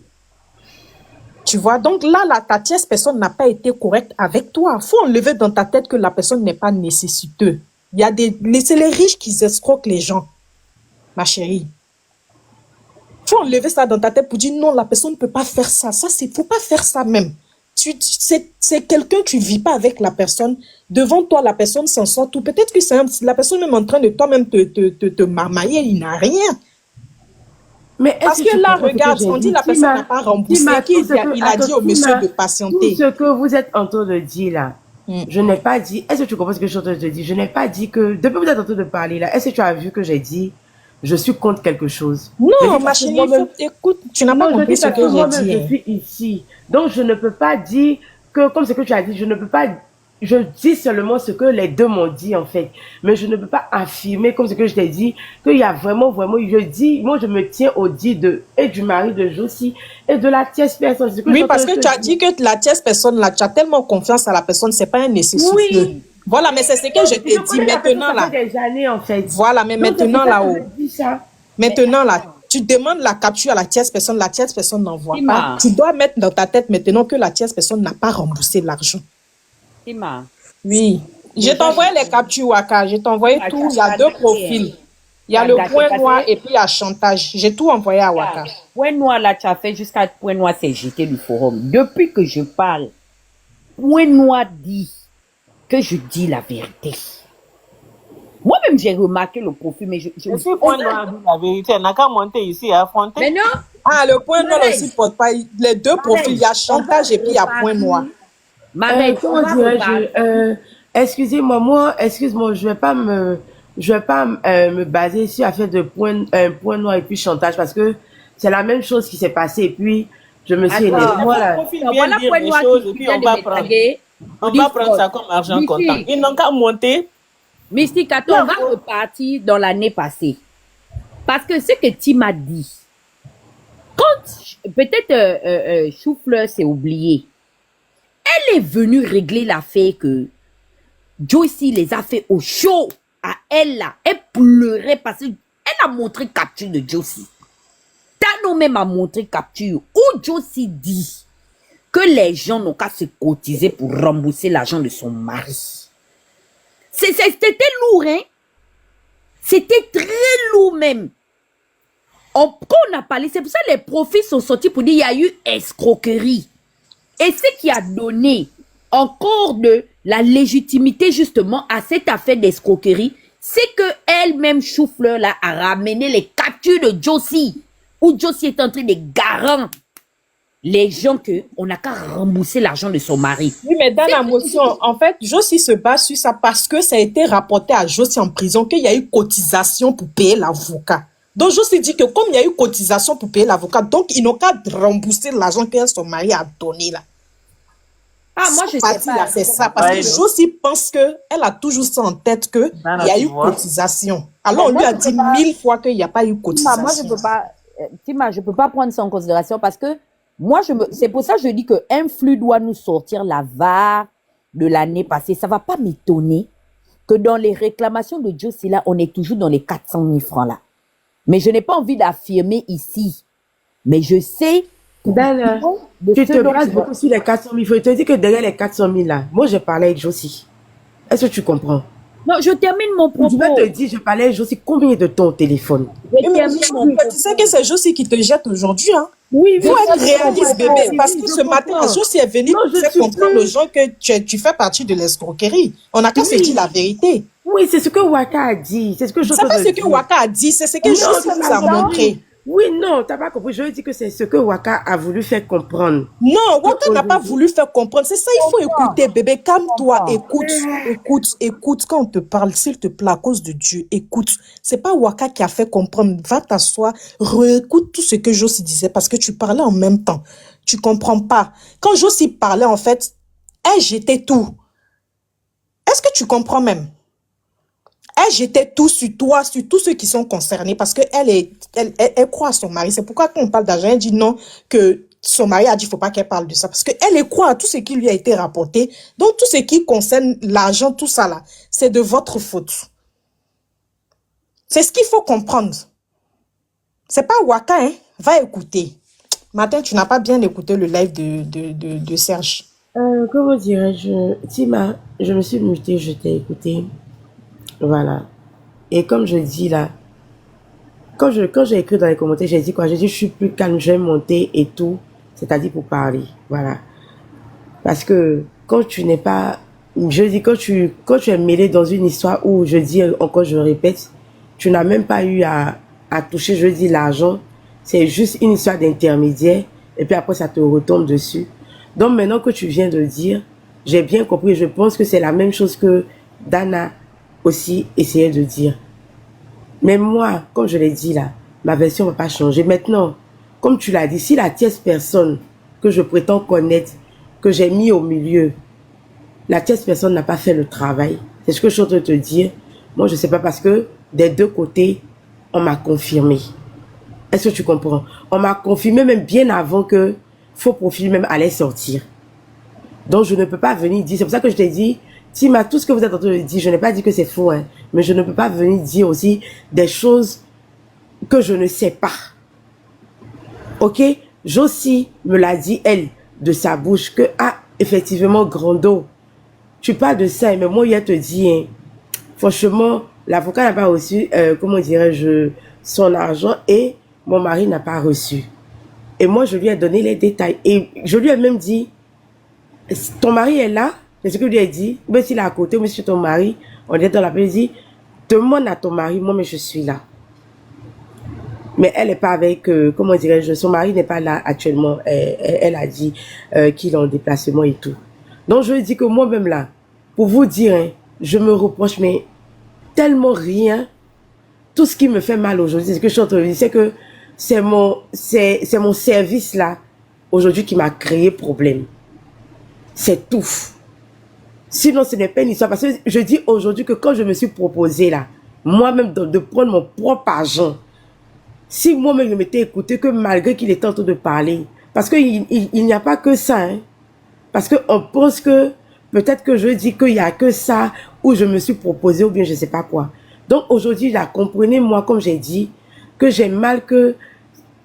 Tu vois, donc là, ta tierce personne n'a pas été correcte avec toi. Il faut enlever dans ta tête que la personne n'est pas nécessiteuse. C'est les riches qui escroquent les gens, ma chérie. Il faut enlever ça dans ta tête pour dire non, la personne ne peut pas faire ça. Faut pas faire ça même. C'est quelqu'un, tu vis pas avec la personne. Devant toi, la personne s'en sort tout. Peut-être que la personne même en train de toi-même te marmailler, il n'a rien. Mais parce que là, regarde, on dit la personne n'a pas remboursé. Il a dit au monsieur de patienter. Tout ce que vous êtes en train de dire là, je n'ai pas dit, est-ce que tu comprends ce que je suis en train de te dire? Je n'ai pas dit que, depuis que vous êtes en train de parler là, est-ce que tu as vu que j'ai dit, je suis contre quelque chose? Non, ma chérie, écoute, tu n'as pas compris ce que j'ai dit. Je suis ici. Donc, je ne peux pas dire que, comme ce que tu as dit, je ne peux pas, je dis seulement ce que les deux m'ont dit, en fait. Mais je ne peux pas affirmer, comme ce que je t'ai dit, qu'il y a vraiment, je dis, moi, je me tiens au dit et du mari de Josie et de la tierce personne. Oui, parce que tu as dit que la tierce personne, là, tu as tellement confiance à la personne, c'est pas un nécessaire. Oui. Voilà, mais c'est ce que je t'ai dit maintenant, là. Des années, en fait. Voilà, mais maintenant, là-haut. Maintenant, là, tu demandes la capture à la tierce personne n'envoie pas. Tu dois mettre dans ta tête maintenant que la tierce personne n'a pas remboursé l'argent. Oui. Je t'ai envoyé les captures, Waka. Je t'ai envoyé tout. Il y a 2 profils. Il y a le point noir et puis il y a chantage. J'ai tout envoyé à Waka. Point noir, là, tu as fait jusqu'à point noir, c'est jeté du forum. Depuis que je parle, point noir dit que je dis la vérité. Moi-même, j'ai remarqué le profil, mais je suis point noir dit la vérité. On n'a qu'à monter ici à affronter. Mais non. Le point noir aussi porte pas. Les 2 profils, il y a chantage et puis il y a point noir. Excusez-moi, je vais pas me baser sur l'affaire de point noir et puis chantage parce que c'est la même chose qui s'est passée et puis je me suis énervée. Voilà point noir et puis on va prendre ça comme argent comptant. Ils n'ont qu'à monter. Mystique, attends, on va repartir dans l'année passée. Parce que ce que tu m'as dit, quand peut-être Choufleur s'est oublié, elle est venue régler l'affaire que Josie les a fait au show à elle là. Elle pleurait parce qu'elle a montré capture de Josie. Tano même a montré capture où Josie dit que les gens n'ont qu'à se cotiser pour rembourser l'argent de son mari. C'était lourd, hein? C'était très lourd même. Quand on a parlé, c'est pour ça que les profils sont sortis pour dire qu'il y a eu escroquerie. Et ce qui a donné encore de la légitimité justement à cette affaire d'escroquerie, c'est que elle-même, Choufleur, là, a ramené les captures de Josie, où Josie est en train de garant les gens qu'on n'a qu'à rembourser l'argent de son mari. Oui, mais dans la motion, en fait, Josie se base sur ça parce que ça a été rapporté à Josie en prison qu'il y a eu cotisation pour payer l'avocat. Donc, Josie dit que comme il y a eu cotisation pour payer l'avocat, donc ils n'ont qu'à rembourser l'argent que son mari a donné là. Moi, je sais pas. C'est ça, parce que Josie pense qu'elle a toujours ça en tête qu'il y a eu cotisation. Alors, on lui a dit 1000 fois qu'il n'y a pas eu cotisation. Moi, je peux pas, Tima, je peux pas prendre ça en considération parce que c'est pour ça que je dis qu'un flux doit nous sortir la VAR de l'année passée. Ça va pas m'étonner que dans les réclamations de Josie là, on est toujours dans les 400 000 francs là. Mais je n'ai pas envie d'affirmer ici. Mais je sais Dan, tu te bases beaucoup sur les 400 000. Il faut te dire que derrière les 400 000 là, moi, j'ai parlé avec Josie. Est-ce que tu comprends? Non, je termine mon propos. Je vais te dire, je parlais avec Josie, combien de temps au téléphone? Tu sais que c'est Josie qui te jette aujourd'hui, hein? Oui, il faut être réaliste, bébé. Parce que ce matin, Josie est venue faire comprendre aux gens que tu fais partie de l'escroquerie. On n'a qu'à se dire la vérité. Oui, c'est ce que Waka a dit. C'est ce que c'est pas ce que Waka a dit, c'est ce que Josie nous a montré. Oui, non, t'as pas compris. Je dis que c'est ce que Waka a voulu faire comprendre. Non, Waka n'a pas voulu faire comprendre. C'est ça, il faut écouter, bébé. Calme-toi, écoute. Quand on te parle, s'il te plaît, à cause de Dieu, écoute. C'est pas Waka qui a fait comprendre. Va t'asseoir, réécoute tout ce que Josie disait parce que tu parlais en même temps. Tu comprends pas. Quand Josie parlait, en fait, elle jetait tout. Est-ce que tu comprends même? Elle jetait tout sur toi, sur tous ceux qui sont concernés parce qu'elle croit à son mari. C'est pourquoi quand on parle d'argent, elle dit non, que son mari a dit qu'il ne faut pas qu'elle parle de ça. Parce qu'elle croit à tout ce qui lui a été rapporté. Donc, tout ce qui concerne l'argent, tout ça là, c'est de votre faute. C'est ce qu'il faut comprendre. C'est pas Waka, hein. Va écouter. Matin, tu n'as pas bien écouté le live de Serge. Comment dirais-je? Tima, je me suis mutée, je t'ai écouté. Voilà. Et comme je dis là, quand j'ai écrit dans les commentaires, j'ai dit quoi? J'ai dit je suis plus calme, je vais monter et tout. C'est-à-dire pour parler. Voilà. Parce que quand tu n'es pas... Je dis quand tu es mêlé dans une histoire où, je dis encore, je répète, tu n'as même pas eu à toucher, je dis, l'argent. C'est juste une histoire d'intermédiaire. Et puis après, ça te retombe dessus. Donc maintenant que tu viens de dire, j'ai bien compris. Je pense que c'est la même chose que Dana aussi essayait de dire. Mais moi, comme je l'ai dit là, ma version ne va pas changer. Maintenant, comme tu l'as dit, si la tierce personne que je prétends connaître, que j'ai mis au milieu, la tierce personne n'a pas fait le travail, c'est ce que je suis en train de te dire. Moi, je ne sais pas parce que des deux côtés, on m'a confirmé. Est-ce que tu comprends? On m'a confirmé même bien avant que faux profil même allait sortir. Donc, je ne peux pas venir dire. C'est pour ça que je t'ai dit, Tima, tout ce que vous êtes en train de dire, je n'ai pas dit que c'est faux, hein, mais je ne peux pas venir dire aussi des choses que je ne sais pas. Ok? Josie me l'a dit, elle, de sa bouche, que, effectivement, Grando, tu parles de ça, mais moi, il te dit, hein, franchement, l'avocat n'a pas reçu, comment dirais-je, son argent et mon mari n'a pas reçu. Et moi, je lui ai donné les détails. Et je lui ai même dit, ton mari est là? C'est ce que je lui ai dit. Même s'il est à côté, même si ton mari, on est dans la paix, il dit, demande à ton mari, moi, mais je suis là. Mais elle n'est pas avec, comment dirais-je, son mari n'est pas là actuellement. Elle a dit qu'il est en déplacement et tout. Donc, je lui dis que moi-même là, pour vous dire, hein, je me reproche, mais tellement rien. Tout ce qui me fait mal aujourd'hui, c'est que je suis en train de dire, c'est que c'est mon service là, aujourd'hui, qui m'a créé problème. C'est tout. Sinon, ce n'est pas une histoire. Parce que je dis aujourd'hui que quand je me suis proposé là, moi-même de prendre mon propre argent, si moi-même je m'étais écouté, que malgré qu'il était en train de parler, parce qu'il n'y a pas que ça, hein, parce qu'on pense que peut-être que je dis qu'il n'y a que ça, où je me suis proposé, ou bien je ne sais pas quoi. Donc aujourd'hui, là, comprenez-moi, comme j'ai dit, que j'ai mal, que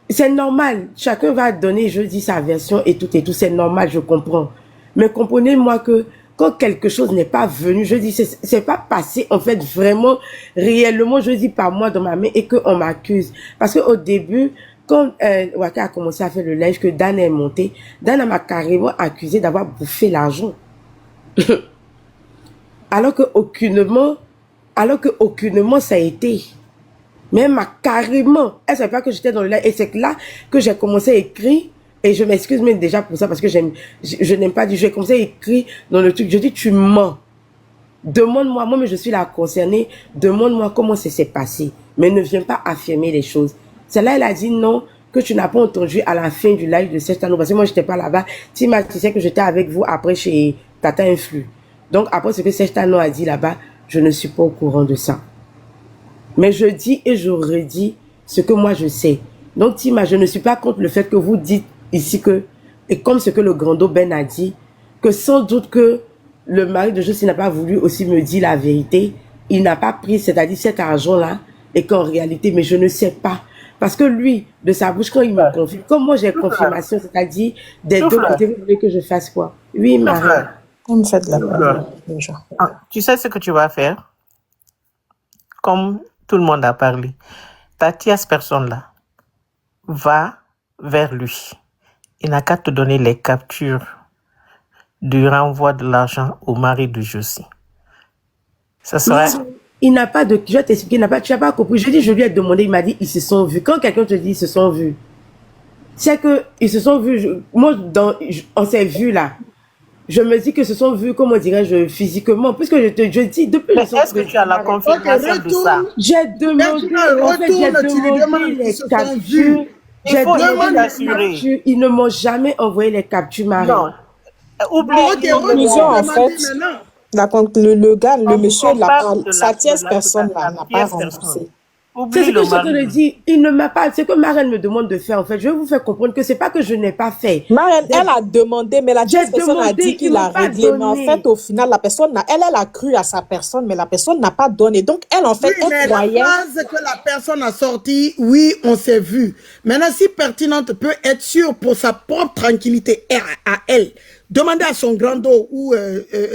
c'est normal, chacun va donner, je dis, sa version et tout, c'est normal, je comprends. Mais comprenez-moi que quand quelque chose n'est pas venu, je dis, c'est pas passé, en fait, vraiment, réellement, je dis, par moi dans ma main, et qu'on m'accuse. Parce qu'au début, quand Waka a commencé à faire le live, que Dan est monté, Dan m'a carrément accusé d'avoir bouffé l'argent. alors que aucunement ça a été. Mais elle m'a carrément, elle savait pas que j'étais dans le live, et c'est là que j'ai commencé à écrire. Et je m'excuse même déjà pour ça, parce que je n'aime pas dire, j'ai commencé à écrire dans le truc, je dis, tu mens. Demande-moi, moi, mais je suis là concernée, demande-moi comment ça s'est passé. Mais ne viens pas affirmer les choses. Celle-là, elle a dit non, que tu n'as pas entendu à la fin du live de Serge-Tano, parce que moi, je n'étais pas là-bas. Tima, tu sais que j'étais avec vous après chez Tata Influ. Donc, après ce que Serge-Tano a dit là-bas, je ne suis pas au courant de ça. Mais je dis et je redis ce que moi, je sais. Donc, Tima, je ne suis pas contre le fait que vous dites ici que, et comme ce que le Grando Ben a dit, que sans doute que le mari de Josie n'a pas voulu aussi me dire la vérité, il n'a pas pris, c'est-à-dire cet argent-là, et qu'en réalité, mais je ne sais pas, Parce que lui, de sa bouche, quand il me confirme, comme moi j'ai confirmation, c'est-à-dire des deux côtés, vous voulez que je fasse quoi? Oui, Marie. Vous me faites la parole déjà. Tu sais ce que tu vas faire? Comme tout le monde a parlé, ta tierce personne-là va vers lui. Il n'a qu'à te donner les captures du renvoi de l'argent au mari de Josie. Ça sera... Il n'a pas de... Je vais t'expliquer, tu n'as pas compris. Je lui ai demandé, il m'a dit, ils se sont vus. Quand quelqu'un te dit, ils se sont vus, c'est qu'ils se sont vus. Moi, on s'est vus là. Je me dis que se sont vus, comment dirais-je, physiquement. Puisque je dis, depuis... Mais est-ce que tu as la confirmation de ça? J'ai demandé, les captures. J'ai demandé les captures. Ils ne m'ont jamais envoyé les captures, Marie. Non. Oublie, en fait, le gars, le monsieur, sa tierce personne n'a pas remboursé. C'est ce que je te le dis. Il ne m'a pas. C'est que Marraine me demande de faire. En fait, je vais vous faire comprendre que c'est pas que je n'ai pas fait. Marraine, elle a demandé, mais la tierce personne a dit qu'il a réglé. Mais en fait, au final, la personne, elle a cru à sa personne, mais la personne n'a pas donné. Donc, elle, en fait, elle croyait. La phrase que la personne a sortie, oui, on s'est vu. Maintenant, si pertinente peut être sûre pour sa propre tranquillité à elle, demander à son grand dos ou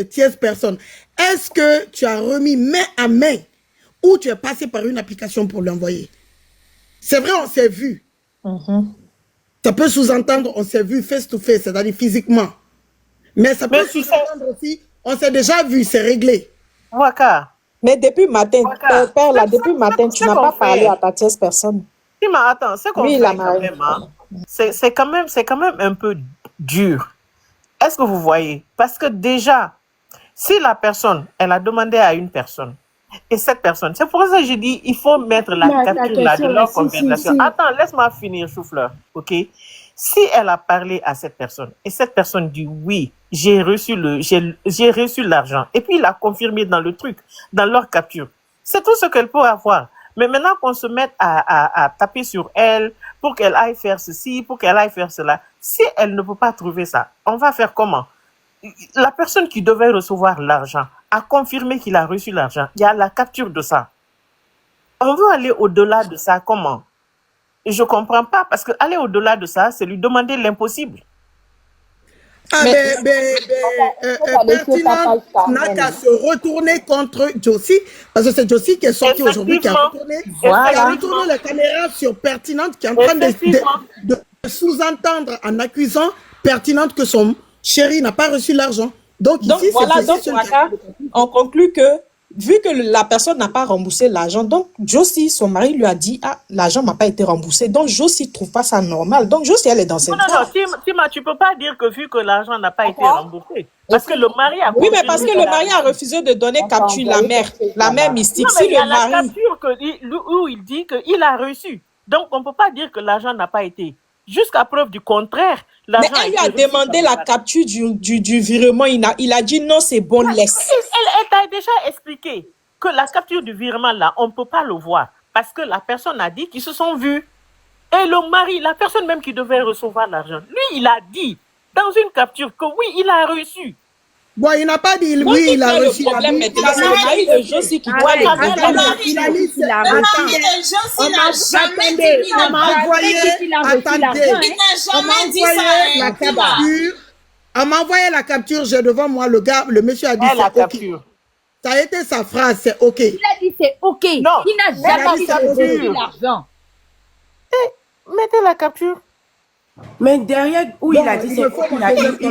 tierce personne, est-ce que tu as remis main à main ou tu es passé par une application pour l'envoyer? C'est vrai, on s'est vu. Ça peut sous-entendre, on s'est vu face to face, c'est-à-dire physiquement. Mais ça peut sous-entendre aussi, on s'est déjà vu, c'est réglé. Waka. Mais depuis matin, père, là, depuis matin, tu n'as pas parlé à ta tierce personne. Oui, mais attends, c'est qu'on fait quand même, hein. C'est quand même un peu dur. Est-ce que vous voyez? Parce que déjà, si la personne, elle a demandé à une personne, et cette personne, c'est pour ça que j'ai dit, il faut mettre la capture là de leur conversation. Attends, laisse-moi finir, Souffleur, ok? Si elle a parlé à cette personne, et cette personne dit oui, j'ai reçu l'argent, et puis il a confirmé dans le truc, dans leur capture, c'est tout ce qu'elle peut avoir. Mais maintenant qu'on se mette à taper sur elle pour qu'elle aille faire ceci, pour qu'elle aille faire cela, si elle ne peut pas trouver ça, on va faire comment? La personne qui devait recevoir l'argent a confirmé qu'il a reçu l'argent. Il y a la capture de ça. On veut aller au-delà de ça, comment? Et je ne comprends pas, parce que aller au-delà de ça, c'est lui demander l'impossible. Pertinent n'a qu'à se retourner contre Josie, parce que c'est Josie qui est sorti aujourd'hui, qui a retourné, la caméra sur Pertinente, qui est en train de sous-entendre en accusant Pertinente que son chéri n'a pas reçu l'argent. Donc ici, voilà, donc on conclut que vu que la personne n'a pas remboursé l'argent, donc Josie, son mari, lui a dit « Ah, l'argent n'a pas été remboursé. » Donc Josie ne trouve pas ça normal. Donc Josie, elle est dans cette... Non, Tima, tu ne peux pas dire que vu que l'argent n'a pas été remboursé. Parce que le mari a... Oui, mais parce que le mari a refusé de donner capture la mère mystique. Non, mais il y a la capture où il dit qu'il a reçu. Donc on ne peut pas dire que l'argent n'a pas été. Jusqu'à preuve du contraire, mais elle lui a demandé la capture du virement. Il a dit non, c'est bon, laisse. Elle t'a déjà expliqué que la capture du virement, là, on ne peut pas le voir. Parce que la personne a dit qu'ils se sont vus. Et le mari, la personne même qui devait recevoir l'argent, lui, il a dit dans une capture que oui, il a reçu. Bon, il n'a pas dit oui, il a reçu. Le mari de Josie qui doit le il a dit qu'il a reçu. On m'a envoyé la capture. J'ai devant moi le gars, le monsieur a dit c'est OK. Ça a été sa phrase, c'est OK. Il a dit c'est OK. Non, il n'a jamais dit l'argent. Mettez la capture. Mais derrière où il a dit c'est OK, il n'a jamais dit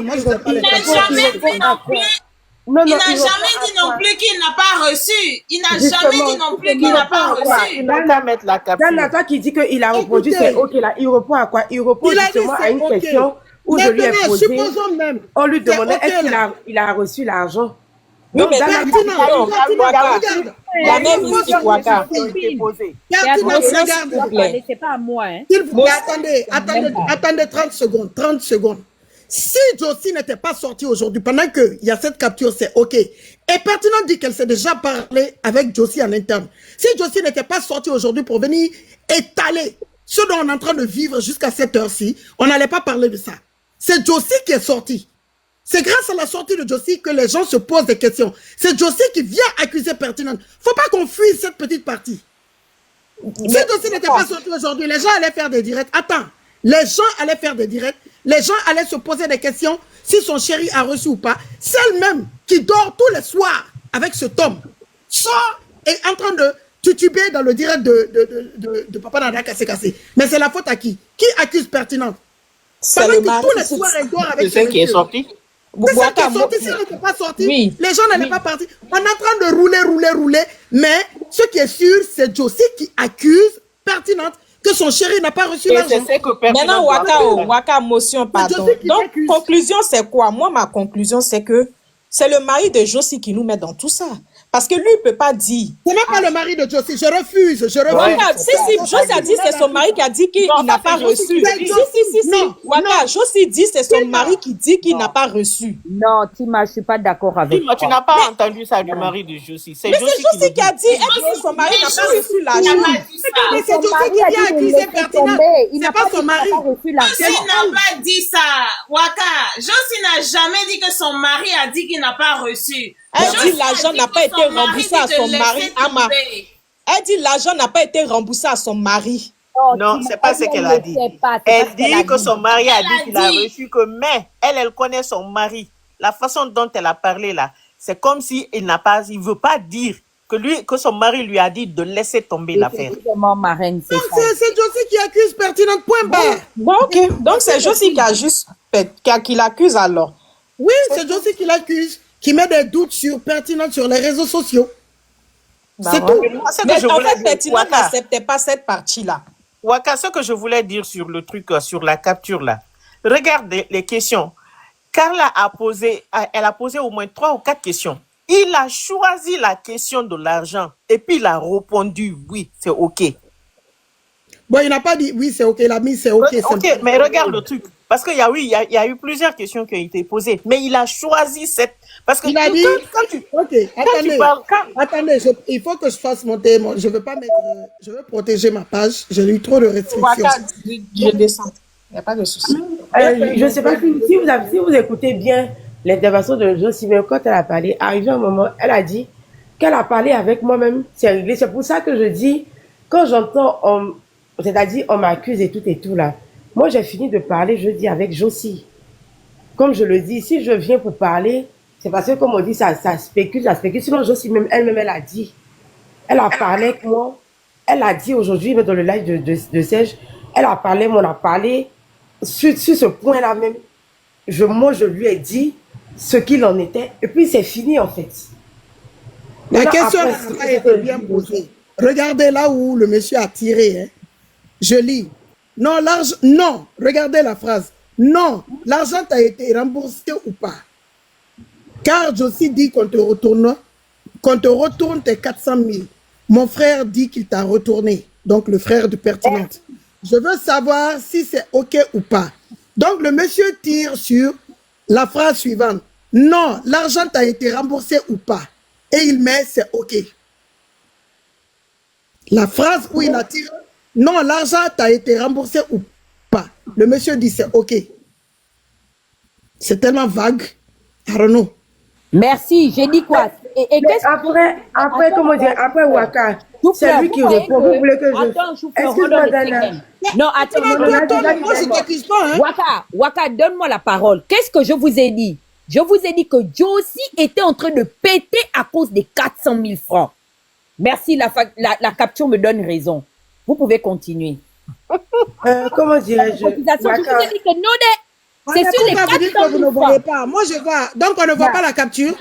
non plus qu'il n'a pas reçu. Il n'a jamais dit non plus qu'il n'a pas reçu. Il n'a qu'à mettre la capture. Dana, toi qui dis qu'il a reproduit, c'est OK là. Il répond à quoi? Il répond justement à une question où je lui ai posé. On lui demandait est-ce qu'il a reçu l'argent. Oui, mais la même ici, Waka. C'est pas à moi. Attendez 30 secondes. Si Josie n'était pas sortie aujourd'hui, pendant qu'il y a cette capture, c'est OK. Et Pertinent dit qu'elle s'est déjà parlé avec Josie en interne. Si Josie n'était pas sortie aujourd'hui pour venir étaler ce dont on est en train de vivre jusqu'à cette heure-ci, on n'allait pas parler de ça. C'est Josie qui est sortie. C'est grâce à la sortie de Josie que les gens se posent des questions. C'est Josie qui vient accuser Pertinent. Faut pas qu'on fuit cette petite partie. Si Josie n'était pas sorti aujourd'hui, les gens allaient faire des directs. Attends, les gens allaient faire des directs. Les gens allaient se poser des questions si son chéri a reçu ou pas. Celle même qui dort tous les soirs avec cet homme sort et est en train de tutuber dans le direct de Papa Nada Cassé. Mais c'est la faute à qui? Qui accuse pertinente? C'est le mari. Tous les soirs, elle dort avec C'est celle qui est sortie. C'est celle qui est sortie. Si elle n'était pas sortie, Oui. les gens n'allaient pas partir. On est en train de rouler. Mais ce qui est sûr, c'est Josie qui accuse pertinente que son chéri n'a pas reçu l'argent. Maintenant, Waka, motion, pardon. Donc, conclusion, c'est quoi? Moi, ma conclusion, c'est que c'est le mari de Josie qui nous met dans tout ça. Parce que lui, il ne peut pas dire. C'est même pas le mari de Josie. Je refuse. Waka, si, Josie a dit c'est son mari qui a dit qu'il n'a pas reçu. Si. Waka, Josie dit c'est son mari qui dit qu'il n'a pas reçu. Non, Tima, je ne suis pas d'accord avec toi. Tu n'as pas entendu ça du mari de Josie. Mais c'est Josie qui a dit, elle dit son mari n'a pas reçu l'argent. Mais c'est Josie qui vient accuser pertinent. C'est pas son mari. Josie n'a pas dit ça. Waka, Josie n'a jamais dit que son mari a dit qu'il n'a pas reçu. Elle dit l'argent n'a pas été remboursé à son mari. Ama. Elle dit l'argent n'a pas été remboursé à son mari. Non, c'est pas ce qu'elle a dit. Elle dit que son mari a dit qu'il a reçu que, mais elle connaît son mari. La façon dont elle a parlé là, c'est comme si il veut pas dire que son mari lui a dit de laisser tomber l'affaire. C'est Josie qui accuse pertinente, point barre. Bon, ok. Donc c'est Josie qui l'accuse alors. Oui, c'est Josie qui l'accuse, qui met des doutes sur pertinente sur les réseaux sociaux. C'est tout. Mais en fait, pertinente n'acceptait pas cette partie-là. Waka, ce que je voulais dire sur le truc, sur la capture là, regarde les questions. Carla elle a posé au moins 3 ou 4 questions. Il a choisi la question de l'argent et puis il a répondu oui, c'est ok. Bon, il n'a pas dit oui, c'est ok, il a mis c'est ok. Ok, mais regarde le truc. Parce qu'il y a eu plusieurs questions qui ont été posées, mais il a choisi cette. Parce que il a dit. Quand tu attendez, il faut que je fasse monter. Je veux pas mettre. Je veux protéger ma page. J'ai eu trop de restrictions. Je descends. Il n'y a pas de souci. Je ne sais pas si vous écoutez bien l'intervention de Josie, mais quand elle a parlé, arrivé un moment, elle a dit qu'elle a parlé avec moi-même. C'est réglé. C'est pour ça que je dis, quand j'entends, c'est-à-dire on m'accuse et tout là. Moi, j'ai fini de parler, je dis, avec Josie. Comme je le dis, si je viens pour parler, c'est parce que, comme on dit, ça spécule. Sinon, Josie, elle-même, elle a dit. Elle a parlé avec moi. Elle a dit aujourd'hui, dans le live de Serge, elle a parlé, on a parlé. Sur ce point-là même, moi, je lui ai dit ce qu'il en était. Et puis, c'est fini, en fait. La question a été bien posée. Regardez là où le monsieur a tiré. Hein. Je lis. Non, regardez la phrase. Non, l'argent t'a été remboursé ou pas? Car Josie dit qu'on te retourne tes 400 000. Mon frère dit qu'il t'a retourné. Donc, le frère de pertinente. Je veux savoir si c'est OK ou pas. Donc, le monsieur tire sur la phrase suivante. Non, l'argent t'a été remboursé ou pas? Et il met c'est OK. La phrase où il a tiré. Non, l'argent t'a été remboursé ou pas? Le monsieur dit c'est OK. C'est tellement vague. I don't know. Merci, j'ai dit quoi? Et après, comment dire, après Waka, c'est lui qui répond. Vous voulez que je... Excuse-moi, non, attends, moi je t'accuse pas. Hein? Waka, donne-moi la parole. Qu'est-ce que je vous ai dit? Je vous ai dit que Josie était en train de péter à cause des 400 000 francs. Merci, la capture me donne raison. Vous pouvez continuer. Comment dirais-je? Je vous ai dit que non, c'est sur les 400 000 vous ne voyez pas. Moi, je vois. Donc, on ne voit pas la capture.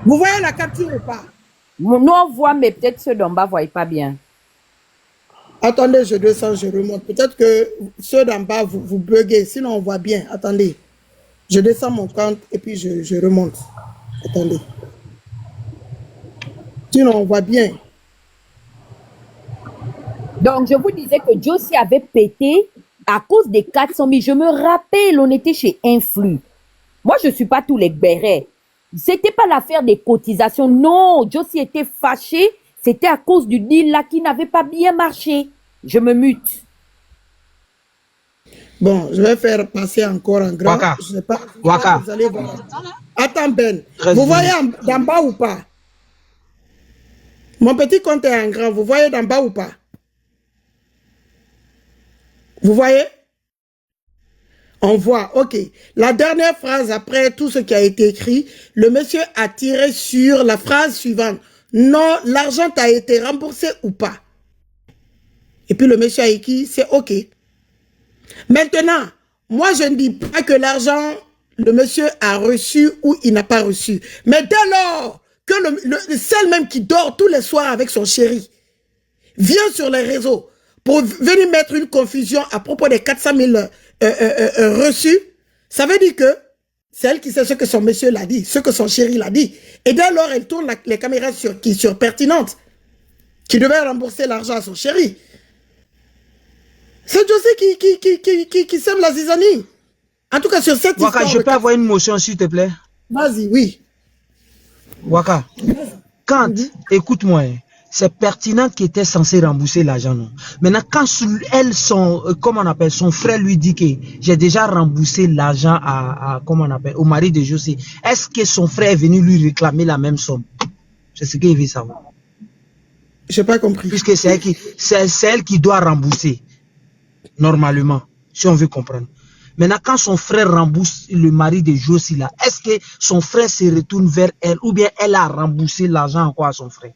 Vous voyez la capture ou pas? Nous, on voit, mais peut-être ceux d'en bas ne voient pas bien. Attendez, je descends, je remonte. Peut-être que ceux d'en bas, vous buguez. Sinon, on voit bien. Attendez. Je descends mon compte et puis je remonte. Attendez. Sinon, on voit bien. Donc, je vous disais que Josie avait pété à cause des 400 000. Je me rappelle, on était chez Influx. Moi, je ne suis pas tous les bérets. Ce n'était pas l'affaire des cotisations. Non, Josie était fâchée. C'était à cause du deal là qui n'avait pas bien marché. Je me mute. Bon, je vais faire passer encore en grand. Waka. Je sais pas. Waka. Vous allez voir. Attends, Ben. Vous voyez d'en bas ou pas? Mon petit compte est en grand. Vous voyez d'en bas ou pas? Vous voyez? On voit, ok. La dernière phrase après tout ce qui a été écrit, le monsieur a tiré sur la phrase suivante. Non, l'argent t'a été remboursé ou pas? Et puis le monsieur a écrit, c'est ok. Maintenant, moi je ne dis pas que l'argent, le monsieur a reçu ou il n'a pas reçu. Mais dès lors que celle même qui dort tous les soirs avec son chéri vient sur les réseaux pour venir mettre une confusion à propos des 400 000 reçus, ça veut dire que c'est elle qui sait ce que son monsieur l'a dit, ce que son chéri l'a dit. Et dès lors, elle tourne les caméras sur pertinentes, qui devait rembourser l'argent à son chéri. C'est Josie qui sème la zizanie. En tout cas, sur cette Waka, histoire... je peux avoir une motion, s'il te plaît? Vas-y, oui. Waka, quand, écoute-moi, c'est pertinent qui était censé rembourser l'argent, non? Maintenant, quand elle, comment on appelle, son frère lui dit que j'ai déjà remboursé l'argent comment on appelle, au mari de Josie, est-ce que son frère est venu lui réclamer la même somme? C'est ce qu'il veut savoir. Je n'ai pas compris. Puisque c'est elle qui doit rembourser, normalement, si on veut comprendre. Maintenant, quand son frère rembourse le mari de Josie, là, est-ce que son frère se retourne vers elle ou bien elle a remboursé l'argent encore à son frère?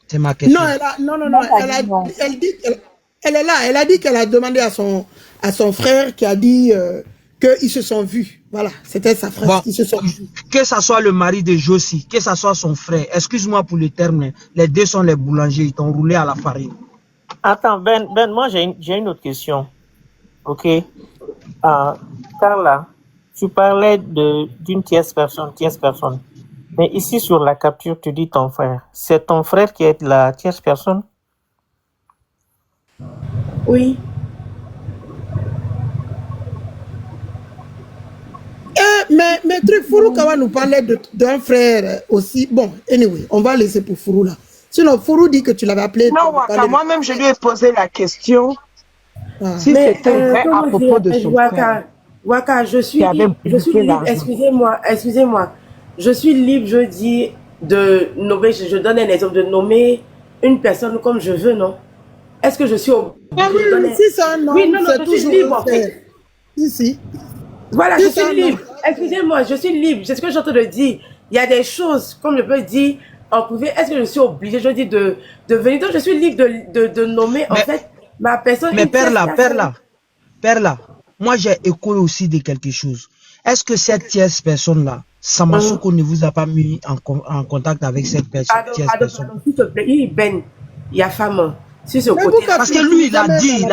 C'est ma question. Non, elle est là. Elle a dit qu'elle a demandé à son frère qui a dit qu'ils se sont vus. Voilà, c'était sa frère bon, qui se sont vus. Que ce soit le mari de Josie, que ce soit son frère, excuse-moi pour le terme, les deux sont les boulangers, ils t'ont roulé à la farine. Attends, Ben, moi j'ai une autre question. Ok. Carla, tu parlais d'une tierce personne. Mais ici sur la capture, tu dis ton frère. C'est ton frère qui est la tierce personne? Oui. Mais truc, Fourou Kawa nous parlait d'un frère aussi. Bon, anyway, on va laisser pour Fourou là. Sinon, Fourou dit que tu l'avais appelé. Non, Waka, moi-même, je lui ai posé la question si c'était vrai à propos de son frère. Waka, je suis libre, excusez-moi. Je suis libre, je dis, de nommer, je donne un exemple, de nommer une personne comme je veux, non? Est-ce que je suis obligée si ça, non, oui, non, c'est je suis libre, en fait. Si. Voilà, je suis libre. Excusez-moi, je suis libre. C'est ce que j'ai en train de dire. Il y a des choses, comme je peux dire, en privé, est-ce que je suis obligée, je dis, de venir? Donc, je suis libre de nommer, en fait, ma personne. Mais Perla, moi, j'ai écho aussi de quelque chose. Est-ce que cette tierce personne-là, Samasoko ne vous a pas mis en contact avec cette personne? S'il te plaît, Ben, il y a femme. Si ce côté parce que lui, il a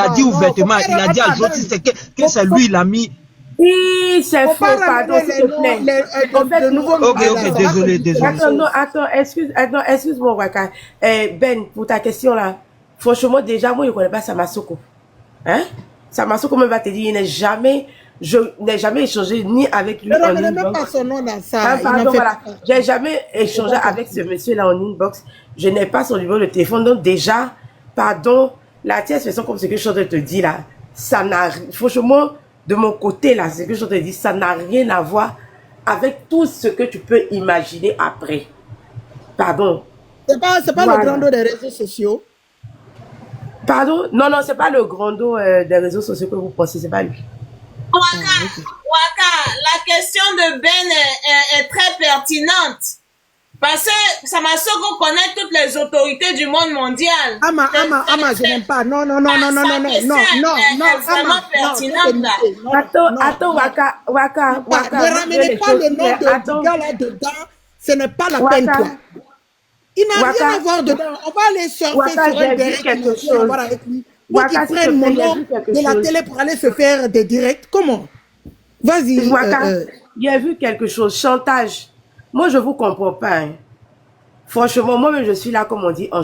dit ouvertement, il a dit à Josie que c'est lui, il a mis. Oui, c'est faux, pardon, s'il te plaît. Ok, désolé. Attends, excuse-moi, Waka. Ben, pour ta question là, franchement, déjà, moi, je ne connais pas Samasoko. Hein? Samasoko même va te dire, je n'ai jamais échangé ni avec lui en inbox. Même pas son nom dans ça. Pardon, voilà. J'ai jamais échangé avec ce monsieur-là en inbox. Je n'ai pas son numéro de téléphone. Donc déjà, pardon, la tierce personne comme ce que je suis en train de te dire là, ça n'a, franchement, de mon côté là, ce que je suis en train de dire, ça n'a rien à voir avec tout ce que tu peux imaginer après. Pardon. C'est pas voilà. Le grand dos des réseaux sociaux. Pardon? Non, c'est pas le grand dos des réseaux sociaux que vous pensez, c'est pas lui. Waka, la question de Ben est très pertinente. Parce que Samasoko connaît toutes les autorités du monde mondial. Ama, je n'aime pas. Non. C'est vraiment pertinente là. Attends, Waka. Ne ramenez pas le nom de gars là dedans. Ce n'est pas la peine, quoi. Il n'a rien à voir dedans. On va aller surfer sur un direct. On va voir avec lui. Moi qui prenne mon nom de la télé pour aller se faire des directs. Comment? Vas-y. Il a vu quelque chose. Chantage. Moi, je vous comprends pas. Hein. Franchement, moi-même, je suis là, comme on dit, en